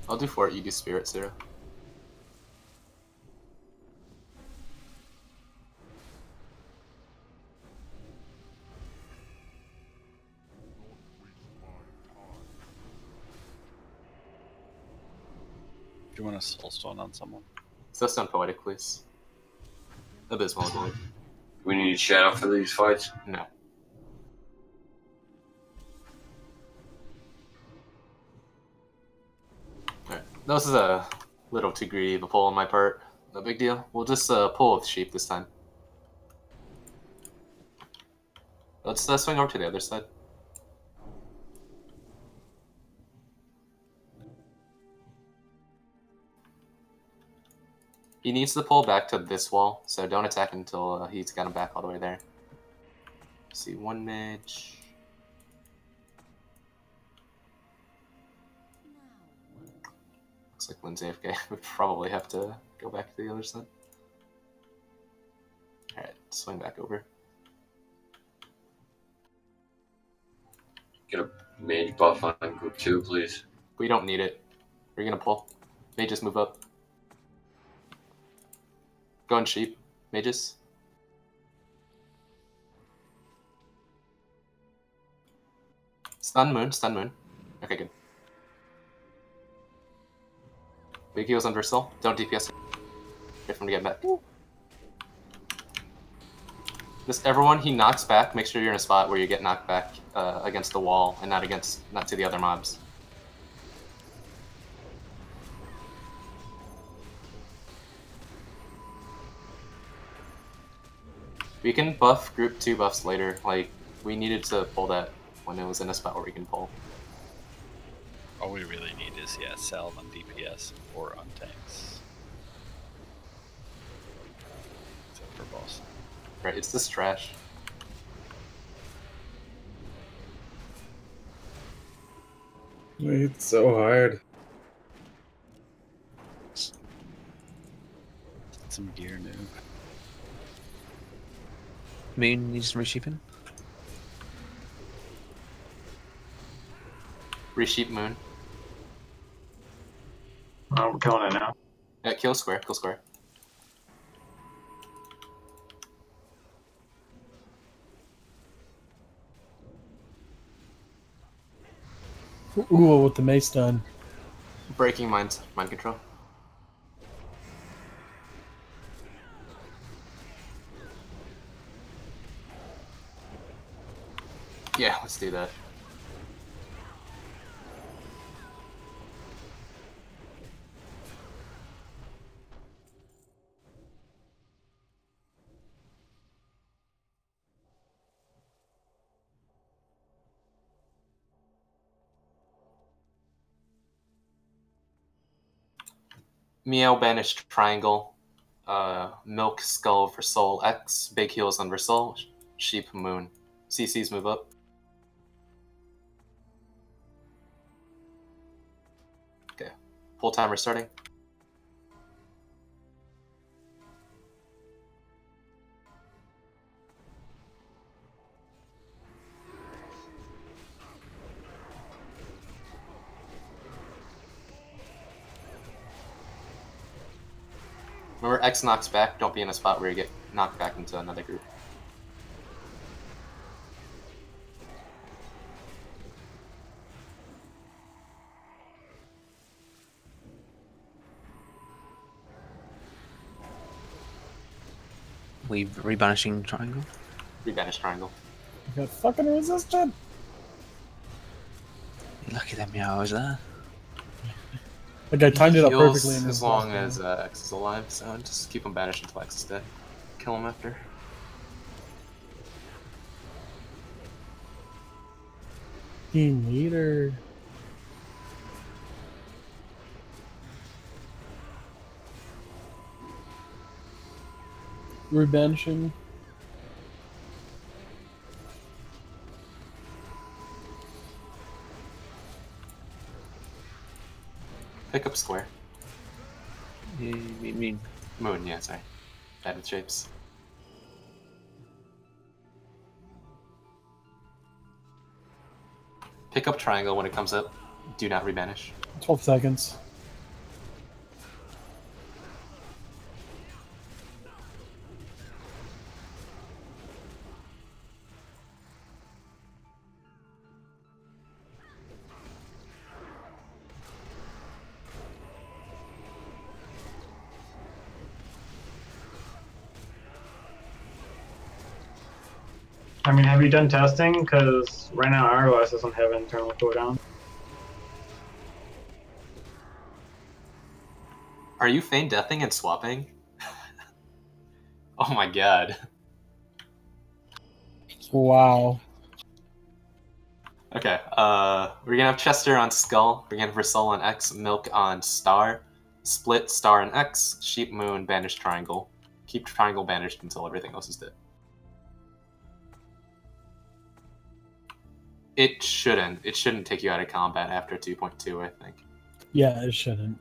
I'll do 4, you do Spirit, Sarah. Do you want a soulstone on someone? Soulstone Poetic, please. Abysmal Void. We need shadow for these fights? No. Alright, this is a little too greedy of a pull on my part. No big deal. We'll just pull with sheep this time. Let's swing over to the other side. He needs to pull back to this wall, so don't attack until he's got him back all the way there. See, one mage. Looks like Lynn's AFK. We probably have to go back to the other side. Alright, swing back over. Get a mage buff on group 2, please. We don't need it. We're gonna pull. Mages move up. Go on sheep. Mages. Stun moon, stun moon. Okay, good. Big heals on Versil. Don't DPS. Wait for him to get back. Just everyone he knocks back, make sure you're in a spot where you get knocked back against the wall and not to the other mobs. We can buff group 2 buffs later. Like, we needed to pull that when it was in a spot where we can pull. All we really need is, yeah, salve on DPS or on tanks. Except for boss. Right, it's this trash. It's so hard. Some gear noob. Moon needs some resheeping. Resheep moon. Oh, we're killing it now. Yeah, kill square, kill square. Ooh, with the mace done. Breaking mind control. Yeah, let's do that. Meow banished triangle. Milk skull for soul X. Big heals on Versil. Sheep moon. CCs move up. Okay. Full timer starting. Remember, X knocks back. Don't be in a spot where you get knocked back into another group. We rebanishing triangle. Rebanish triangle. You got fucking resistant. Lucky them meows there. Like I timed it up Heals perfectly. In as long as X is alive, so just keep him banished until X is dead. Kill him after. Team leader. Rebanishing. Pick up square. You mean Moon, yeah, sorry. Bad with shapes. Pick up triangle when it comes up. Do not rebanish. 12 seconds. I mean, have you done testing? Because right now iOS doesn't have internal cooldown. Are you feign deathing and swapping? Oh my god. Wow. Okay, we're gonna have Chester on Skull, we're gonna have Versul on X, Milk on Star, Split, Star on X, Sheep, Moon, Banish, Triangle. Keep Triangle banished until everything else is dead. It shouldn't. It shouldn't take you out of combat after 2.2, I think. Yeah, it shouldn't.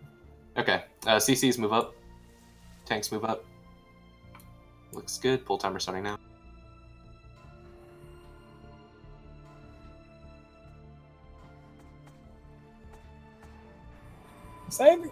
Okay, CCs move up. Tanks move up. Looks good. Pull timer starting now. Save me.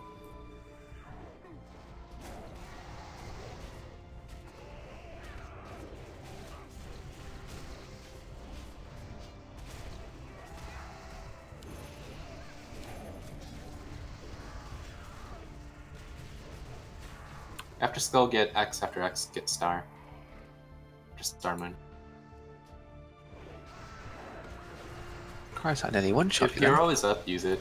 After Skull, get X. After X, get Star. Just Star Moon. Christ, I nearly one shot. If Hero is up, use it.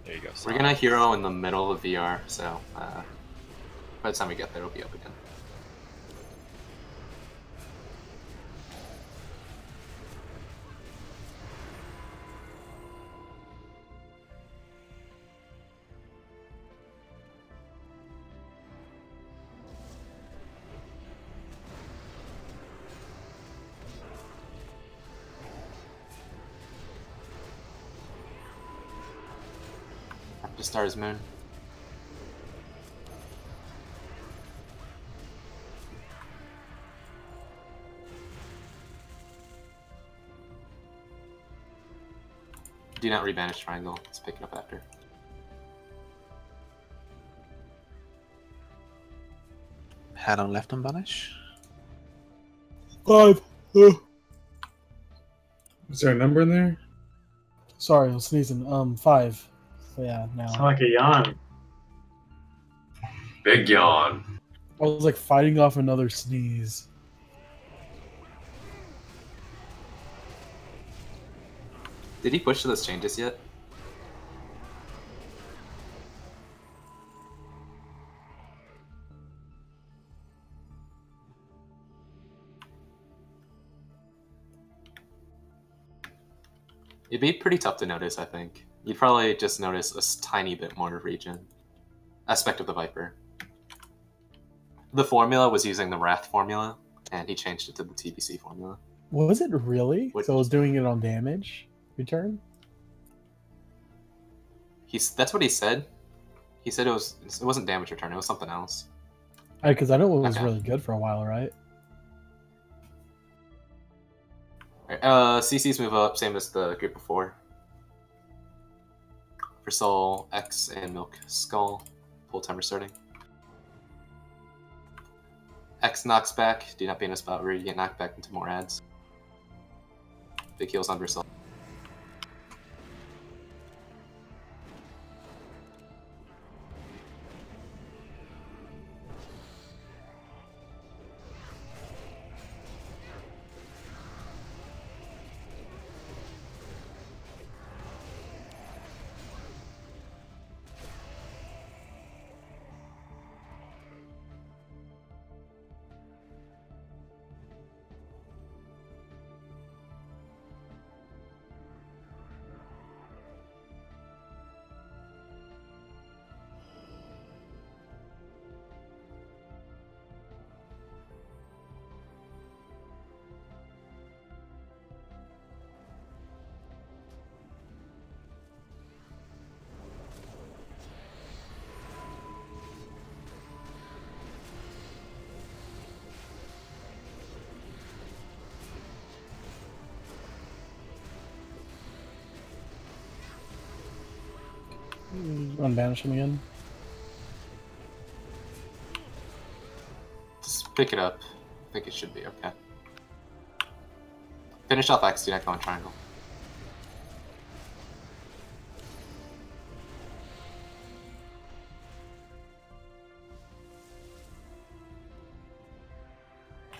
There you go. We're gonna Hero in the middle of VR, so by the time we get there, it'll be up again. After Star's Moon. Do not rebanish Triangle. Let's pick it up after. Had on left on banish. 5. Is there a number in there? Sorry, I was sneezing. 5. So yeah, now. Sound like a yawn. Big yawn. I was like fighting off another sneeze. Did he push to those changes yet? It'd be pretty tough to notice, I think. You'd probably just notice a tiny bit more of region. Aspect of the Viper. The formula was using the Wrath formula, and he changed it to the TBC formula. Was it really? What- So I was doing it on damage return? That's what he said. He said it wasn't damage return, it was something else. Because I know it was Okay. really good for a while, right? Alright, CCs move up, same as the group before. For Soul, X, and Milk, Skull. Pull timer starting. X knocks back. Do not be in a spot where you get knocked back into more ads. Big heals on Versul. Unbanish him again. Just pick it up. I think it should be okay. Finish off X, do not go in triangle.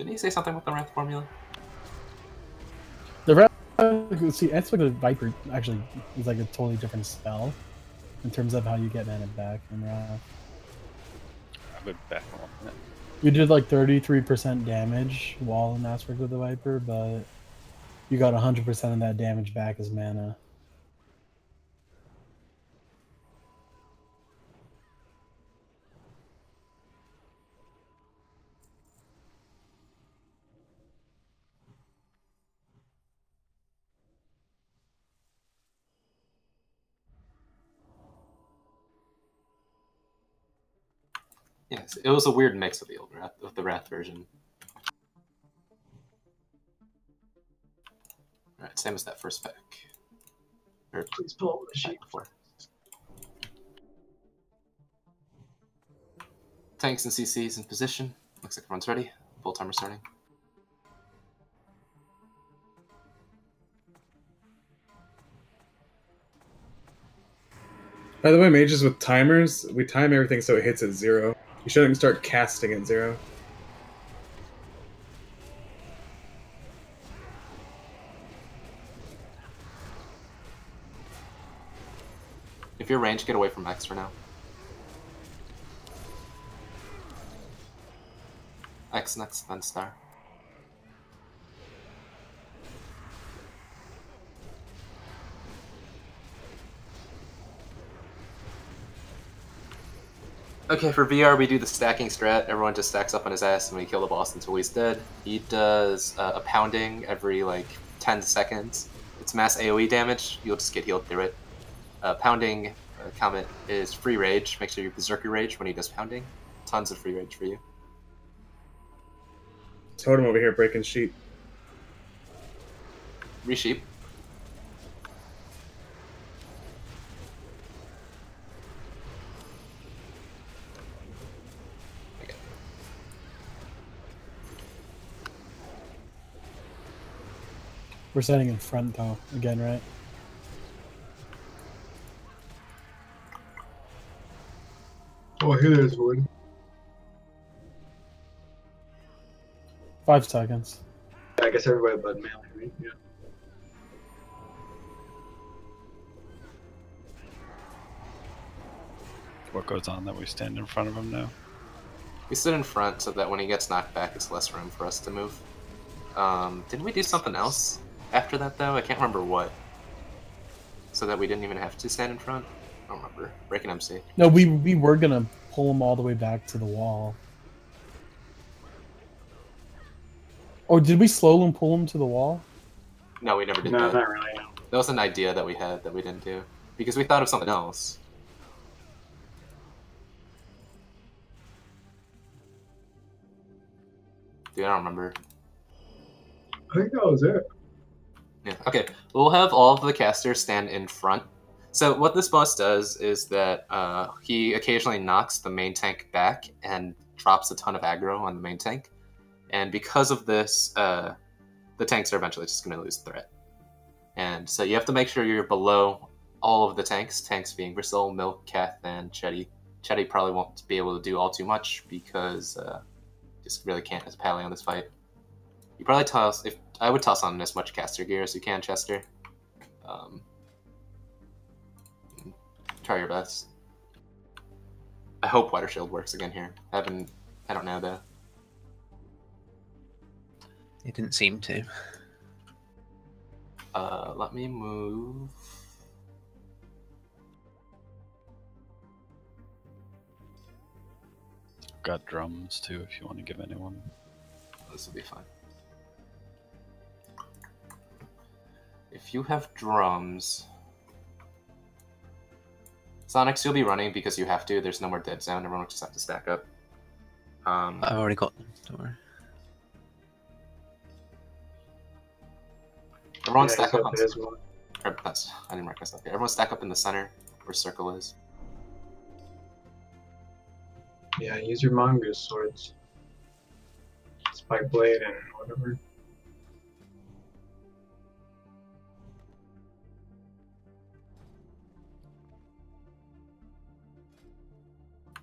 Didn't he say something with the Wrath formula? The Wrath, see, Aspect of the Viper actually is like a totally different spell in terms of how you get mana back from Wrath. I would back on that. You did like 33% damage while in Aspect of the Viper, but you got 100% of that damage back as mana. Yes, it was a weird mix of the old Wrath, of the Wrath version. Alright, same as that first pack. Or Please pull up the sheet before. Tanks and CCs in position. Looks like everyone's ready. Full timer starting. By the way, mages with timers, we time everything so it hits at 0. You shouldn't start casting at 0. If you're ranged, get away from X for now. X next, then star. Okay, for VR, we do the stacking strat. Everyone just stacks up on his ass and we kill the boss until he's dead. He does a pounding every, like, 10 seconds. It's mass AoE damage. You'll just get healed through it. Pounding comment is free rage. Make sure you berserker rage when he does pounding. Tons of free rage for you. Totem over here breaking sheep. Resheep. We're setting in front though, again, right? Oh, here there's wood. 5 seconds. Yeah, I guess everybody but melee, right? Yeah. What goes on that we stand in front of him now? We sit in front so that when he gets knocked back, it's less room for us to move. Didn't we do something else after that, though? I can't remember what. So that we didn't even have to stand in front? I don't remember. Breaking MC. No, we were gonna pull him all the way back to the wall. Or did we slow and pull him to the wall? No, we never did No, that. not really, no. That was an idea that we had that we didn't do. Because we thought of something else. Dude, I don't remember. I think that was it. Yeah, okay. We'll have all of the casters stand in front. So what this boss does is that he occasionally knocks the main tank back and drops a ton of aggro on the main tank. And because of this, the tanks are eventually just going to lose threat. And so you have to make sure you're below all of the tanks, tanks being Bristle, Milk, Kath, and Chetty. Chetty probably won't be able to do all too much because just really can't as Pally on this fight. You probably toss, if I would toss on as much caster gear as you can, Chester. Try your best. I hope Water Shield works again here. I don't know though. It didn't seem to. Let me move. Got drums too if you want to give anyone. This will be fine. If you have drums, Sonics, you'll be running because you have to. There's no more dead zone. Everyone will just have to stack up. I've already got them. Don't worry. Everyone Yeah, stack up on there's one. I didn't mark myself here. Everyone stack up in the center where circle is. Yeah, use your mongoose swords. Spike blade and whatever.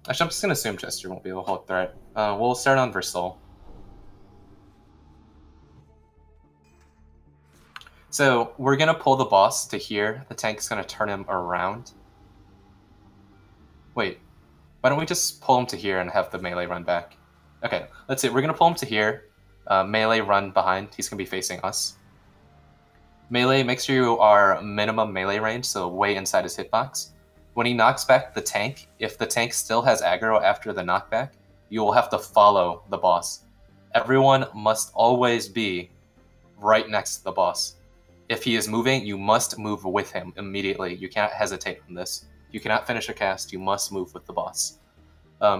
Actually, I'm just gonna assume Chester won't be able to hold threat. We'll start on Versul. So we're gonna pull the boss to here. The tank's gonna turn him around. Wait, why don't we just pull him to here and have the melee run back? Okay, let's see. We're gonna pull him to here. Melee run behind. He's gonna be facing us. Melee, make sure you are minimum melee range, so way inside his hitbox. When he knocks back the tank, if the tank still has aggro after the knockback, you will have to follow the boss. Everyone must always be right next to the boss. If he is moving, you must move with him immediately. You cannot hesitate on this. You cannot finish a cast, you must move with the boss.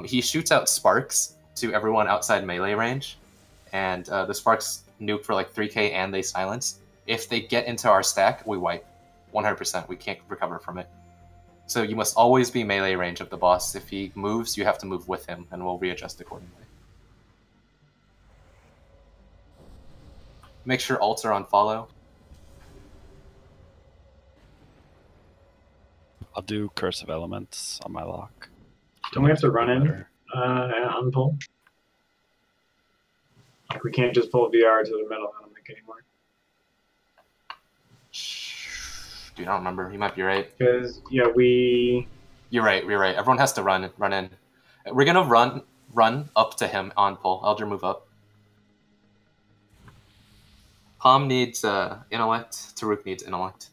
He shoots out sparks to everyone outside melee range, and the sparks nuke for like 3k and they silence. If they get into our stack, we wipe. 100%, we can't recover from it. So you must always be melee range of the boss. If he moves, you have to move with him, and we'll readjust accordingly. Make sure ults are on follow. I'll do Curse of Elements on my lock. Don't we have to run in on pull? Like we can't just pull VR to the middle. I don't think anymore. Dude, I don't remember. You might be right. Because yeah, we. You're right. You're right. Everyone has to run in. We're gonna run up to him on pull. Elder, move up. Palm needs intellect. Taruk needs intellect.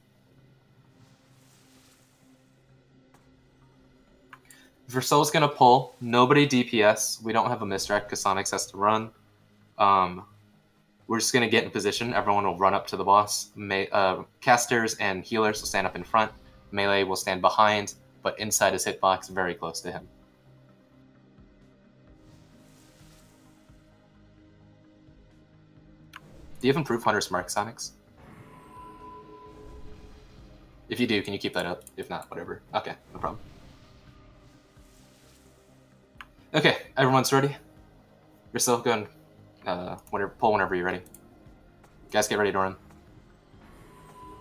Versol's gonna pull. Nobody DPS. We don't have a misdirect because Sonics has to run. We're just gonna get in position. Everyone will run up to the boss. Casters and healers will stand up in front. Melee will stand behind, but inside his hitbox, very close to him. Do you have improved Hunter's Mark, Sonics? If you do, can you keep that up? If not, whatever. Okay, no problem. Okay, everyone's ready? You're still going. Pull whenever you're ready. Guys, get ready to run.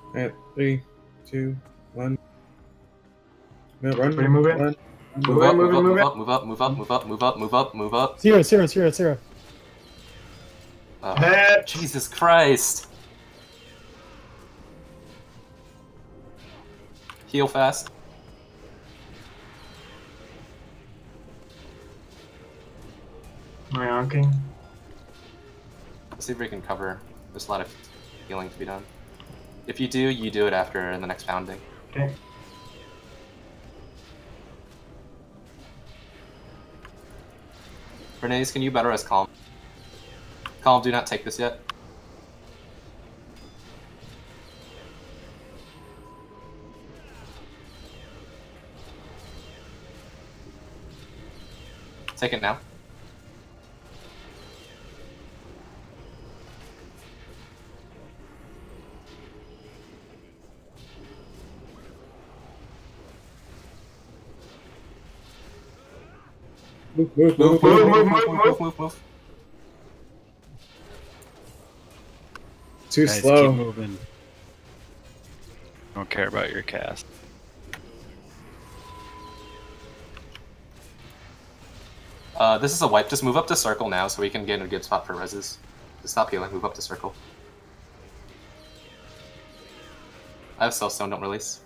Alright, 3, 2, 1. No, run. Move it. Run. Move up. Zero. Jesus Christ. Heal fast. My onking. Let's see if we can cover. There's a lot of healing to be done. If you do, you do it after the next pounding. Okay. Bernays, can you better as Calm? Calm, do not take this yet. Take it now. Move. Too Guys, slow. keep moving. Don't care about your cast. This is a wipe. Just move up to circle now so we can get in a good spot for reses. Just stop healing. Move up to circle. I have Soulstone. Don't release.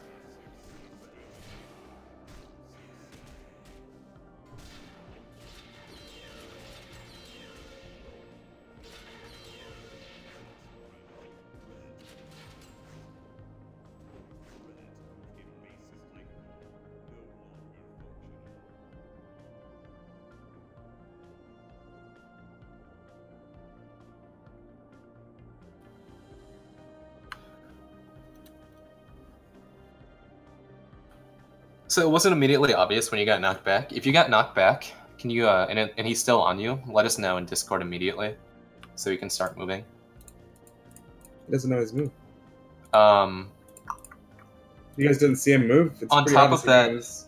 So it wasn't immediately obvious when you got knocked back. If you got knocked back, can you and he's still on you, let us know in Discord immediately, so we can start moving. He doesn't know his move. You guys didn't see him move? It's on pretty top obvious of that, he was.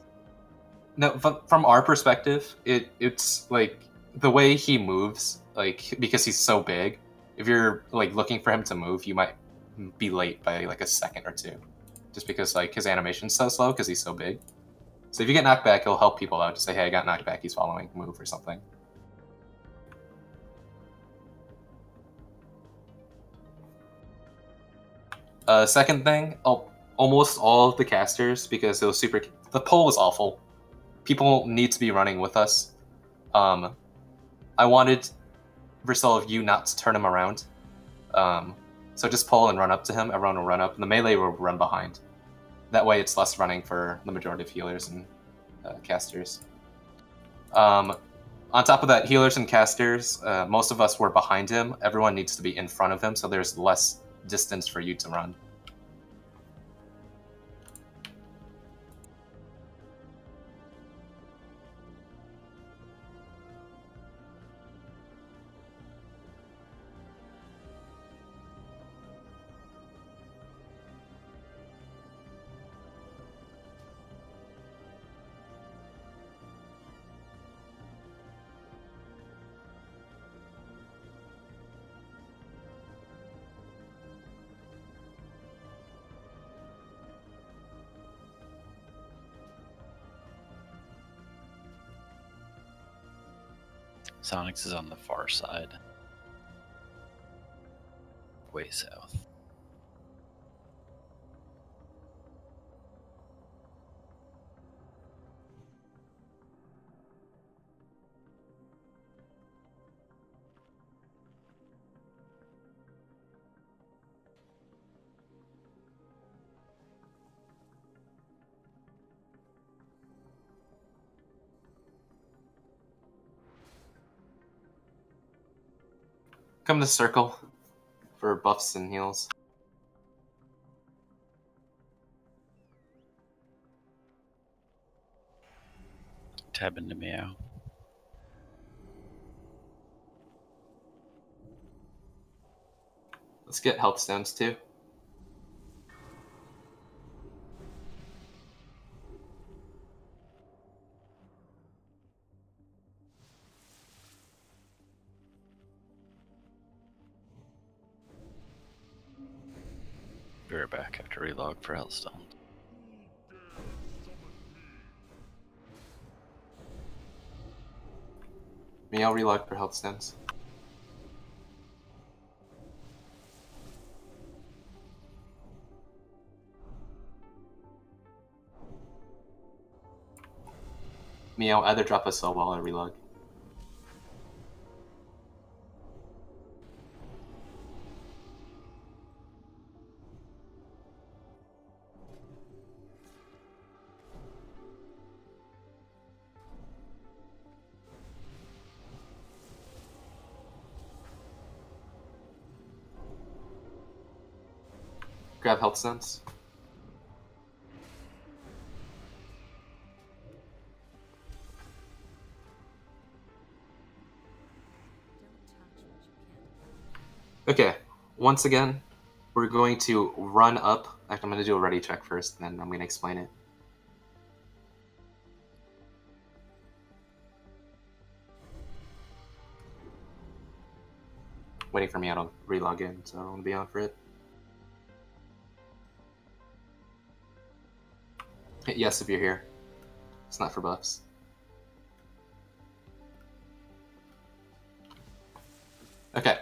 no, from our perspective, it's like the way he moves, like because he's so big. If you're like looking for him to move, you might be late by like a second or two, just because like his animation's so slow because he's so big. So if you get knocked back, it'll help people out to say, "Hey, I got knocked back. He's following move or something." Second thing, almost all of the casters, because it was the poll was awful. People need to be running with us. I wanted Versil, you not to turn him around. So just pull and run up to him. Everyone will run up, and the melee will run behind. That way, it's less running for the majority of healers and casters. On top of that, healers and casters, most of us were behind him. Everyone needs to be in front of him, so there's less distance for you to run. Sonics is on the far side. Way south. Come to circle for buffs and heals. Tab into Meow. Let's get health stones too. Be right back after relog for Hellstone. I'll relog for health stones. I'll either drop a cell while I relog. Grab health stones. Okay, once again, we're going to run up. Actually, I'm going to do a ready check first, and then I'm going to explain it. Waiting for me to relog in, so I don't want to be on for it. Hit yes if you're here. It's not for buffs. Okay,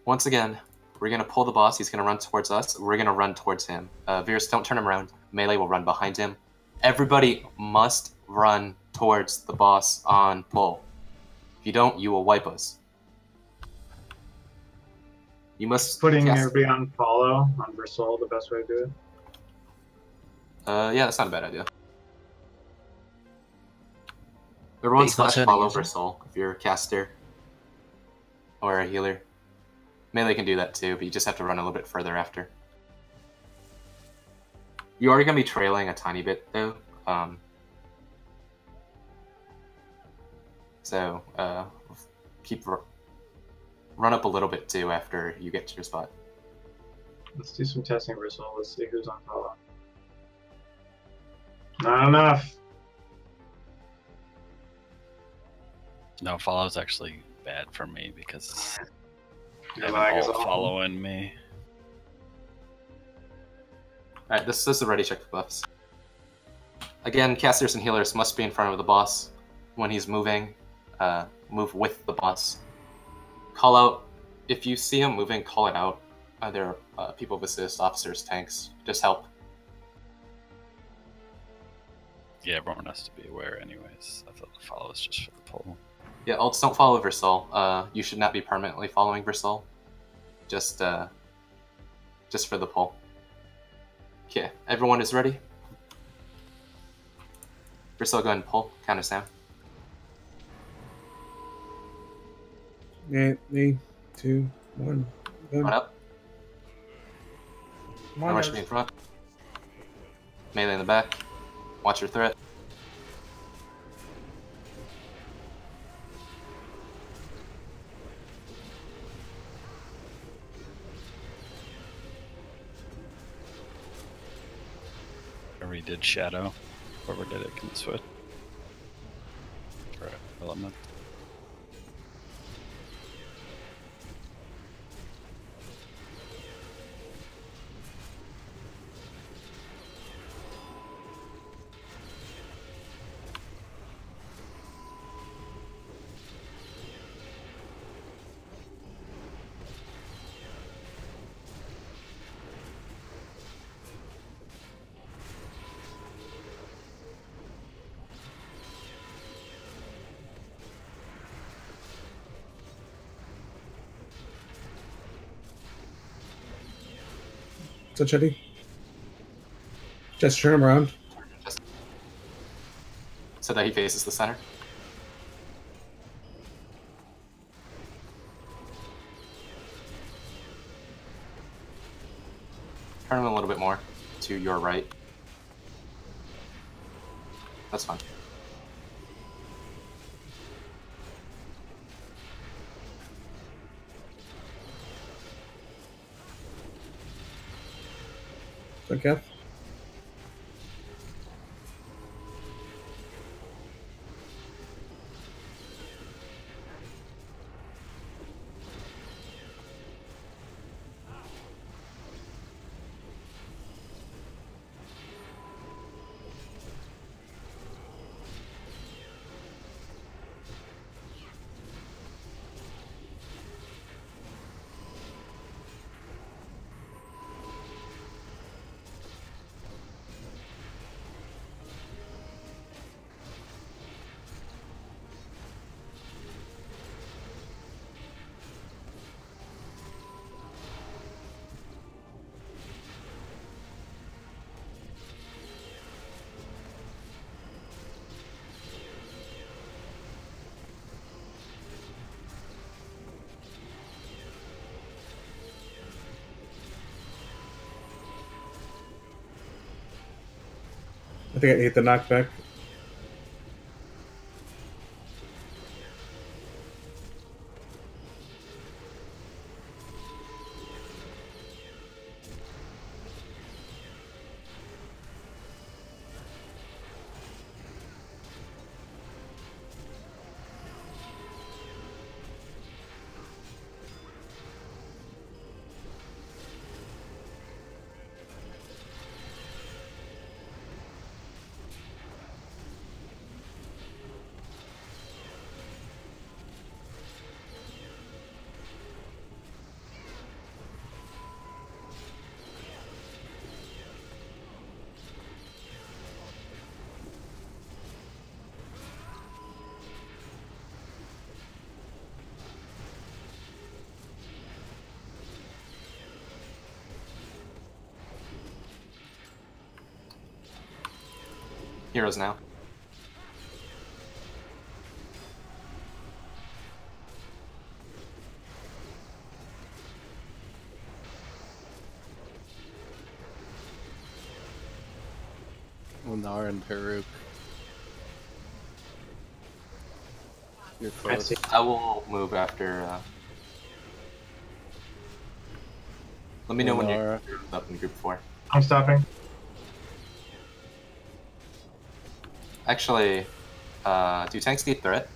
once again, we're going to pull the boss. He's going to run towards us. We're going to run towards him. Virus, don't turn him around. Melee will run behind him. Everybody must run towards the boss on pull. If you don't, you will wipe us. You must putting everybody on follow on Versil, the best way to do it. Yeah, that's not a bad idea. Everyone slash follow Versil if you're a caster or a healer. Melee can do that too, but you just have to run a little bit further after. You are going to be trailing a tiny bit though. So keep run up a little bit too after you get to your spot. Let's do some testing, Versil. Let's see who's on follow. Not enough. No, follow's actually bad for me because Your I'm lag is all awful. following me. Alright, this is a ready check for buffs. Again, casters and healers must be in front of the boss when he's moving. Move with the boss. Call out, if you see him moving, call it out, either people of assist, officers, tanks. Just help. Yeah, everyone has to be aware anyways. I thought the follow was just for the poll. Yeah, ults don't follow Versal. You should not be permanently following Versal. Just for the poll. Okay, everyone is ready? Versal, go ahead and pull. Count us down. 3, 2, 1. Run up. Come on, Rush guys. me in front. Melee in the back. Watch your threat. I redid Shadow. Whoever did it can switch. For element. So, Chetty. Just turn him around. Just so that he faces the center. Turn him a little bit more to your right. That's fine. So, Kath. I think I ate the knockback. Heroes now. Lunar and Peruk. You're close. I will move after. Let me know when you're up in group 4. I'm stopping. Actually, do tanks need threat?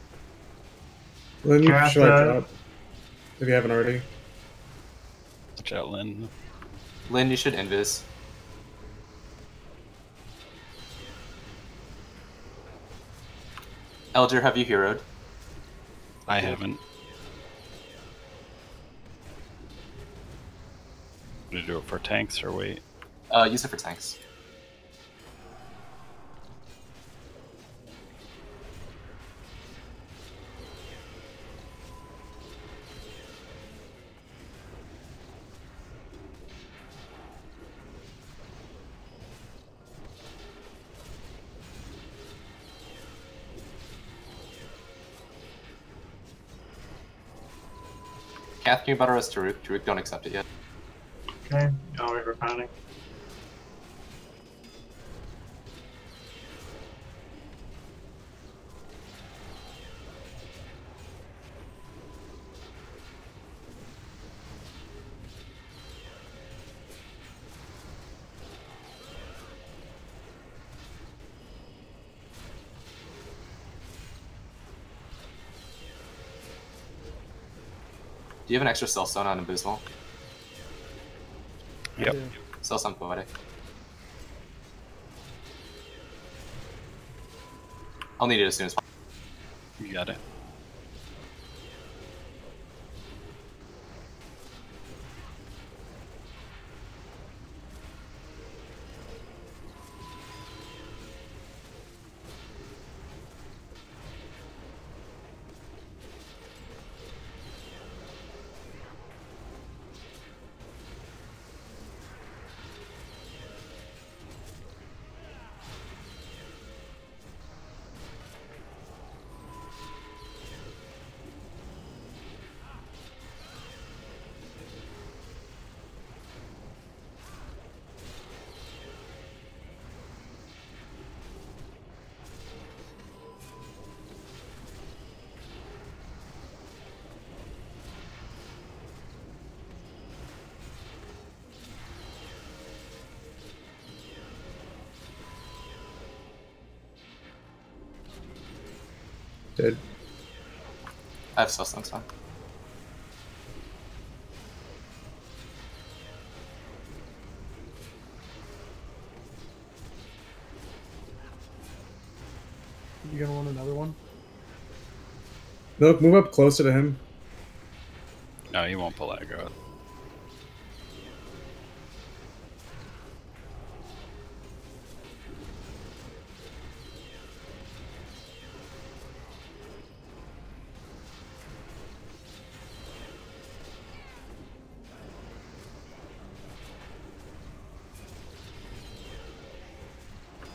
Lynn, Kath, should I drop? If you haven't already. Watch out, Lynn. Lynn, you should invis. Elder, have you heroed? I haven't. Do you do it for tanks or wait? Use it for tanks. Kath, can you butter us Taruk? Taruk, don't accept it yet. Okay, I'll wait for panic. Do you have an extra cell stone on Abysmal? Yep. Cell stone poetic. I'll need it as soon as possible. You got it. Dead. I have cell stone, so. You gonna want another one? Milk, move up closer to him. No, he won't pull aggro.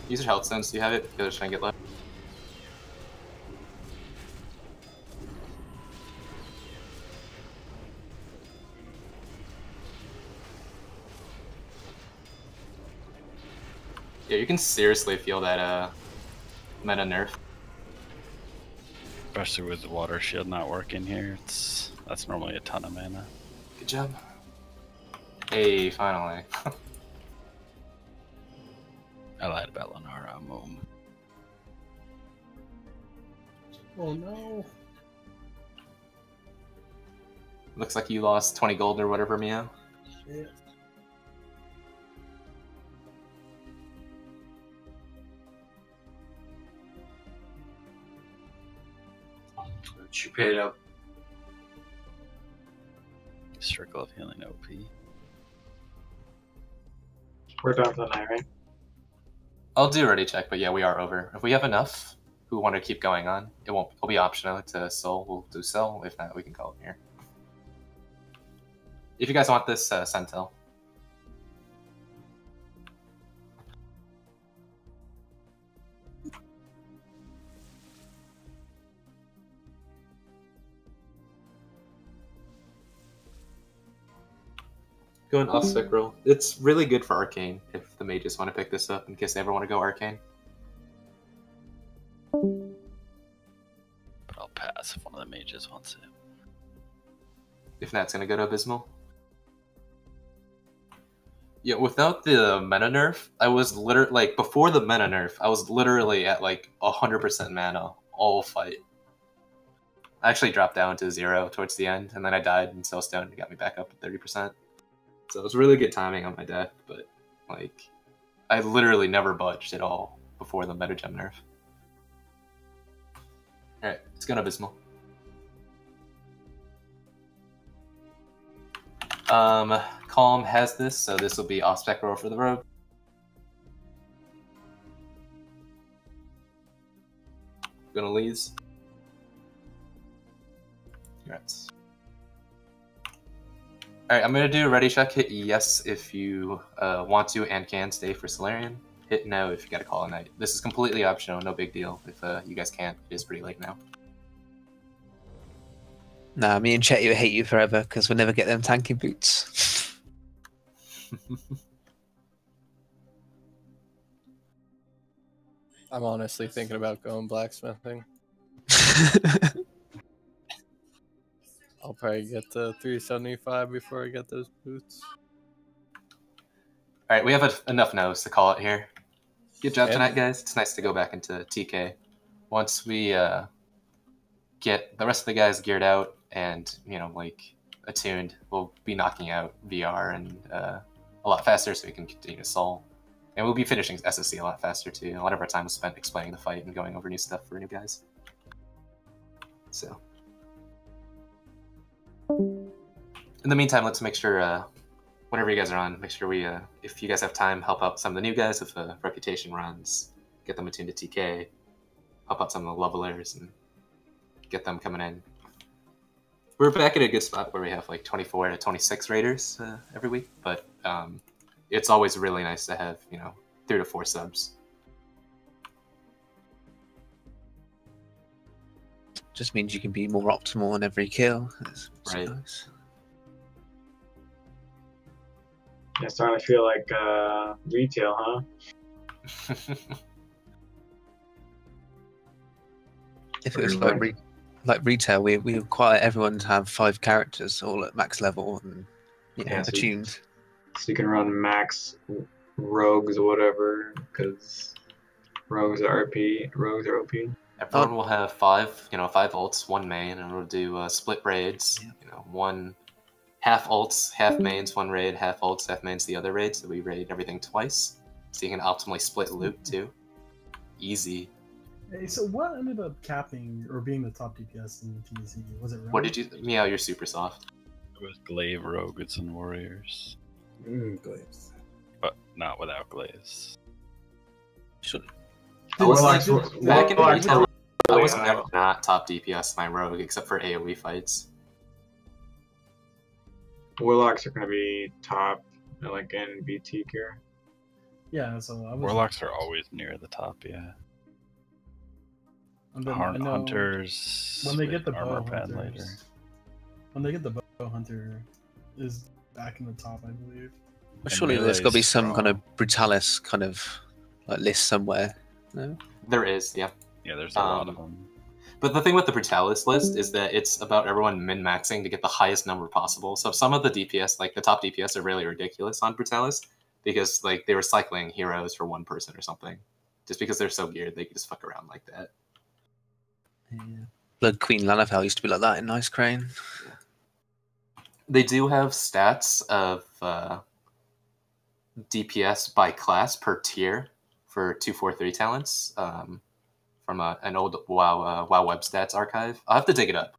Use your health stones. Do you have it? Go try and get left. Yeah, you can seriously feel that meta nerf. Especially with the water shield not working here. That's normally a ton of mana. Good job. Hey, finally. I lied about Lenara. I'm home. Oh no. Looks like you lost 20 gold or whatever, Mio. Shit. She paid up. Circle of Healing OP. We're done for the night, right? I'll do ready check, but yeah, we are over. If we have enough who want to keep going on, it'll be optional to soul. We'll do soul. If not, we can call it here. If you guys want this, Sentinel. Go an off spec roll. It's really good for Arcane if the mages want to pick this up in case they ever want to go Arcane. But I'll pass if one of the mages wants it. If not, it's gonna go to Abysmal. Yeah, without the meta nerf, I was literally like before the meta nerf, I was literally at like 100% mana all fight. I actually dropped down to 0 towards the end, and then I died, and Soulstone got me back up to 30%. So it was really good timing on my death, but like I literally never budged at all before the meta gem nerf. Alright, let's go to Abysmal. Calm has this, so this will be off-spec roll for the rogue. Gonna leads. Congrats. Alright, I'm gonna do a ready check. Hit yes if you want to and can stay for Solarian. Hit no if you gotta call a night. This is completely optional, no big deal. If you guys can't, it is pretty late now. Nah, me and Chet hate you forever because we'll never get them tanking boots. I'm honestly thinking about going blacksmithing. I'll probably get to 375 before I get those boots. Alright, we have enough no's to call it here. Good job And- tonight, guys. It's nice to go back into TK. Once we get the rest of the guys geared out and, you know, like, attuned, we'll be knocking out VR and a lot faster so we can continue to Sol. And we'll be finishing SSC a lot faster too. A lot of our time was spent explaining the fight and going over new stuff for new guys. So. In the meantime, let's make sure, whenever you guys are on, make sure we, if you guys have time, help out some of the new guys with reputation runs, get them attuned to TK, help out some of the levelers, and get them coming in. We're back at a good spot where we have like 24 to 26 raiders every week, but it's always really nice to have, you know, 3 to 4 subs. Just means you can be more optimal on every kill. That's Right. nice. Yeah, starting to feel like retail, huh? If it was like retail, we require everyone to have 5 characters all at max level and Yeah, so attuned. So you can run max rogues or whatever, because rogues are RP, rogues are OP. Everyone will have 5 ults, 1 main, and we'll do split raids. Yeah. You know, 1 half ults, half mains, 1 raid, half ults, half mains, the other raid. So we raid everything twice, so you can optimally split loot too. Easy. Hey, so what ended up capping or being the top DPS in the TBC? Was it Rogue? What did you? Meow, you're super soft. It was glaive, rogues, and warriors, Glaives. but not without glaives. Should I was like, Warlocks- back in Warlocks retail, I was really never high. not top DPS my rogue except for AoE fights. Warlocks are going to be top, like in BT gear. Yeah, so I was. Warlocks are always near the top, yeah. And then I know Hunters when they get with the armor bow pen hunters, later. when they get the bow hunter, is back in the top, I believe. Well, surely there's got to be melee's some kind of strong. brutalis kind of like list somewhere. No? There is, yeah. Yeah, there's a lot of them. But the thing with the Brutalis list is that it's about everyone min-maxing to get the highest number possible. So some of the DPS, like the top DPS, are really ridiculous on Brutalis because like they were cycling heroes for 1 person or something. Just because they're so geared, they can just fuck around like that. Yeah. Blood Queen Lanafel used to be like that in Ice Crane. They do have stats of DPS by class per tier for 243 talents from an old WoW Web Stats archive. I'll have to dig it up.